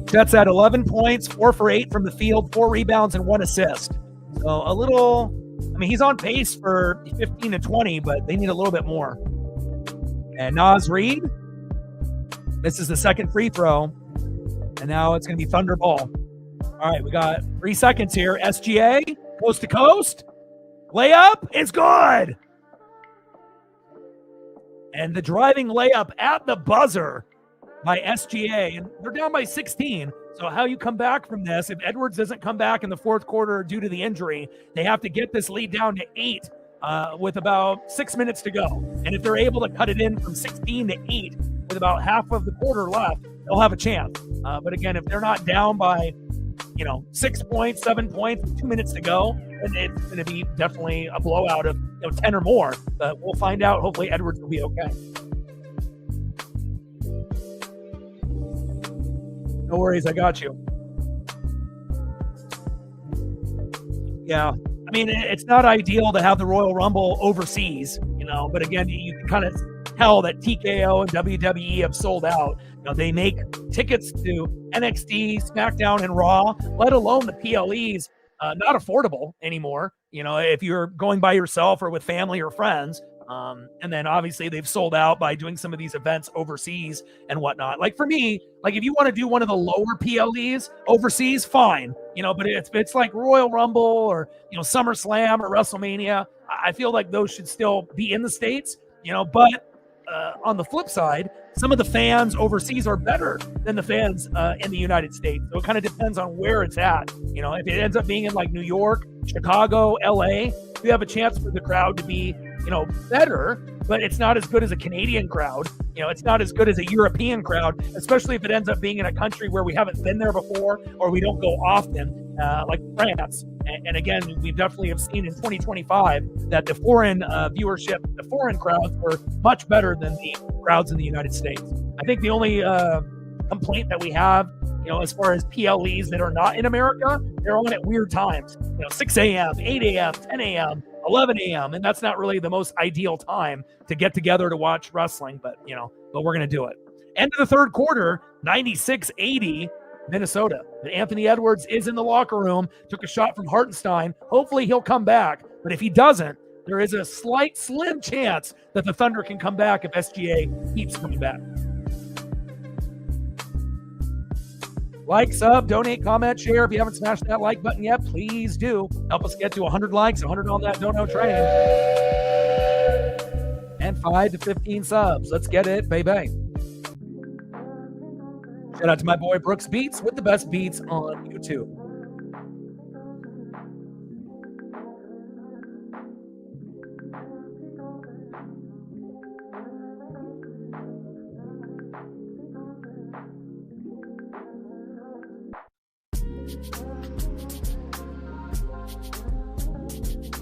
Chet's at 11 points, 4 for 8 from the field, 4 rebounds, and 1 assist. So a little, he's on pace for 15 to 20, but they need a little bit more. And Naz Reid, this is the second free throw, and now it's going to be Thunder ball. All right, we got 3 seconds here. SGA, coast to coast. Layup is good. And the driving layup at the buzzer by SGA, and they're down by 16. So how you come back from this, if Edwards doesn't come back in the fourth quarter due to the injury, they have to get this lead down to 8 with about 6 minutes to go. And if they're able to cut it in from 16 to 8 with about half of the quarter left, they'll have a chance. But again, if they're not down by 6 points, 7 points, 2 minutes to go, then it's going to be definitely a blowout of 10 or more. But we'll find out. Hopefully Edwards will be okay. No worries, I got you. Yeah, it's not ideal to have the Royal Rumble overseas, but again, you can kind of tell that TKO and WWE have sold out. They make tickets to NXT, SmackDown, and Raw, let alone the PLEs, not affordable anymore, if you're going by yourself or with family or friends. And then obviously they've sold out by doing some of these events overseas and whatnot. Like for me, like if you want to do one of the lower PLEs overseas, fine, but it's like Royal Rumble or, SummerSlam or WrestleMania. I feel like those should still be in the States, but on the flip side, some of the fans overseas are better than the fans in the United States. So it kind of depends on where it's at. If it ends up being in like New York, Chicago, LA, you have a chance for the crowd to be better, but it's not as good as a Canadian crowd. It's not as good as a European crowd, especially if it ends up being in a country where we haven't been there before or we don't go often. like France. And again, we definitely have seen in 2025 that the foreign viewership, the foreign crowds were much better than the crowds in the United States. I think the only complaint that we have, as far as PLEs that are not in America, they're on at weird times, 6 a.m., 8 a.m., 10 a.m., 11 a.m. And that's not really the most ideal time to get together to watch wrestling, but we're going to do it. End of the third quarter, 96-80, Minnesota. But Anthony Edwards is in the locker room, took a shot from Hartenstein. Hopefully he'll come back. But if he doesn't, there is a slim chance that the Thunder can come back if SGA keeps coming back. Like, sub, donate, comment, share. If you haven't smashed that like button yet, please do. Help us get to 100 likes, 100 on that dono train. And 5 to 15 subs. Let's get it, baby. Shout out to my boy Brooks Beats with the best beats on YouTube.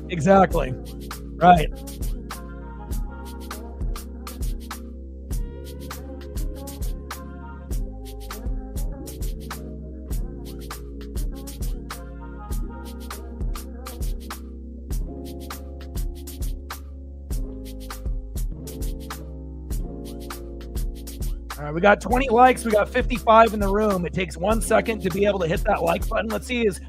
Exactly. Right. All right, we got 20 likes. We got 55 in the room. It takes 1 second to be able to hit that like button. Let's see as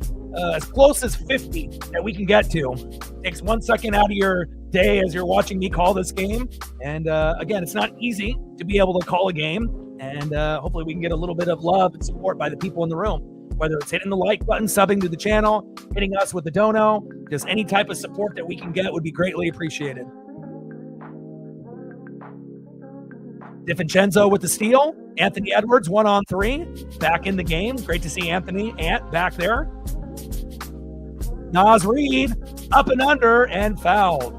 close as 50 that we can get to. It takes 1 second out of your day as you're watching me call this game. And again, it's not easy to be able to call a game. And hopefully we can get a little bit of love and support by the people in the room. Whether it's hitting the like button, subbing to the channel, hitting us with the dono, just any type of support that we can get would be greatly appreciated. DiVincenzo with the steal. Anthony Edwards, 1-on-3. Back in the game. Great to see Anthony Ant back there. Naz Reid, up and under, and fouled.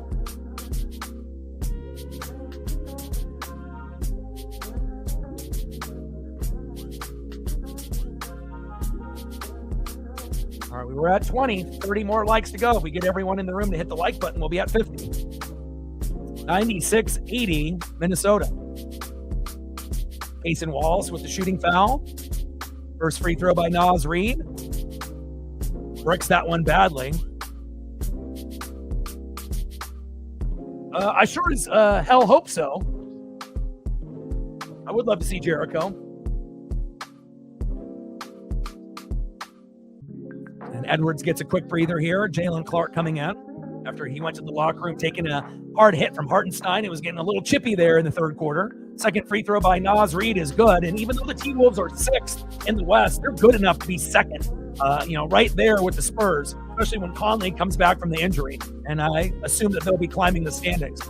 All right, we were at 20. 30 more likes to go. If we get everyone in the room to hit the like button, we'll be at 50. 96-80, Minnesota. Payson Wallace with the shooting foul. First free throw by Naz Reid. Bricks that one badly. I sure as hell hope so. I would love to see Jericho. And Edwards gets a quick breather here. Jalen Clark coming in after he went to the locker room, taking a hard hit from Hartenstein. It was getting a little chippy there in the third quarter. Second free throw by Naz Reid is good. And even though the T-Wolves are sixth in the West, they're good enough to be second, right there with the Spurs, especially when Conley comes back from the injury. And I assume that they'll be climbing the standings.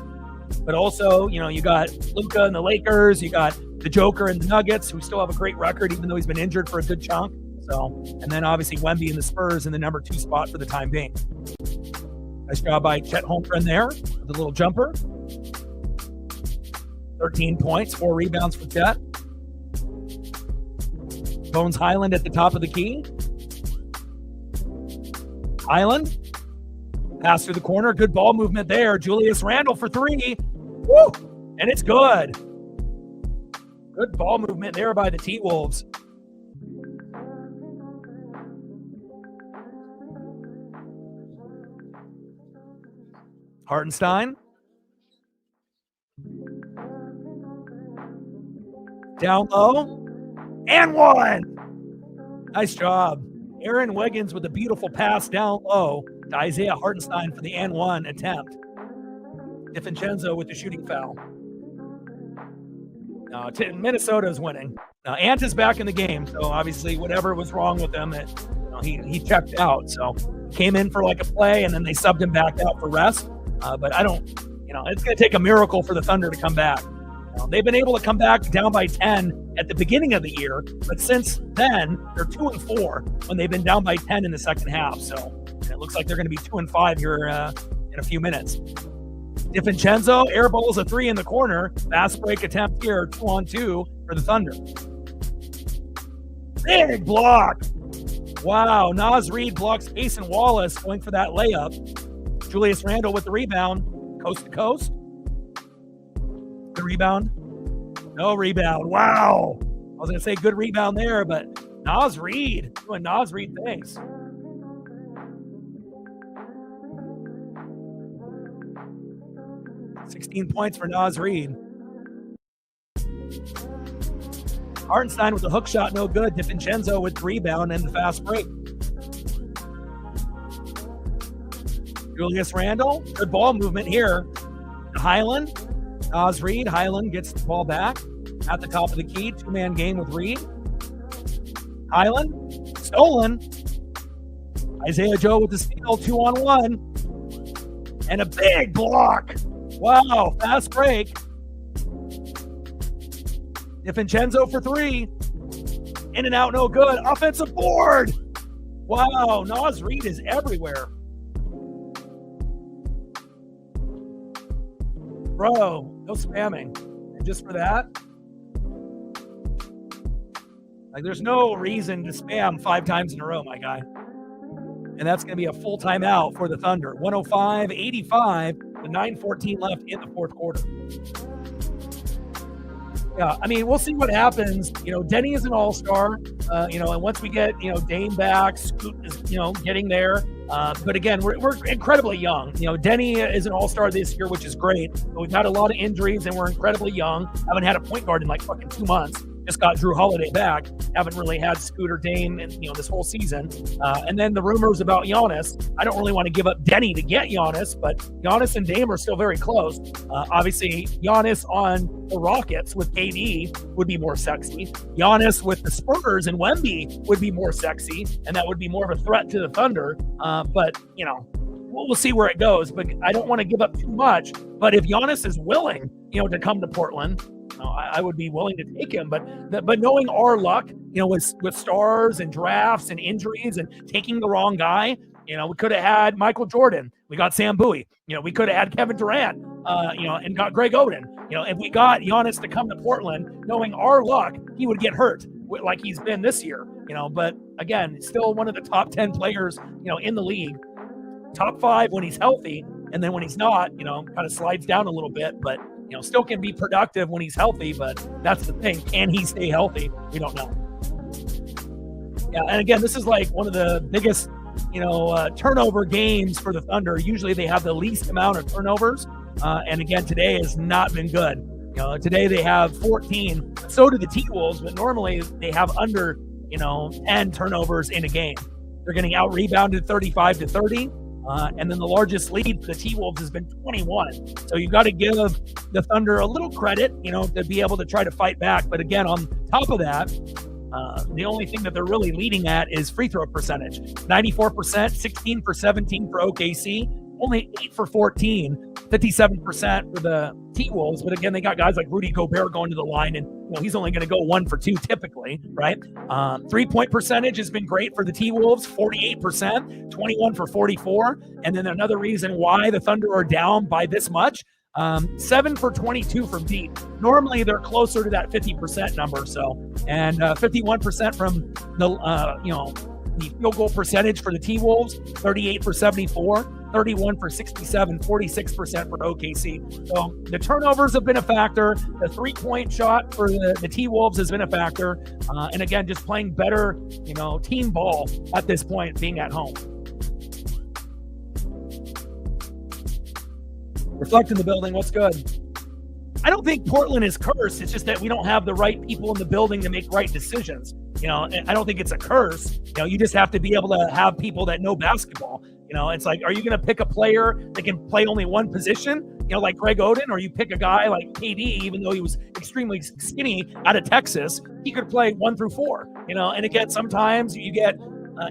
But also, you got Luka and the Lakers. You got the Joker and the Nuggets, who still have a great record, even though he's been injured for a good chunk. So, and then obviously Wemby and the Spurs in the number 2 spot for the time being. Nice job by Chet Holmgren there with a little jumper. 13 points, 4 rebounds for Chet. Bones Highland at the top of the key. Highland. Pass through the corner. Good ball movement there. Julius Randle for 3. Woo! And it's good. Good ball movement there by the T-Wolves. Hartenstein. Down low. And one. Nice job. Aaron Wiggins with a beautiful pass down low to Isaiah Hartenstein for the and one attempt. DiVincenzo with the shooting foul. Minnesota is winning. Now, Ant is back in the game, so obviously whatever was wrong with him, he checked out. So came in for like a play, and then they subbed him back out for rest. But I don't, it's going to take a miracle for the Thunder to come back. They've been able to come back down by 10 at the beginning of the year, but since then, they're 2-4 when they've been down by 10 in the second half. So it looks like they're going to be 2-5 here in a few minutes. DiVincenzo airballs a 3 in the corner. Fast break attempt here, 2-on-2 for the Thunder. Big block. Wow, Nas Reed blocks Mason Wallace going for that layup. Julius Randle with the rebound, coast to coast. The rebound. No rebound. Wow. I was going to say good rebound there, but Nas Reed doing Nas Reed things. $16 points for Nas Reed. Hartenstein with the hook shot, no good. DiVincenzo with the rebound and the fast break. Julius Randle, good ball movement here. Highland, Nas Reed. Highland gets the ball back at the top of the key. Two-man game with Reed. Highland, stolen. Isaiah Joe with the steal, 2-on-1. And a big block. Wow, fast break. DiVincenzo for three. In and out, no good. Offensive board. Wow, Nas Reed is everywhere. Bro, no spamming. And just for that, like there's no reason to spam 5 times in a row, my guy. And that's going to be a full timeout for the Thunder. 105-85, with 9:14 left in the fourth quarter. Yeah, I mean, we'll see what happens. Denny is an all-star, and once we get, Dame back, Scoot is, getting there. But again, we're incredibly young. Denny is an all-star this year, which is great. But we've had a lot of injuries, and we're incredibly young. Haven't had a point guard in like fucking 2 months. Just got Drew Holiday back. Haven't really had Scoot or Dame in, this whole season. And then the rumors about Giannis. I don't really want to give up Denny to get Giannis, but Giannis and Dame are still very close. Obviously, Giannis on the Rockets with KD would be more sexy. Giannis with the Spurs and Wemby would be more sexy, and that would be more of a threat to the Thunder. But we'll see where it goes. But I don't want to give up too much. But if Giannis is willing, to come to Portland, I would be willing to take him, but knowing our luck, with stars and drafts and injuries and taking the wrong guy, we could have had Michael Jordan. We got Sam Bowie. We could have had Kevin Durant, and got Greg Oden. If we got Giannis to come to Portland, knowing our luck, he would get hurt like he's been this year. But again, still one of the top 10 players, in the league. Top 5 when he's healthy, and then when he's not, kind of slides down a little bit, but still can be productive when he's healthy, but that's the thing. Can he stay healthy? We don't know. Yeah, and again, this is like one of the biggest, turnover games for the Thunder. Usually they have the least amount of turnovers, and again, today has not been good. Today they have 14. So do the T-Wolves, but normally they have under, 10 turnovers in a game. They're getting out-rebounded 35-30. And then the largest lead for the T-Wolves has been 21. So you got to give the Thunder a little credit, to be able to try to fight back. But again, on top of that, the only thing that they're really leading at is free throw percentage. 94%, 16 for 17 for OKC, only 8 for 14, 57% for the T-Wolves. But again, they got guys like Rudy Gobert going to the line, and he's only going to go 1 for 2 typically, right? 3-point percentage has been great for the T-Wolves, 48%, 21 for 44. And then another reason why the Thunder are down by this much, 7 for 22 from deep. Normally they're closer to that 50% number. So, and 51% from the field goal percentage for the T-Wolves, 38 for 74, 31 for 67, 46% for OKC. So the turnovers have been a factor. The 3-point shot for the T-Wolves has been a factor. And again, just playing better, team ball at this point, being at home. Reflect in the building. What's good? I don't think Portland is cursed. It's just that we don't have the right people in the building to make right decisions. I don't think it's a curse. You just have to be able to have people that know basketball. It's like, are you going to pick a player that can play only one position, like Greg Oden, or you pick a guy like KD, even though he was extremely skinny out of Texas, he could play 1 through 4, and again, sometimes you get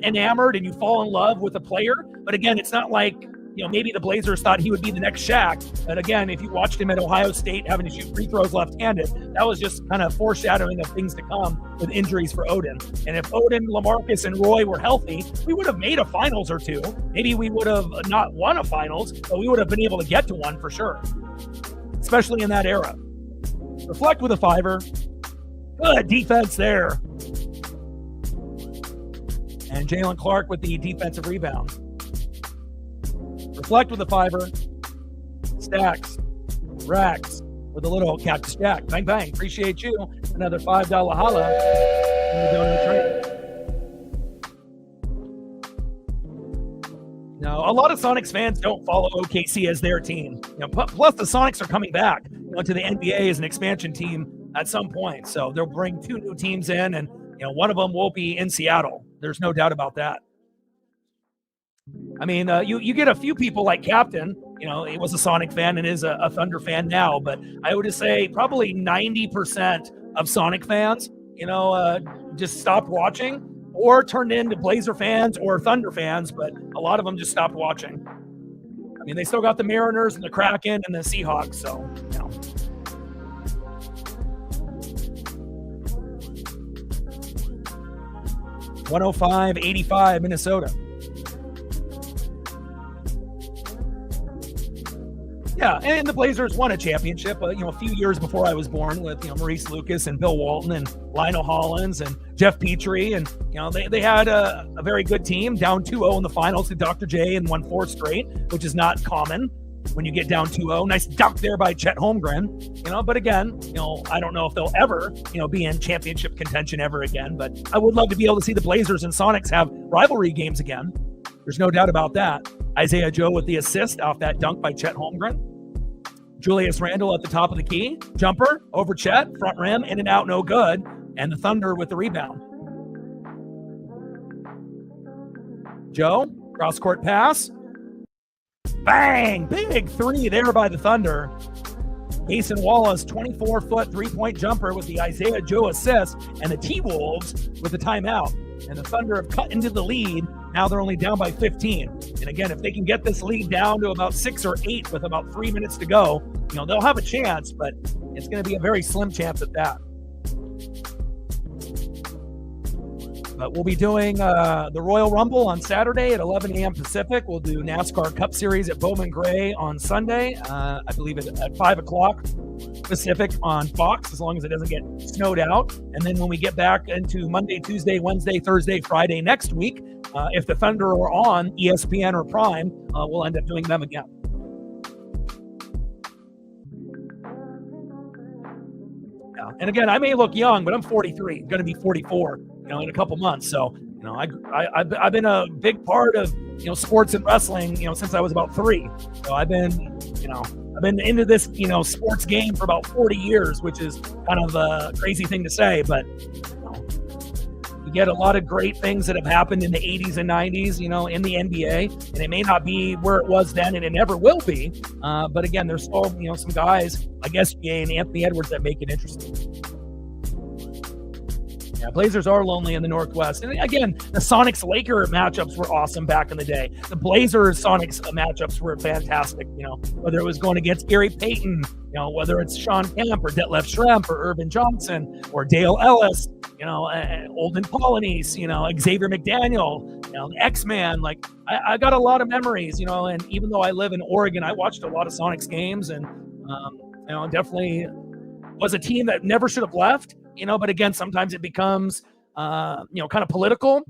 enamored and you fall in love with a player. But again, it's not like, maybe the Blazers thought he would be the next Shaq. But again, if you watched him at Ohio State having to shoot free throws left-handed, that was just kind of foreshadowing of things to come with injuries for Oden. And if Oden, LaMarcus, and Roy were healthy, we would have made a finals or two. Maybe we would have not won a finals, but we would have been able to get to one for sure, especially in that era. Reflect with a 5er. Good defense there. And Jalen Clark with the defensive rebound. Reflect with the fiver. Stacks. Racks with a little cactus jack. Bang, bang. Appreciate you. Another $5 holla in the donut trade. Now, a lot of Sonics fans don't follow OKC as their team. Plus, the Sonics are coming back to the NBA as an expansion team at some point. So they'll bring 2 new teams in, and one of them will be in Seattle. There's no doubt about that. I mean, you get a few people like Captain. He was a Sonic fan and is a Thunder fan now. But I would just say probably 90% of Sonic fans, just stopped watching or turned into Blazer fans or Thunder fans. But a lot of them just stopped watching. I mean, they still got the Mariners and the Kraken and the Seahawks. So, 105-85 Minnesota. Yeah, and the Blazers won a championship, a few years before I was born with, Maurice Lucas and Bill Walton and Lionel Hollins and Jeff Petrie. And, they had a very good team, down 2-0 in the finals to Dr. J and won 4 straight, which is not common when you get down 2-0. Nice dunk there by Chet Holmgren, but again, I don't know if they'll ever, be in championship contention ever again, but I would love to be able to see the Blazers and Sonics have rivalry games again. There's no doubt about that. Isaiah Joe with the assist off that dunk by Chet Holmgren. Julius Randle at the top of the key. Jumper over Chet, front rim, in and out, no good. And the Thunder with the rebound. Joe, cross-court pass. Bang! Big 3 there by the Thunder. Mason Wallace, 24-foot three-point jumper with the Isaiah Joe assist, and the T-Wolves with the timeout. And the Thunder have cut into the lead. Now they're only down by 15. And again, if they can get this lead down to about 6 or 8 with about 3 minutes to go, they'll have a chance, but it's going to be a very slim chance at that. But we'll be doing the Royal Rumble on Saturday at 11 a.m. Pacific. We'll do NASCAR Cup Series at Bowman Gray on Sunday, I believe at 5 o'clock Pacific on Fox, as long as it doesn't get snowed out. And then when we get back into Monday, Tuesday, Wednesday, Thursday, Friday next week, if the Thunder are on ESPN or Prime, we'll end up doing them again. Yeah. And again, I may look young, but I'm 43. I'm going to be 44, in a couple months. So, I've been a big part of, sports and wrestling, since I was about 3. So I've been into this, sports game for about 40 years, which is kind of a crazy thing to say, but you get a lot of great things that have happened in the 80s and 90s, in the NBA, and it may not be where it was then, and it never will be. But again, there's still, some guys like SGA and Anthony Edwards that make it interesting. Yeah, Blazers are lonely in the Northwest. And again, the Sonics-Laker matchups were awesome back in the day. The Blazers-Sonics matchups were fantastic, whether it was going against Gary Payton, whether it's Sean Kemp or Detlef Schrempf or Irvin Johnson or Dale Ellis, Olden Polynice, Xavier McDaniel, the X-Man. Like, I got a lot of memories, and even though I live in Oregon, I watched a lot of Sonics games, and, definitely was a team that never should have left. But again, sometimes it becomes, kind of political,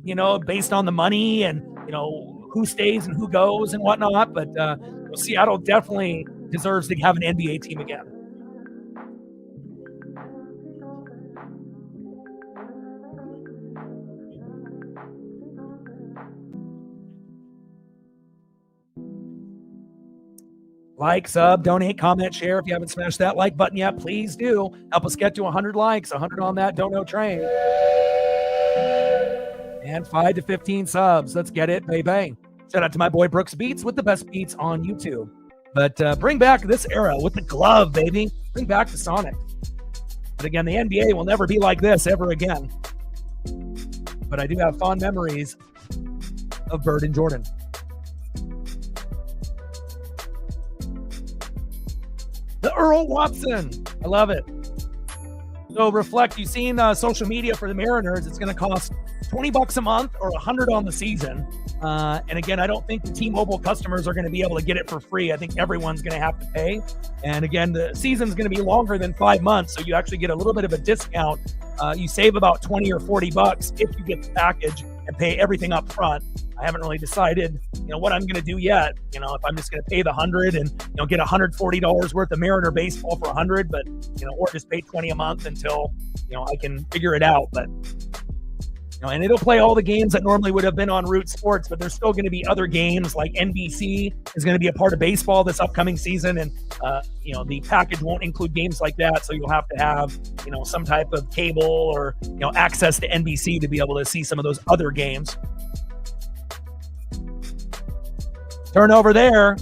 based on the money and, who stays and who goes and whatnot. But Seattle definitely deserves to have an NBA team again. Like, sub, donate, comment, share. If you haven't smashed that like button yet, please do. Help us get to 100 likes, 100 on that Dono train. And 5 to 15 subs. Let's get it, baby. Shout out to my boy Brooks Beats with the best beats on YouTube. But bring back this era with the glove, baby. Bring back the Sonic. But again, the NBA will never be like this ever again. But I do have fond memories of Bird and Jordan. The Earl Watson. I love it. So reflect, you've seen social media for the Mariners. It's going to cost $20 a month or $100 on the season. And again, I don't think the T-Mobile customers are going to be able to get it for free. I think everyone's going to have to pay. And again, the season's going to be longer than 5 months. So you actually get a little bit of a discount. You save about $20 or $40 if you get the package. and pay everything up front. I haven't really decided, what I'm going to do yet. If I'm just going to pay the 100 and, get $140 worth of Mariner baseball for 100, but, or just pay 20 a month until, I can figure it out. But, and it'll play all the games that normally would have been on Root Sports, but there's still going to be other games, like NBC is going to be a part of baseball this upcoming season. And, the package won't include games like that. So you'll have to have, some type of cable or, access to NBC to be able to see some of those other games. Turnover there.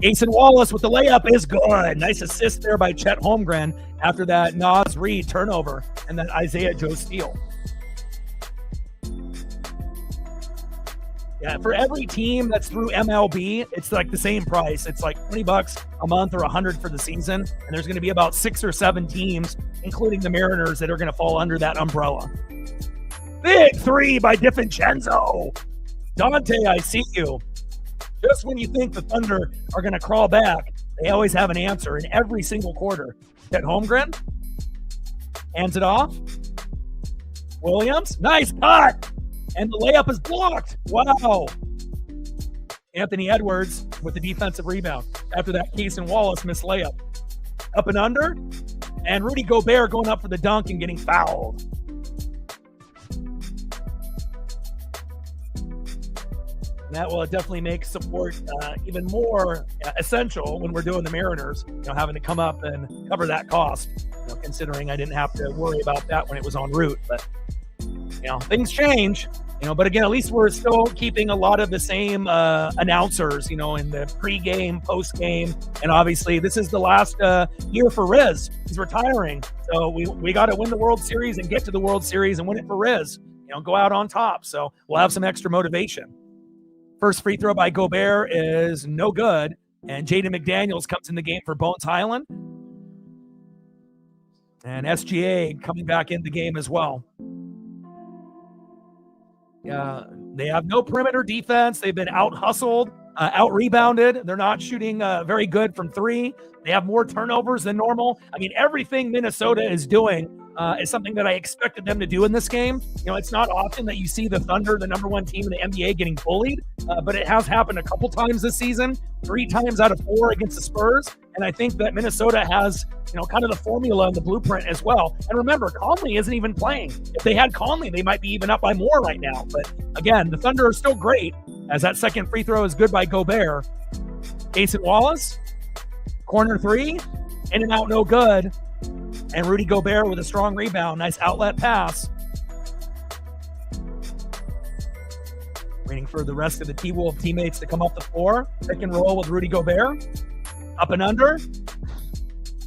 Jason Wallace with the layup is good. Nice assist there by Chet Holmgren after that Naz Reid turnover and then Isaiah Joe steal. Yeah, for every team that's through MLB, it's like the same price. It's like $20 a month or $100 for the season. And there's going to be about 6 or 7 teams, including the Mariners, that are going to fall under that umbrella. Big three by DiVincenzo. Dante, I see you. Just when you think the Thunder are going to crawl back, they always have an answer in every single quarter. Chet Holmgren hands it off. Williams, nice cut. And the layup is blocked. Wow. Anthony Edwards with the defensive rebound after that Jason Wallace missed layup. Up and under. And Rudy Gobert going up for the dunk and getting fouled. And that will definitely make support even more essential when we're doing the Mariners, having to come up and cover that cost, considering I didn't have to worry about that when it was en route. But, things change, but again, at least we're still keeping a lot of the same announcers, in the pregame, postgame. And obviously this is the last year for Riz. He's retiring. So we got to win the World Series and get to the World Series and win it for Riz, go out on top. So we'll have some extra motivation. First free throw by Gobert is no good. And Jaden McDaniels comes in the game for Bones Highland. And SGA coming back in the game as well. They have no perimeter defense. They've been out-hustled, out-rebounded. They're not shooting very good from three. They have more turnovers than normal. I mean, everything Minnesota is doing is something that I expected them to do in this game. It's not often that you see the Thunder, the number one team in the NBA, getting bullied, but it has happened a couple times this season, 3 times out of 4 against the Spurs. And I think that Minnesota has, kind of the formula and the blueprint as well. And remember, Conley isn't even playing. If they had Conley, they might be even up by more right now. But again, the Thunder are still great, as that second free throw is good by Gobert. Jason Wallace, corner three, in and out, no good. And Rudy Gobert with a strong rebound. Nice outlet pass. Waiting for the rest of the T-Wolf teammates to come up the floor. Pick and roll with Rudy Gobert. Up and under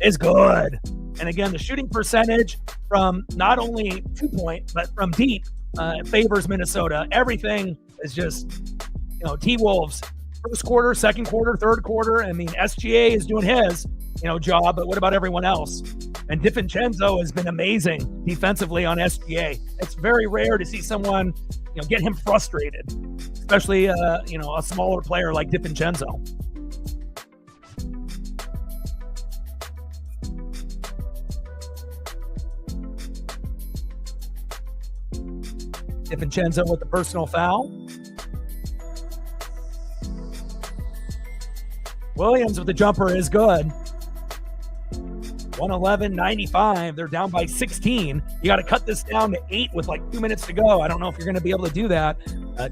is good. And again, the shooting percentage from not only 2-point, but from deep favors Minnesota. Everything is just, T-Wolves. First quarter, second quarter, third quarter. I mean, SGA is doing his, job, but what about everyone else? And DiVincenzo has been amazing defensively on SGA. It's very rare to see someone, get him frustrated, especially, a smaller player like DiVincenzo. DiVincenzo with the personal foul. Williams with the jumper is good. 111-95. They're down by 16. You got to cut this down to 8 with like 2 minutes to go. I don't know if you're going to be able to do that.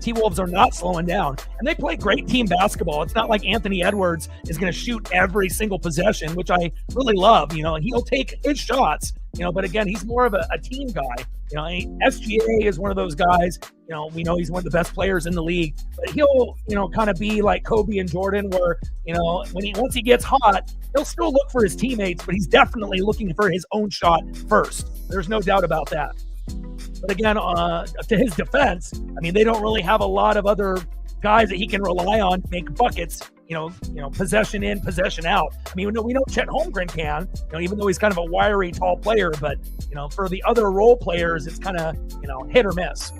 T-Wolves are not slowing down. And they play great team basketball. It's not like Anthony Edwards is going to shoot every single possession, which I really love. He'll take his shots, but again, he's more of a team guy. SGA is one of those guys, we know he's one of the best players in the league, but he'll, kind of be like Kobe and Jordan where, once he gets hot, he'll still look for his teammates, but he's definitely looking for his own shot first. There's no doubt about that. But again, to his defense, they don't really have a lot of other guys that he can rely on to make buckets, possession in, possession out. We know Chet Holmgren can, even though he's kind of a wiry, tall player, but, for the other role players, it's kind of, hit or miss.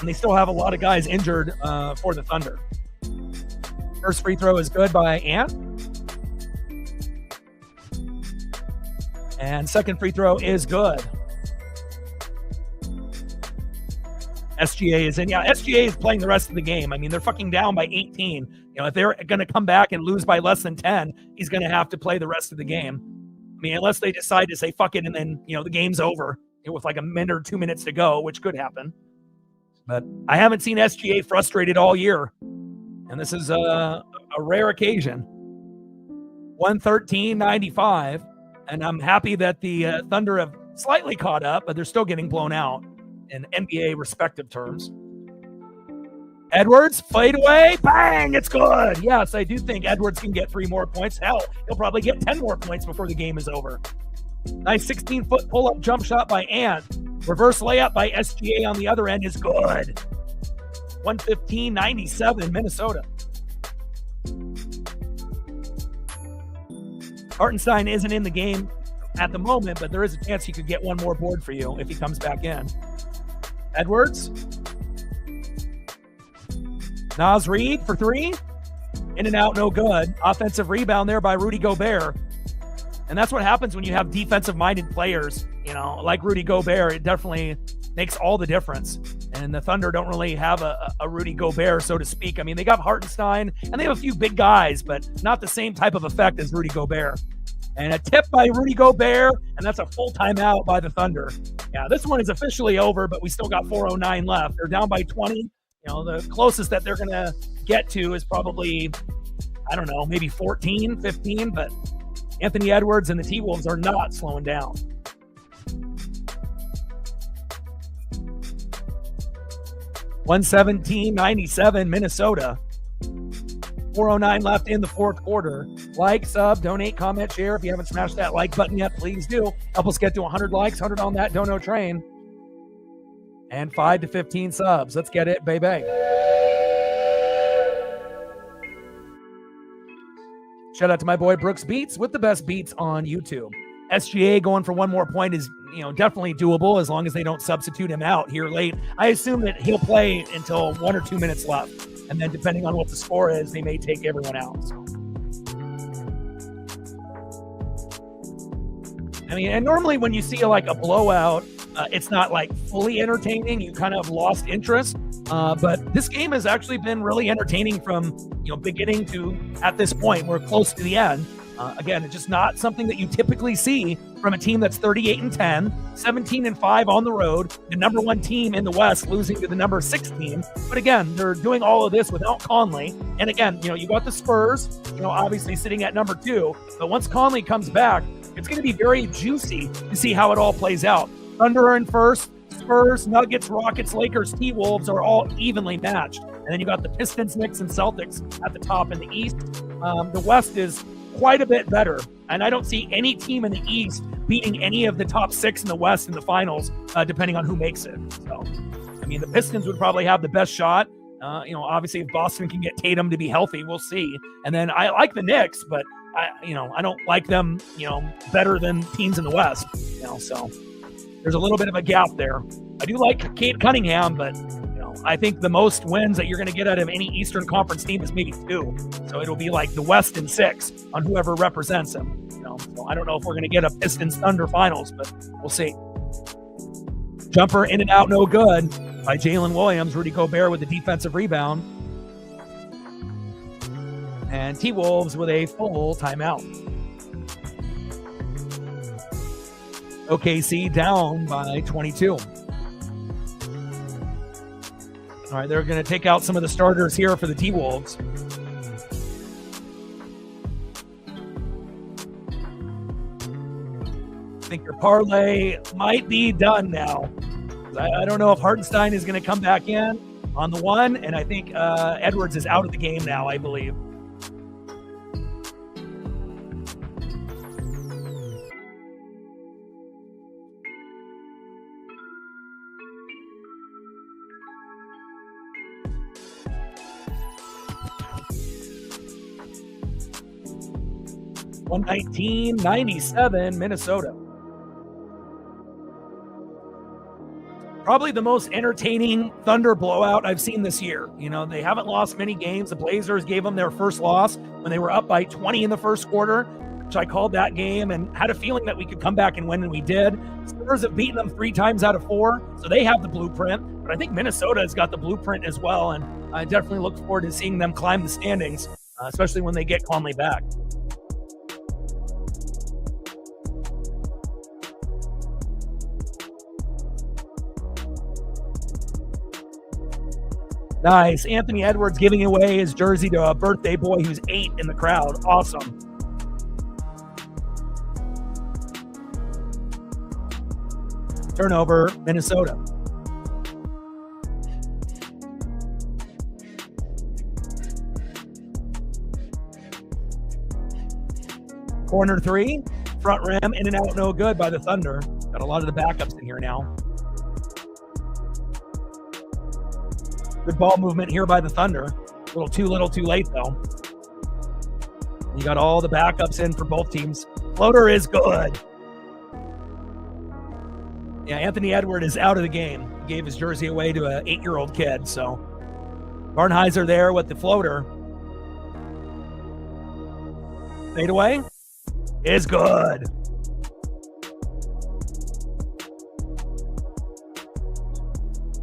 And they still have a lot of guys injured for the Thunder. First free throw is good by Ant. And second free throw is good. SGA is in. Yeah, SGA is playing the rest of the game. I mean, they're fucking down by 18. If they're going to come back and lose by less than 10, he's going to have to play the rest of the game. I mean, unless they decide to say fuck it and then, the game's over with like a minute or 2 minutes to go, which could happen. But I haven't seen SGA frustrated all year. And this is a rare occasion. 113-95. And I'm happy that the Thunder have slightly caught up, but they're still getting blown out in NBA respective terms. Edwards, fade away, bang, it's good. Yes, I do think Edwards can get 3 more points. Hell, he'll probably get 10 more points before the game is over. Nice 16-foot pull-up jump shot by Ant. Reverse layup by SGA on the other end is good. 115-97, Minnesota. Hartenstein isn't in the game at the moment, but there is a chance he could get one more board for you if he comes back in. Edwards. Naz Reid for 3. In and out, no good. Offensive rebound there by Rudy Gobert. And that's what happens when you have defensive-minded players, like Rudy Gobert. It definitely makes all the difference. And the Thunder don't really have a Rudy Gobert, so to speak. I mean, they got Hartenstein, and they have a few big guys, but not the same type of effect as Rudy Gobert. And a tip by Rudy Gobert, and that's a full timeout by the Thunder. Yeah, this one is officially over, but we still got 4:09 left. They're down by 20. The closest that they're going to get to is probably, I don't know, maybe 14, 15, but Anthony Edwards and the T-Wolves are not slowing down. $117-97, Minnesota. 4:09 left in the fourth quarter. Like, sub, donate, comment, share. If you haven't smashed that like button yet, please do. Help us get to 100 likes, 100 on that dono train. And 5 to 15 subs. Let's get it, baby. Shout out to my boy Brooks Beats with the best beats on YouTube. SGA going for 1 more point is, definitely doable as long as they don't substitute him out here late. I assume that he'll play until 1 or 2 minutes left. And then depending on what the score is, they may take everyone out. So. I mean, and normally when you see like a blowout, it's not like fully entertaining. You kind of lost interest. But this game has actually been really entertaining from, beginning to at this point. We're close to the end. Again, it's just not something that you typically see from a team that's 38-10, 17-5 on the road, the number 1 team in the West losing to the number 6 team. But again, they're doing all of this without Conley. And again, you got the Spurs, obviously sitting at number 2. But once Conley comes back, it's going to be very juicy to see how it all plays out. Thunder are in first. Spurs, Nuggets, Rockets, Lakers, T-Wolves are all evenly matched. And then you got the Pistons, Knicks, and Celtics at the top in the East. The West is quite a bit better. And I don't see any team in the East beating any of the top 6 in the West in the finals, depending on who makes it. So, I mean, the Pistons would probably have the best shot. Obviously, if Boston can get Tatum to be healthy, we'll see. And then I like the Knicks, but I don't like them, better than teams in the West. So there's a little bit of a gap there. I do like Kate Cunningham, but I think the most wins that you're going to get out of any Eastern Conference team is maybe 2. So it'll be like the West in 6 on whoever represents them. So I don't know if we're going to get a Pistons Thunder finals, but we'll see. Jumper in and out, no good by Jalen Williams. Rudy Gobert with the defensive rebound. And T-Wolves with a full timeout. OKC down by 22. All right, they're going to take out some of the starters here for the T-Wolves. I think your parlay might be done now. I don't know if Hartenstein is going to come back in on the 1, and I think Edwards is out of the game now, I believe. $119-97, Minnesota. Probably the most entertaining Thunder blowout I've seen this year. They haven't lost many games. The Blazers gave them their first loss when they were up by 20 in the first quarter, which I called that game and had a feeling that we could come back and win, and we did. Spurs have beaten them 3 times out of 4, so they have the blueprint. But I think Minnesota has got the blueprint as well, and I definitely look forward to seeing them climb the standings, especially when they get Conley back. Nice. Anthony Edwards giving away his jersey to a birthday boy who's 8 in the crowd. Awesome. Turnover, Minnesota. Corner 3, front rim, in and out, no good by the Thunder. Got a lot of the backups in here now. Good ball movement here by the Thunder. A little too late, though. You got all the backups in for both teams. Floater is good. Yeah, Anthony Edwards is out of the game. He gave his jersey away to an 8-year-old kid, so Barnheiser there with the floater. Fadeaway is good.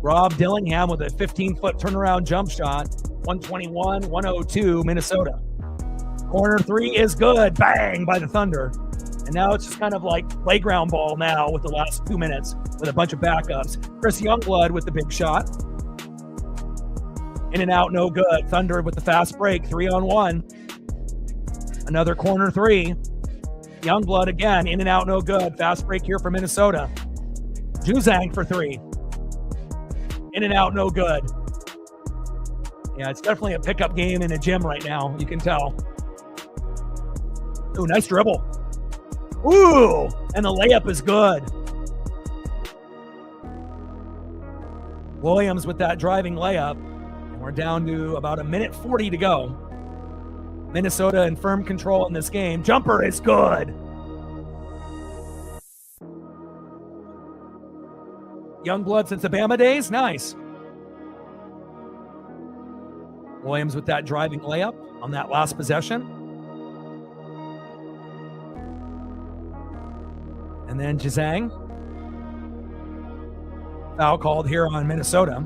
Rob Dillingham with a 15-foot turnaround jump shot. 121-102, Minnesota. Corner 3 is good. Bang by the Thunder. And now it's just kind of like playground ball now with the last 2 minutes with a bunch of backups. Chris Youngblood with the big shot. In and out, no good. Thunder with the fast break, 3-on-1. Another corner 3. Youngblood again, in and out, no good. Fast break here for Minnesota. Juzang for 3. In and out, no good. Yeah, it's definitely a pickup game in a gym right now. You can tell. Ooh, nice dribble. Ooh, and the layup is good. Williams with that driving layup. And we're down to about 1:40 to go. Minnesota in firm control in this game. Jumper is good. Youngblood since the Bama days. Nice. Williams with that driving layup on that last possession. And then Juzang. Foul called here on Minnesota.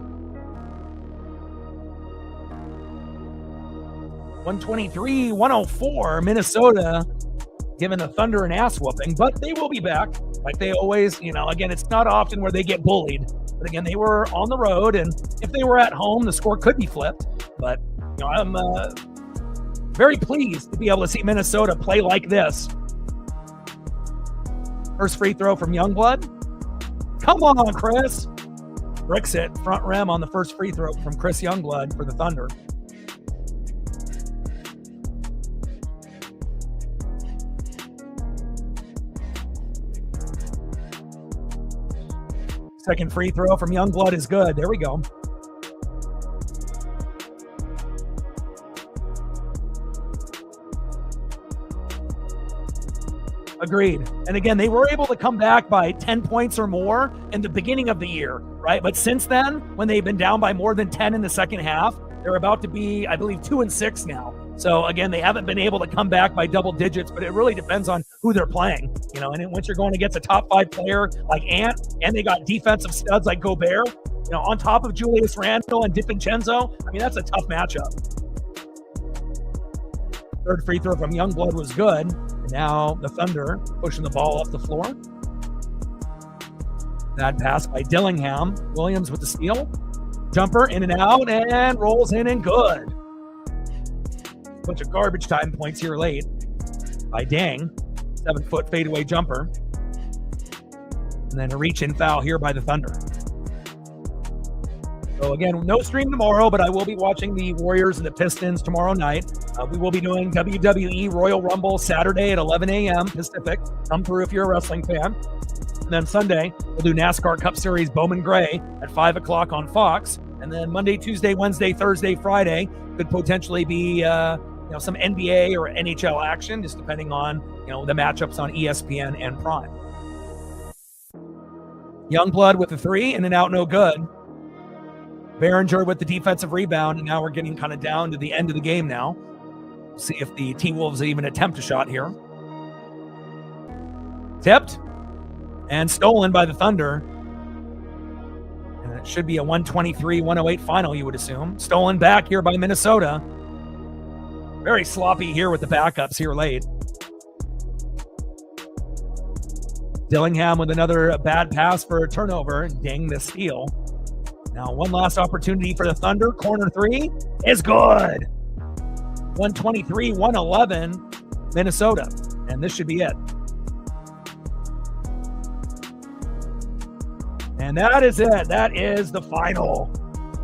123-104. Minnesota giving the Thunder an ass whooping, but they will be back like they always, again, it's not often where they get bullied, but again, they were on the road, and if they were at home, the score could be flipped, but I'm very pleased to be able to see Minnesota play like this. First free throw from Youngblood. Come on, Chris. Bricks it, front rim on the first free throw from Chris Youngblood for the Thunder. Second free throw from Youngblood is good. There we go. Agreed. And again, they were able to come back by 10 points or more in the beginning of the year, right? But since then, when they've been down by more than 10 in the second half, they're about to be, I believe, 2-6 now. So again, they haven't been able to come back by double digits, but it really depends on who they're playing, and once you're going against a top 5 player like Ant, and they got defensive studs like Gobert, on top of Julius Randle and DiVincenzo, that's a tough matchup. Third free throw from Youngblood was good. And now the Thunder pushing the ball off the floor. That pass by Dillingham. Williams with the steal. Jumper in and out and rolls in and good. Bunch of garbage time points here late by Dang. 7-foot fadeaway jumper. And then a reach-in foul here by the Thunder. So again, no stream tomorrow, but I will be watching the Warriors and the Pistons tomorrow night. We will be doing WWE Royal Rumble Saturday at 11 a.m. Pacific. Come through if you're a wrestling fan. And then Sunday, we'll do NASCAR Cup Series Bowman Gray at 5 o'clock on Fox. And then Monday, Tuesday, Wednesday, Thursday, Friday could potentially be some NBA or NHL action, just depending on the matchups on ESPN and Prime. Youngblood with the 3, in and out, no good. Behringer with the defensive rebound, and now we're getting kind of down to the end of the game now. See if the T-Wolves even attempt a shot here. Tipped and stolen by the Thunder. It should be a 123-108 final, you would assume. Stolen back here by Minnesota. Very sloppy here with the backups here late. Dillingham with another bad pass for a turnover. Dang the steal. Now one last opportunity for the Thunder. Corner three is good. 123-111 Minnesota. And this should be it. And that is it. That is the final.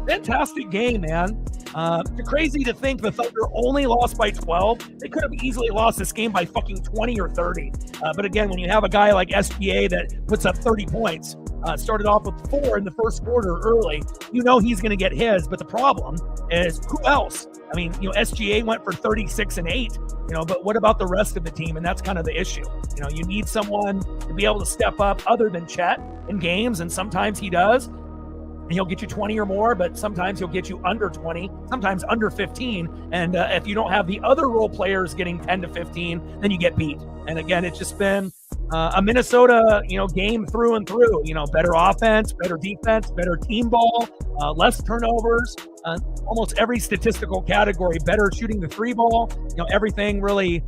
Fantastic game, man. It's crazy to think the Thunder only lost by 12. They could have easily lost this game by fucking 20 or 30. But again, when you have a guy like SGA that puts up 30 points, started off with 4 in the first quarter early, you know he's going to get his. But the problem is, who else? I mean, SGA went for 36 and 8, but what about the rest of the team? And that's kind of the issue. You need someone to be able to step up other than Chet in games, and sometimes he does. And he'll get you 20 or more, but sometimes he'll get you under 20, sometimes under 15. And if you don't have the other role players getting 10 to 15, then you get beat. And again, it's just been a Minnesota, game through and through. Better offense, better defense, better team ball, less turnovers, almost every statistical category, better shooting the 3 ball. Everything really,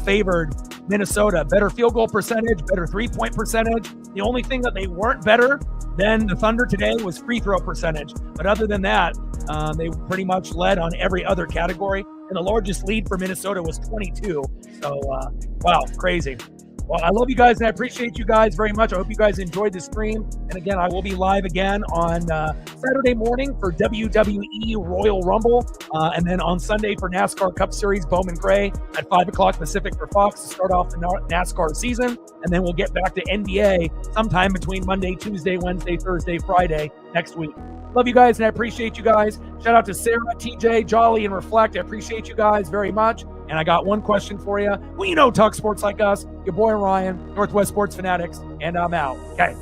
favored Minnesota. Better field goal percentage, better 3-point percentage. The only thing that they weren't better than the Thunder today was free throw percentage. But other than that, they pretty much led on every other category. And the largest lead for Minnesota was 22. So, wow, crazy. Well, I love you guys, and I appreciate you guys very much. I hope you guys enjoyed the stream. And again, I will be live again on Saturday morning for WWE Royal Rumble, and then on Sunday for NASCAR Cup Series Bowman Gray at 5 o'clock Pacific for Fox to start off the NASCAR season. And then we'll get back to NBA sometime between Monday, Tuesday, Wednesday, Thursday, Friday next week. Love you guys, and I appreciate you guys. Shout out to Sarah, TJ, Jolly, and Reflect. I appreciate you guys very much. And I got one question for you. Talk sports like us, your boy Ryan, Northwest Sports Fanatics, and I'm out. Okay.